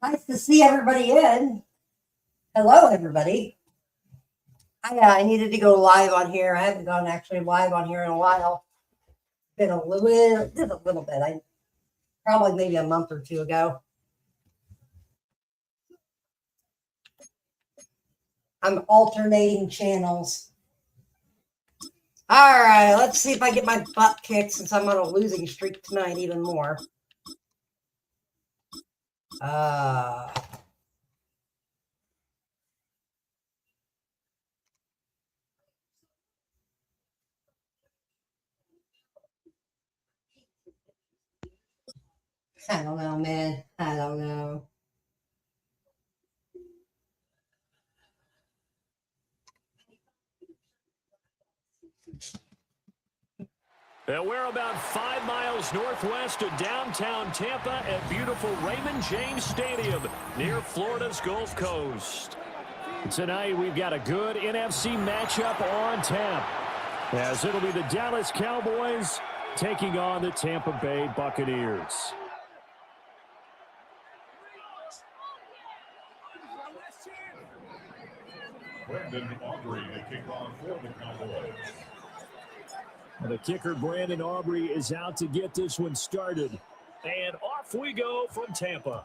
[SPEAKER 1] nice to see everybody in. Hello, everybody. I needed to go live on here. I haven't gone actually live on here in a while. Been a little bit. Probably maybe a month or 2 ago. I'm alternating channels. All right, let's see if I get my butt kicked since I'm on a losing streak tonight even more. I don't know, man. I don't know.
[SPEAKER 10] And we're about 5 miles northwest of downtown Tampa at beautiful Raymond James Stadium near Florida's Gulf Coast. Tonight we've got a good NFC matchup on tap, as it'll be the Dallas Cowboys taking on the Tampa Bay Buccaneers.
[SPEAKER 4] Brandon Aubrey to kick off for the Cowboys.
[SPEAKER 10] The kicker, Brandon Aubrey, is out to get this one started. And off we go from Tampa.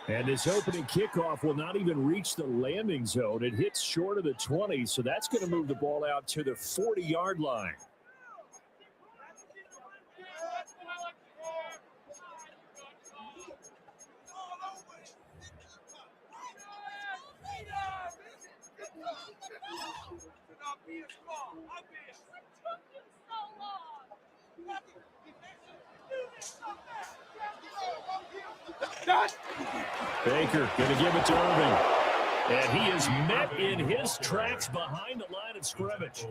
[SPEAKER 10] And this opening kickoff will not even reach the landing zone. It hits short of the 20, so that's going to move the ball out to the 40-yard line. Baker going to give it to Irving. And he is met in his tracks behind the line of scrimmage.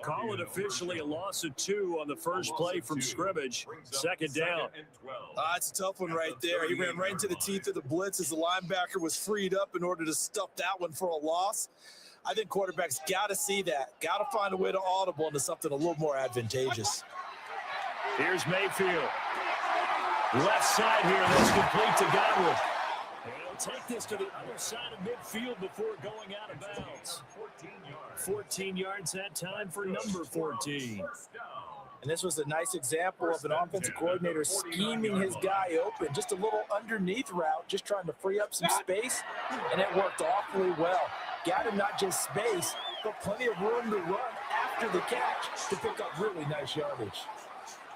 [SPEAKER 10] Call it officially a loss of 2 on the first play from scrimmage. Second down.
[SPEAKER 11] It's a tough one right there. He ran right into the teeth of the blitz as the linebacker was freed up in order to stuff that one for a loss. I think quarterbacks got to see that. Got to find a way to audible into something a little more advantageous.
[SPEAKER 10] Here's Mayfield. Left side here. That's complete to Godwin. And he'll take this to the other side of midfield before going out of bounds. 14 yards that time for number 14.
[SPEAKER 11] And this was a nice example of an offensive coordinator scheming his guy open. Just a little underneath route, just trying to free up some space, and it worked awfully well. Got him not just space, but plenty of room to run after the catch to pick up really nice yardage.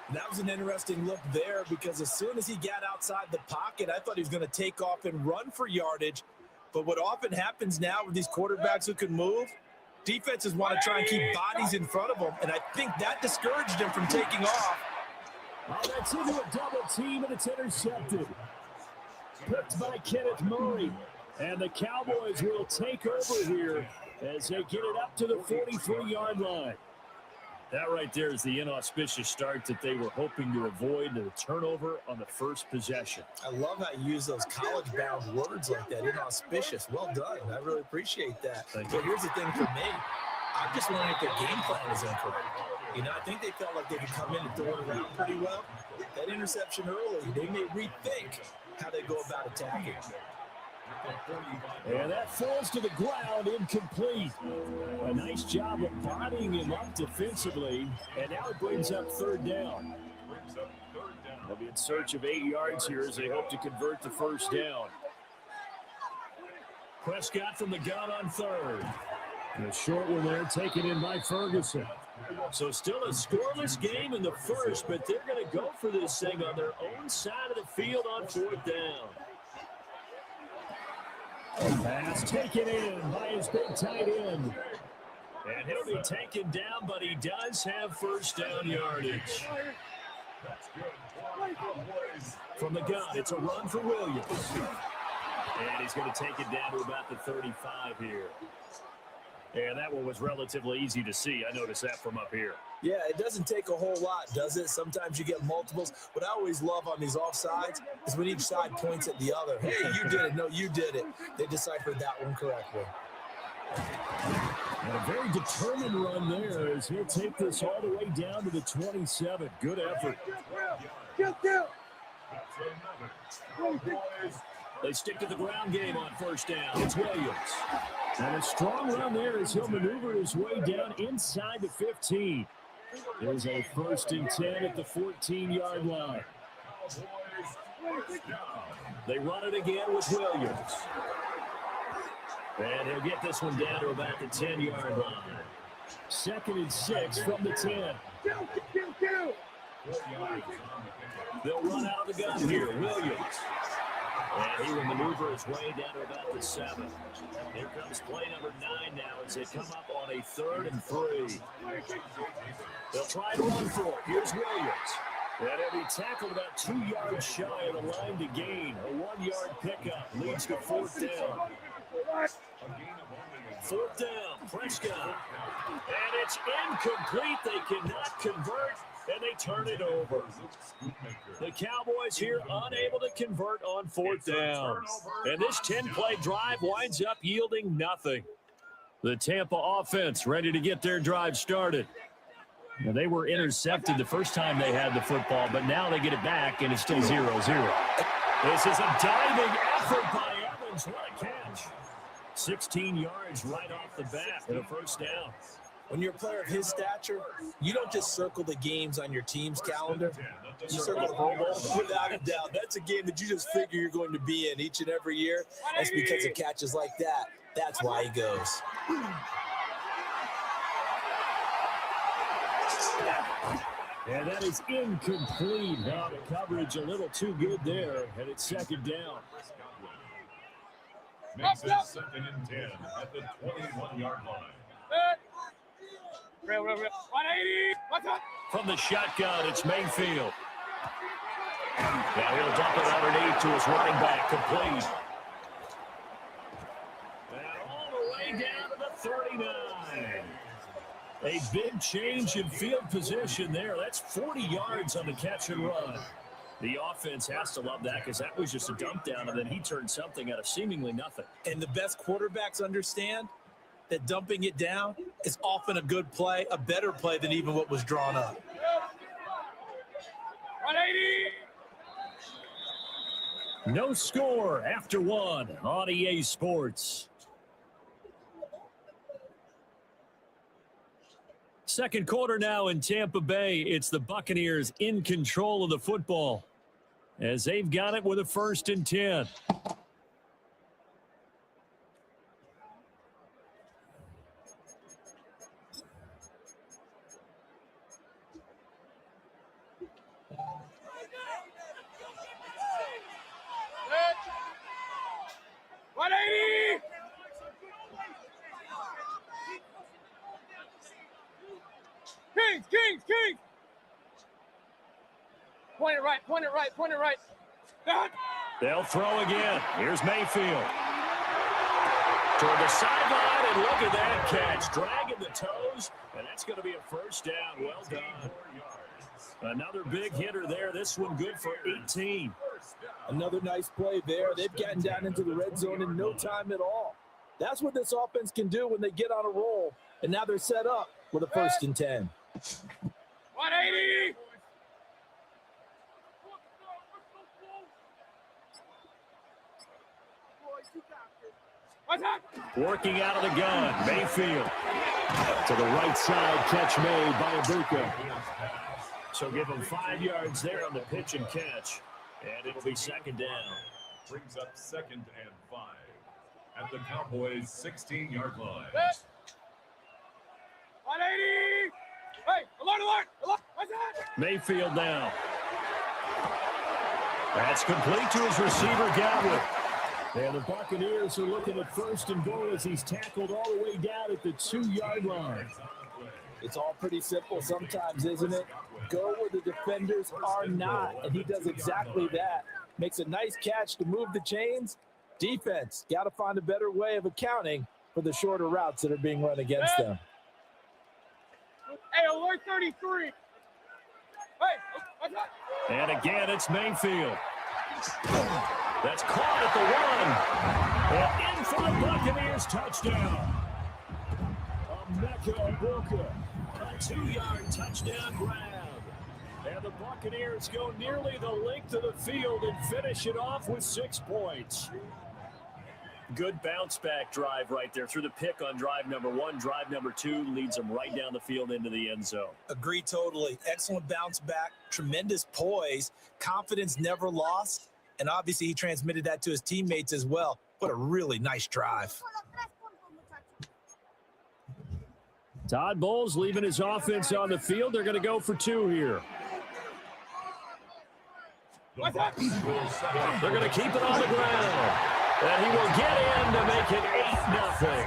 [SPEAKER 11] And that was an interesting look there because as soon as he got outside the pocket, I thought he was going to take off and run for yardage. But what often happens now with these quarterbacks who can move, defenses want to try and keep bodies in front of them, and I think that discouraged him from taking off.
[SPEAKER 10] Oh, that's into a double team, and it's intercepted. Picked by Kenneth Murray. And the Cowboys will take over here as they get it up to the 43-yard line. That right there is the inauspicious start that they were hoping to avoid, the turnover on the first possession.
[SPEAKER 11] I love how you use those college-bound words like that, inauspicious. Well done. I really appreciate that. But here's the thing for me. I'm just wondering if their game plan is incorrect. You know, I think they felt like they could come in and throw it around pretty well. That interception early, they may rethink how they go about attacking.
[SPEAKER 10] And that falls to the ground, incomplete. A nice job of bodying him up defensively, and now it brings up third down. They'll be in search of 8 yards here as they hope to convert the first down. Prescott from the gun on third. And a short one there taken in by Ferguson. So still a scoreless game in the first, but they're going to go for this thing on their own side of the field on fourth down. Pass taken in by his big tight end. And he'll be taken down, but he does have first down yardage. From the gun, it's a run for Williams. And he's going to take it down to about the 35 here. And that one was relatively easy to see. I noticed that from up here.
[SPEAKER 11] Yeah, it doesn't take a whole lot, does it? Sometimes you get multiples. What I always love on these offsides is when each side points at the other. Hey, you did it. No, you did it. They deciphered that one correctly.
[SPEAKER 10] And a very determined run there as he'll take this all the way down to the 27. Good effort. They stick to the ground game on first down. It's Williams. And a strong run there as he'll maneuver his way down inside the 15. There's a 1st and 10 at the 14-yard line. They run it again with Williams. And he'll get this one down to about the 10-yard line. 2nd and 6 from the 10. They'll run out of the gun here. Williams. And he will maneuver his way down to about the 7. Here comes play number 9 now as they come up on a 3rd and 3. They'll try to run for it. Here's Williams. And he'll be tackled about 2 yards shy of the line to gain. A 1-yard pickup leads to 4th down. 4th down, Prescott. And it's incomplete. They cannot convert. And they turn it over. The Cowboys here unable to convert on 4th down. And this 10-play drive winds up yielding nothing. The Tampa offense ready to get their drive started. Now, they were intercepted the first time they had the football, but now they get it back, and it's still 0-0. This is a diving effort by Evans. What a catch. 16 yards right off the bat and a first down.
[SPEAKER 11] When you're a player of his stature, you don't just circle the games on your team's calendar. You circle the Pro Bowl. Without a doubt, that's a game that you just figure you're going to be in each and every year. That's because of catches like that. That's why he goes.
[SPEAKER 10] And that is incomplete. Now the coverage a little too good there, and it's second down.
[SPEAKER 4] Makes it 2nd and 10 at the 21-yard line.
[SPEAKER 8] 180. What's up?
[SPEAKER 10] From the shotgun, it's Mayfield. Now he'll dump it underneath to his running back, complete. And all the way down to the 39. A big change in field position there. That's 40 yards on the catch and run. The offense has to love that because that was just a dump down, and then he turned something out of seemingly nothing.
[SPEAKER 11] And the best quarterbacks understand that dumping it down is often a good play, a better play than even what was drawn up.
[SPEAKER 8] 180.
[SPEAKER 10] No score after one on EA Sports. Second quarter now in Tampa Bay. It's the Buccaneers in control of the football as they've got it with a 1st and 10.
[SPEAKER 8] Kings. Point it right.
[SPEAKER 10] They'll throw again. Here's Mayfield. Toward the sideline, and look at that catch. Dragging the toes, and that's going to be a 1st down. Well done. Another big hitter there. This one good for 18.
[SPEAKER 11] Another nice play there. They've gotten down into the red zone in no time at all. That's what this offense can do when they get on a roll, and now they're set up with a 1st and 10.
[SPEAKER 8] 180.
[SPEAKER 10] Working out of the gun, Mayfield. To the right side, catch made by Ibuka. So give him 5 yards there on the pitch and catch. And it'll be 2nd down.
[SPEAKER 4] Brings up 2nd and 5 at the Cowboys' 16-yard line.
[SPEAKER 8] 180. Hey, alert. What's that?
[SPEAKER 10] Mayfield now. That's complete to his receiver, Godwin. And the Buccaneers are looking at 1st and goal as he's tackled all the way down at the 2-yard line.
[SPEAKER 11] It's all pretty simple sometimes, isn't it? Go where the defenders are not, and he does exactly that. Makes a nice catch to move the chains. Defense, got to find a better way of accounting for the shorter routes that are being run against them.
[SPEAKER 8] Hey, alert 33. Hey, what's that?
[SPEAKER 10] And again, it's Mayfield. That's caught at the 1. And in for the Buccaneers touchdown. Emeka Ibuka, a 2-yard touchdown grab. And the Buccaneers go nearly the length of the field and finish it off with 6 points. Good bounce back drive right there through the pick on drive number 1. Drive number 2 leads them right down the field into the end zone.
[SPEAKER 11] Agree totally. Excellent bounce back, tremendous poise, confidence never lost, and obviously he transmitted that to his teammates as well. What a really nice drive.
[SPEAKER 10] Todd Bowles leaving his offense on the field. They're going to go for 2 here. They're going to keep it on the ground. And he will get in to make it 8-0.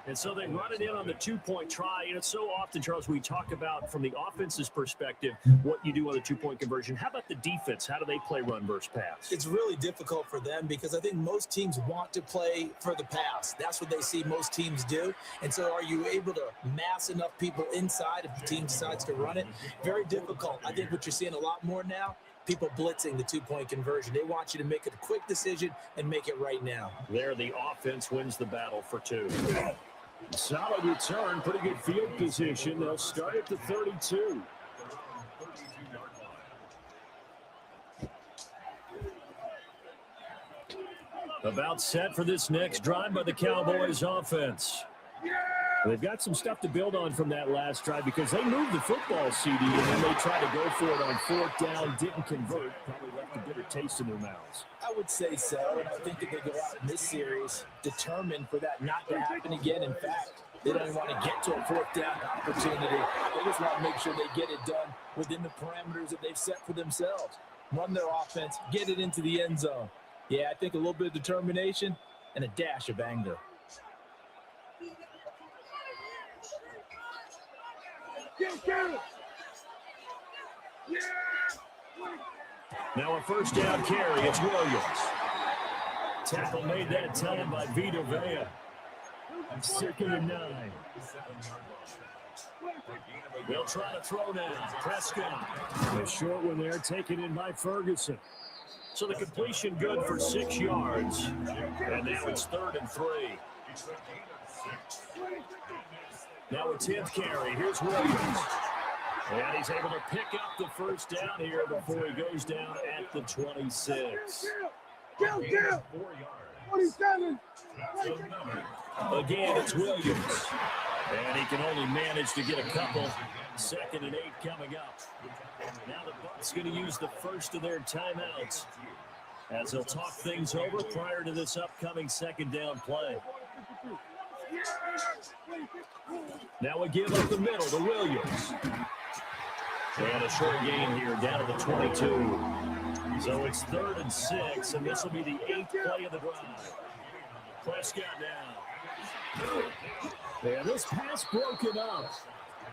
[SPEAKER 10] And so they run it in on the 2-point try. And it's so often, Charles, we talk about from the offense's perspective what you do on the 2-point conversion. How about the defense? How do they play run versus pass?
[SPEAKER 11] It's really difficult for them because I think most teams want to play for the pass. That's what they see most teams do. And so are you able to mass enough people inside if the team decides to run it? Very difficult. I think what you're seeing a lot more now, people blitzing the 2-point conversion. They want you to make a quick decision and make it right now.
[SPEAKER 10] There, the offense wins the battle for 2. Solid return, pretty good field position. They'll start at the 32. About set for this next drive by the Cowboys offense. They've got some stuff to build on from that last drive because they moved the football, CD, and then they tried to go for it on 4th down, didn't convert, probably left a bitter taste in their mouths.
[SPEAKER 11] I would say so, and I think that they go out in this series determined for that not to happen again. In fact, they don't want to get to a 4th down opportunity. They just want to make sure they get it done within the parameters that they've set for themselves. Run their offense, get it into the end zone. Yeah, I think a little bit of determination and a dash of anger.
[SPEAKER 10] Now a 1st down carry. It's Williams. Tackle made that time by Vita Vea. 2nd and 9. They'll try to throw now. Prescott. A short one there, taken in by Ferguson. So the completion good for 6 yards. And now it's 3rd and 3. Now a 10th carry. Here's Williams. And he's able to pick up the 1st down here before he goes down at the 26.
[SPEAKER 8] Kill. 27.
[SPEAKER 10] Again, it's Williams. And he can only manage to get a couple. 2nd and 8 coming up. Now the Bucs going to use the first of their timeouts as they'll talk things over prior to this upcoming 2nd down play. Now a give up the middle to Williams. And a short gain here down to the 22. So it's 3rd and 6, and this will be the 8th play of the drive. Prescott now. And this pass broken up.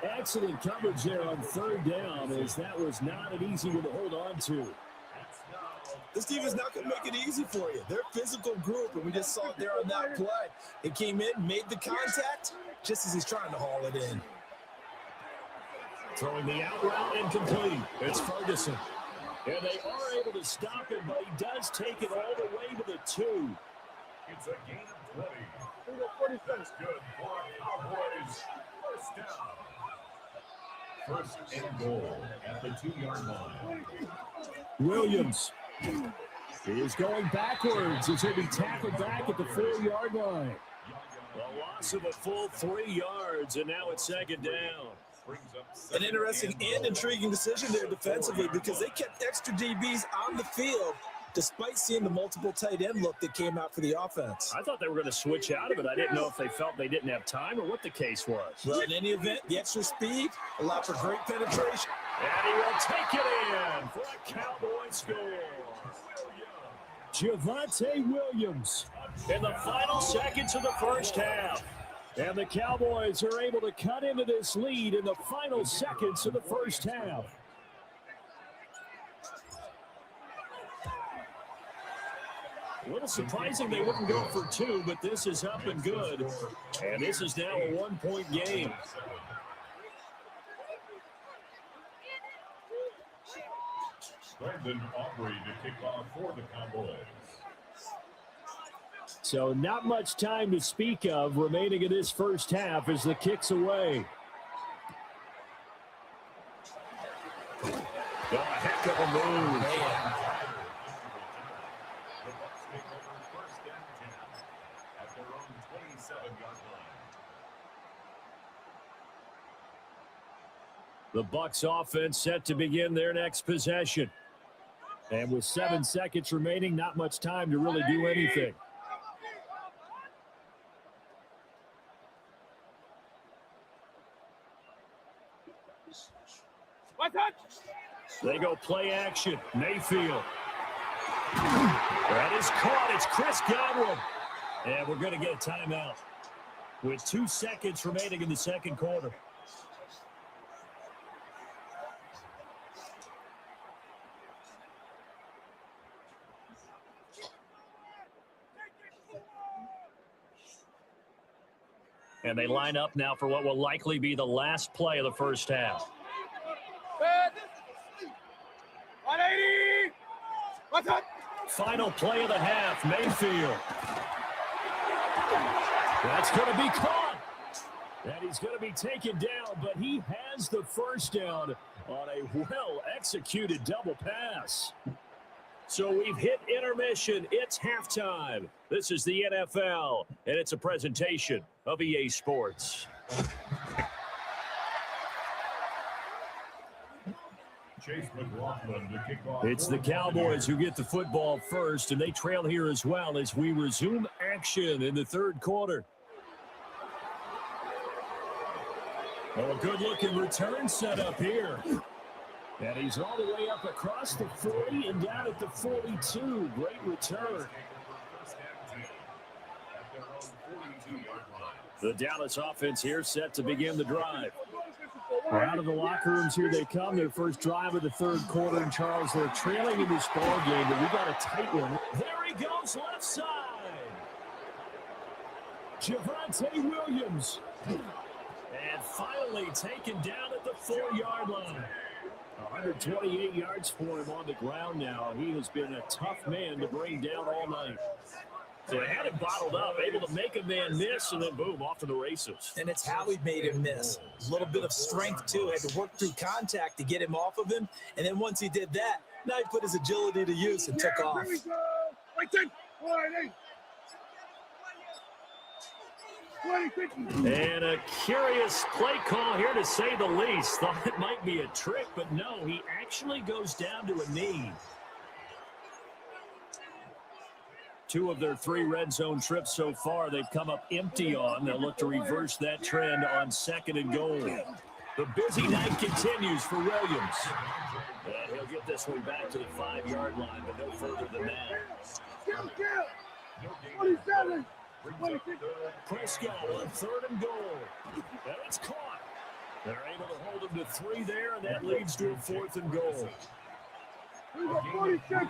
[SPEAKER 10] Excellent coverage there on 3rd down, as that was not an easy one to hold on to.
[SPEAKER 11] This team is not going to make it easy for you. They're a physical group, and we just saw it there on that play. It came in, made the contact, just as he's trying to haul it in.
[SPEAKER 10] Throwing the out route incomplete. It's Ferguson. And they are able to stop him, but he does take it all the way to the 2.
[SPEAKER 4] It's a gain of 20. That's good for Cowboys. 1st down. 1st and goal at the 2-yard line.
[SPEAKER 10] Williams is going backwards as he'll be tackled back at the 4-yard line. A loss of a full 3 yards, and now it's 2nd down.
[SPEAKER 11] An interesting and intriguing decision there defensively because they kept extra DBs on the field despite seeing the multiple tight end look that came out for the offense.
[SPEAKER 10] I thought they were going to switch out of it. I didn't know if they felt they didn't have time or what the case was.
[SPEAKER 11] Well, in any event, the extra speed allowed for great penetration.
[SPEAKER 10] And he will take it in for a Cowboy score. Javonte Williams in the final seconds of the 1st half. And the Cowboys are able to cut into this lead in the final seconds of the 1st half. A little surprising they wouldn't go for 2, but this is up and good. And this is now a 1-point game.
[SPEAKER 4] Brandon Aubrey to kick off for the Cowboys.
[SPEAKER 10] So not much time to speak of remaining in this 1st half as the kick's away. Oh, a heck of a move.
[SPEAKER 4] The Bucs take over 1st and 10 at their own 27-yard line.
[SPEAKER 10] The Bucs offense set to begin their next possession. And with 7 seconds remaining, not much time to really do anything. They go play action. Mayfield. That is caught. It's Chris Godwin. And we're going to get a timeout with 2 seconds remaining in the 2nd quarter. And they line up now for what will likely be the last play of the 1st half.
[SPEAKER 8] 180. What's up?
[SPEAKER 10] Final play of the half, Mayfield. That's going to be caught. And he's going to be taken down, but he has the 1st down on a well-executed double pass. So we've hit intermission. It's halftime. This is the NFL, and it's a presentation of EA Sports.
[SPEAKER 4] Chase McLaughlin to kick off.
[SPEAKER 10] It's the Cowboys who get the football first, and they trail here as well as we resume action in the third quarter. Oh, a good-looking return set up here. And he's all the way up across the 40 and down at the 42. Great return. The Dallas offense here set to begin the drive. We're out of the locker rooms, here they come. Their first drive of the third quarter. And Charles, they're trailing in this ball game, but we got a tight one. There he goes, left side. Javonte Williams. And finally taken down at the 4-yard line. 128 yards for him on the ground now. He has been a tough man to bring down all night. So they had him bottled up, able to make a man miss, and then boom, off to the races.
[SPEAKER 11] And it's how he made him miss. A little bit of strength, too. Had to work through contact to get him off of him. And then once he did that, now he put his agility to use and took off.
[SPEAKER 8] Here we go. Right there. 20.
[SPEAKER 10] And a curious play call here, to say the least. Thought it might be a trick, but no, he actually goes down to a knee. 2 of their 3 red zone trips so far, they've come up empty on. They'll look to reverse that trend on 2nd and goal. The busy night continues for Williams. And he'll get this one back to the 5-yard line, but no further than that.
[SPEAKER 8] 27.
[SPEAKER 10] Prescott on 3rd and goal. And it's caught. They're able to hold him to 3 there, and that leads to a 4th and goal.
[SPEAKER 8] 46.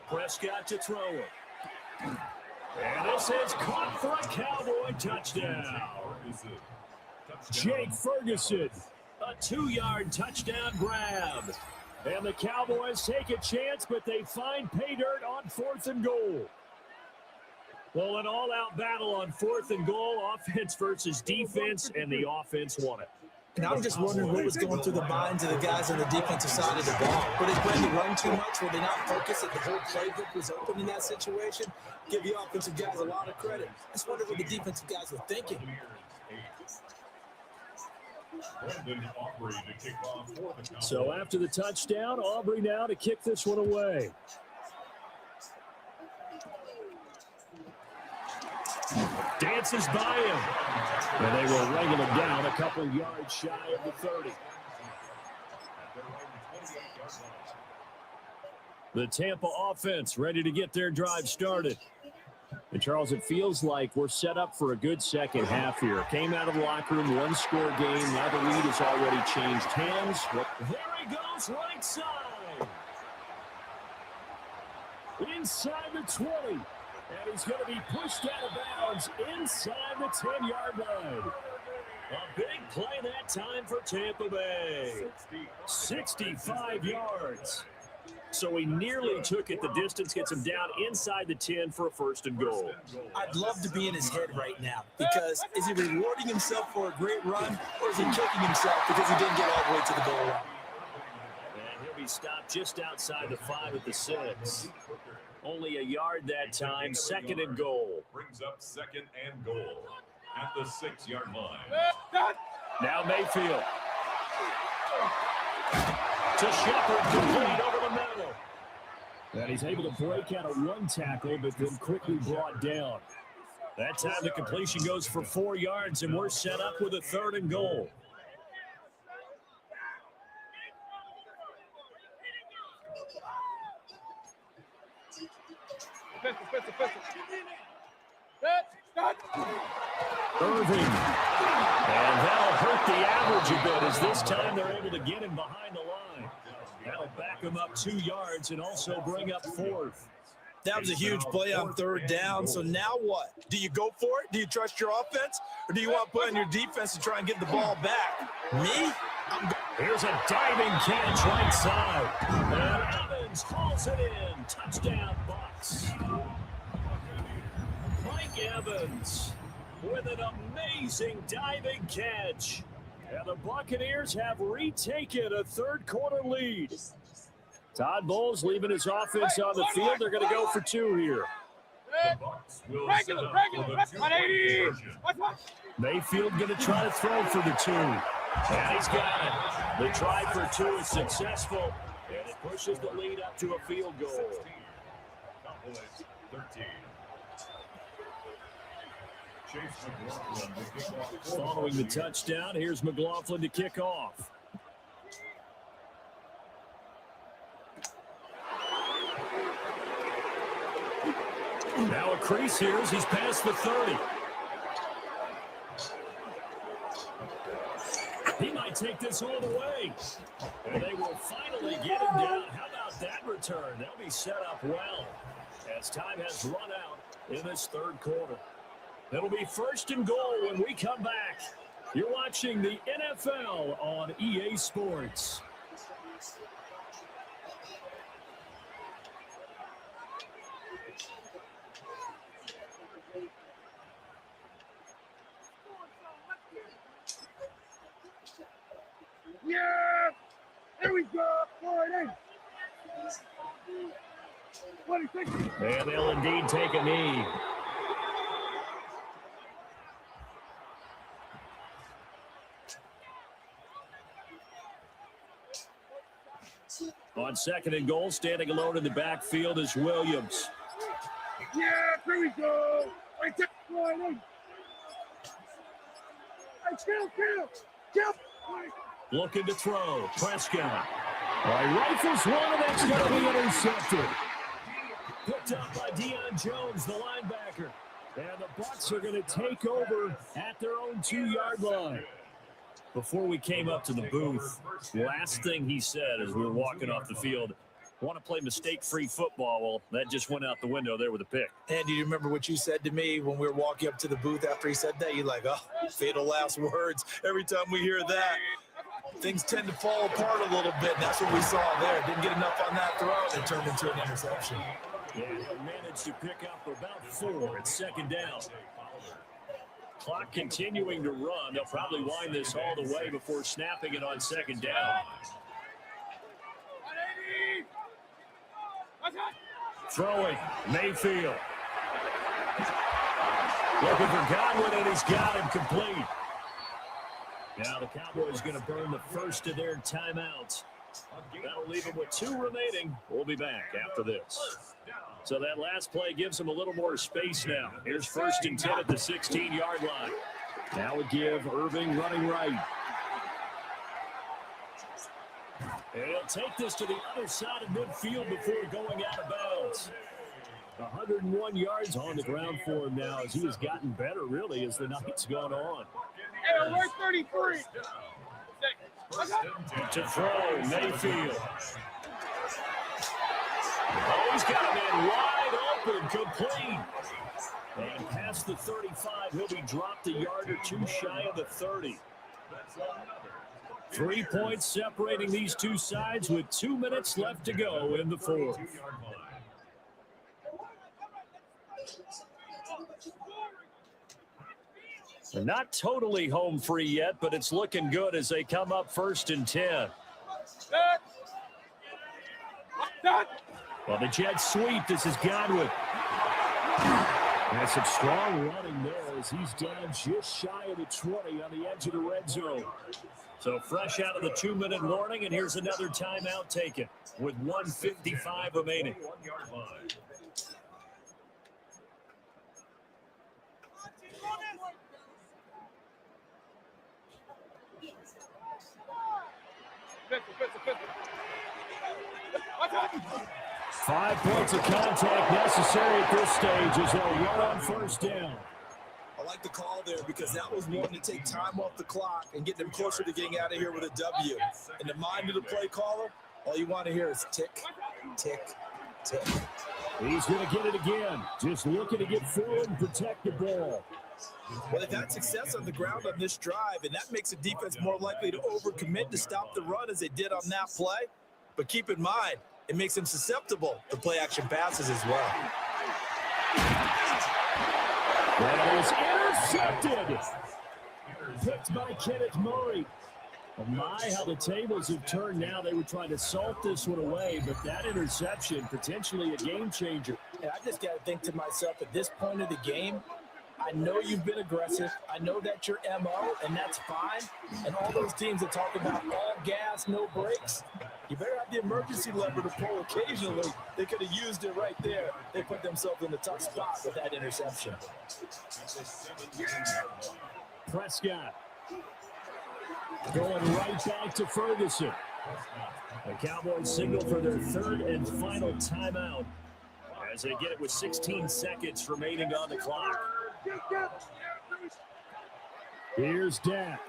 [SPEAKER 10] Prescott to throw it. And this is caught for a Cowboy touchdown. Jake Ferguson, a 2-yard touchdown grab. And the Cowboys take a chance, but they find pay dirt on 4th and goal. Well, an all-out battle on 4th and goal, offense versus defense, and the offense won it.
[SPEAKER 11] And I'm just wondering what was going through the minds of the guys on the defensive side of the ball. Were they planning to run too much? Were they not focused that the whole playbook was open in that situation? Give the offensive guys a lot of credit. I just wonder what the defensive guys were thinking.
[SPEAKER 10] So after the touchdown, Aubrey now to kick this one away. Dances by him. And they will wrangle him down a couple yards shy of the 30. The Tampa offense ready to get their drive started. And Charles, it feels like we're set up for a good second half here. Came out of the locker room, 1-score game. Now the lead has already changed hands. There he goes, right side. Inside the 20. And he's going to be pushed out of bounds inside the 10-yard line. A big play that time for Tampa Bay. 65 yards. So he nearly took it the distance, gets him down inside the 10 for a 1st and goal.
[SPEAKER 11] I'd love to be in his head right now, because is he rewarding himself for a great run, or is he kicking himself because he didn't get all the way to the goal line?
[SPEAKER 10] And he'll be stopped just outside the 5 at the 6. Only a yard that time, 2nd and goal.
[SPEAKER 4] Brings up 2nd and goal at the 6-yard line.
[SPEAKER 10] Now Mayfield. To Shepard, complete over the middle. And he's able to break out of 1 tackle, but then quickly brought down. That time the completion goes for 4 yards, and we're set up with a 3rd and goal. Irving. And that'll hurt the average a bit, as this time they're able to get him behind the line. That'll back him up 2 yards and also bring up 4th.
[SPEAKER 11] That was a huge play on 3rd down. So now what? Do you go for it? Do you trust your offense? Or do you want to put on your defense to try and get the ball back? Me?
[SPEAKER 10] Here's a diving catch right side. And Evans hauls it in. Touchdown, Bucks. Mike Evans with an amazing diving catch. And the Buccaneers have retaken a 3rd quarter lead. Todd Bowles leaving his offense on the field. They're going to go for 2 here.
[SPEAKER 8] Regular. 180.
[SPEAKER 10] Mayfield going to try to throw for the 2. And he's got it. The try for 2 is successful. And it pushes the lead up to a field goal.
[SPEAKER 4] 13.
[SPEAKER 10] Following the touchdown, here's McLaughlin to kick off. Now a crease here as he's past the 30. He might take this all the way. And they will finally get him down. How about that return? They'll be set up well as time has run out in this third quarter. It'll be 1st and goal when we come back. You're watching the NFL on EA Sports.
[SPEAKER 8] Yeah! There we go! 4-8. 26.
[SPEAKER 10] And they'll indeed take a knee. On 2nd and goal, standing alone in the backfield is Williams.
[SPEAKER 8] Yeah, here we go. Right there, 4-8. Hey, kill.
[SPEAKER 10] Looking to throw. Prescott. Rifles one, and that's going to be intercepted. Picked up by Deion Jones, the linebacker. And the Bucs are going to take over at their own 2-yard line. Before we came up to the booth, last thing he said as we were walking off the field, want to play mistake-free football. Well, that just went out the window there with a pick.
[SPEAKER 11] And do you remember what you said to me when we were walking up to the booth after he said that? You're like, oh, fatal last words. Every time we hear that, things tend to fall apart a little bit. And that's what we saw there. Didn't get enough on that throw, and it turned into an interception.
[SPEAKER 10] Yeah, he'll manage to pick up about 4 at 2nd down. Clock continuing to run. They'll probably wind this all the way before snapping it on 2nd down. Throwing, Mayfield. Looking for Godwin, and he's got him complete. Now the Cowboys going to burn the first of their timeouts. That'll leave them with 2 remaining. We'll be back after this. So that last play gives them a little more space now. Here's 1st and 10 at the 16-yard line. Now we give Irving running right. And he'll take this to the other side of midfield before going out of bounds. 101 yards on the ground for him now as he has gotten better, really, as the night's gone on.
[SPEAKER 8] Hey, we're 33.
[SPEAKER 10] To throw, Mayfield. Oh, he's got a man wide open, complete. And past the 35, he'll be dropped a yard or 2 shy of the 30. 3 points separating these two sides with 2 minutes left to go in the fourth. They're not totally home free yet, but it's looking good as they come up 1st and 10. Well, the Jets sweep. This is Godwin. That's some strong running there as he's down just shy of the 20 on the edge of the red zone. So fresh out of the 2-minute warning, and here's another timeout taken with 1:55 remaining. Five points of contact necessary at this stage as they'll run on 1st down.
[SPEAKER 11] I like the call there because that was one to take time off the clock and get them closer to getting out of here with a W. In the mind of the play caller, all you want to hear is tick, tick, tick.
[SPEAKER 10] He's going to get it again. Just looking to get forward and protect the ball.
[SPEAKER 11] Well, they've had success on the ground on this drive, and that makes the defense more likely to overcommit to stop the run as they did on that play. But keep in mind, it makes them susceptible to play-action passes as well.
[SPEAKER 10] That is intercepted. Picked by Kenneth Murray. Well, my, how the tables have turned now. They were trying to salt this one away, but that interception, potentially a game changer.
[SPEAKER 11] And I just got to think to myself, at this point of the game, I know you've been aggressive. I know that's your MO, and that's fine. And all those teams that talk about all gas, no brakes, you better have the emergency lever to pull occasionally. They could have used it right there. They put themselves in a tough spot with that interception.
[SPEAKER 10] Prescott going right back to Ferguson. The Cowboys signal for their third and final timeout as they get it with 16 seconds remaining on the clock. Here's Dak.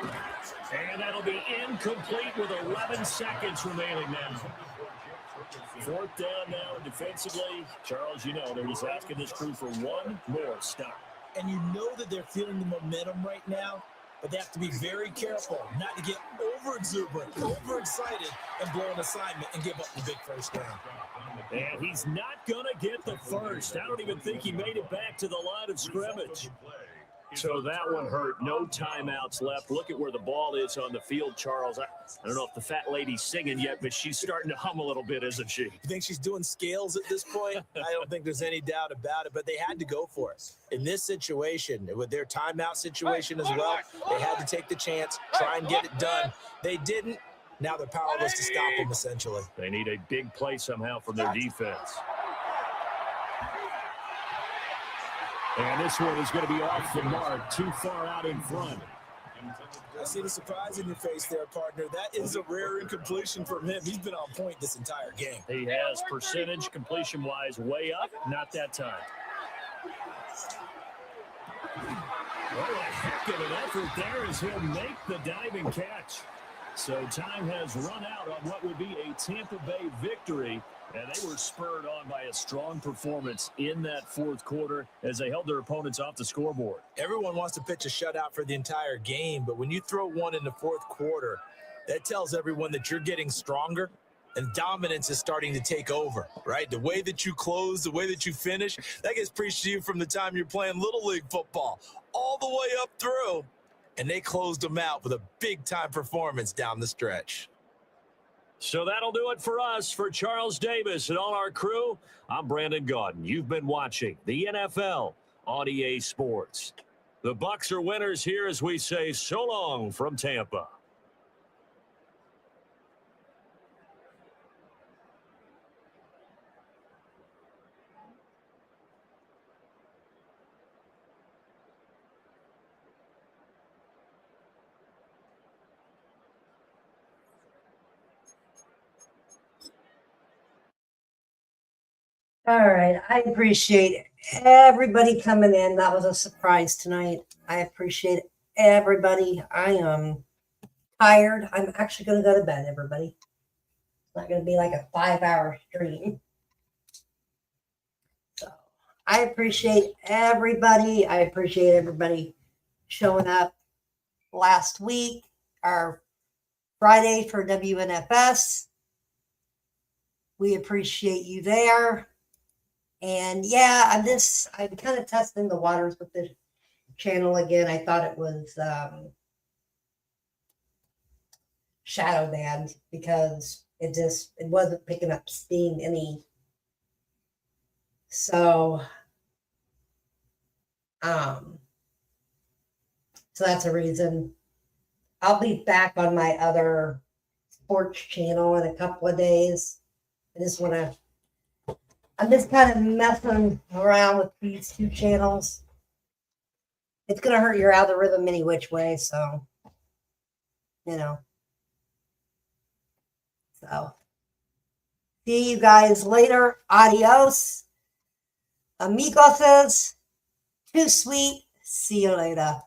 [SPEAKER 10] And that'll be incomplete with 11 seconds remaining now. Fourth down now defensively. Charles, you know, they're just asking this crew for one more stop.
[SPEAKER 11] And you know that they're feeling the momentum right now, but they have to be very careful not to get over-exuberant, overexcited, and blow an assignment and give up the big first down.
[SPEAKER 10] And he's not going to get the first. I don't even think he made it back to the line of scrimmage. So that one hurt. No timeouts left. Look at where the ball is on the field, Charles. I don't know if the fat lady's singing yet, but she's starting to hum a little bit, isn't she?
[SPEAKER 11] You think she's doing scales at this point? I don't think there's any doubt about it, but they had to go for it. In this situation, with their timeout situation as well, they had to take the chance, try and get it done. They didn't. Now they're powerless to stop them, essentially.
[SPEAKER 10] They need a big play somehow from their defense. And this one is going to be off the mark, too far out in front.
[SPEAKER 11] I see the surprise in your face there, partner. That is a rare incompletion from him. He's been on point this entire game.
[SPEAKER 10] He has percentage completion-wise way up. Not that time. What a heck of an effort there as he'll make the diving catch. So time has run out on what would be a Tampa Bay victory. And they were spurred on by a strong performance in that fourth quarter as they held their opponents off the scoreboard.
[SPEAKER 11] Everyone wants to pitch a shutout for the entire game, but when you throw one in the fourth quarter, that tells everyone that you're getting stronger and dominance is starting to take over, right? The way that you close, the way that you finish, that gets preached to you from the time you're playing Little League football all the way up through. And they closed them out with a big-time performance down the stretch.
[SPEAKER 10] So that'll do it for us. For Charles Davis and all our crew, I'm Brandon Gaudin. You've been watching the NFL on EA Sports. The Bucs are winners here as we say so long from Tampa.
[SPEAKER 1] All right. I appreciate everybody coming in. That was a surprise tonight. I appreciate everybody. I am tired. I'm actually going to go to bed, everybody. It's not going to be like a 5-hour stream. So I appreciate everybody. I appreciate everybody showing up last week, our Friday for WNFS. We appreciate you there. And yeah, I'm kind of testing the waters with this channel again. I thought it was shadow banned because it wasn't picking up steam any. So that's a reason. I'll be back on my other sports channel in a couple of days. I'm just kind of messing around with these two channels. It's going to hurt your algorithm any which way, so, you know. So, see you guys later. Adios. Amigos. Too sweet. See you later.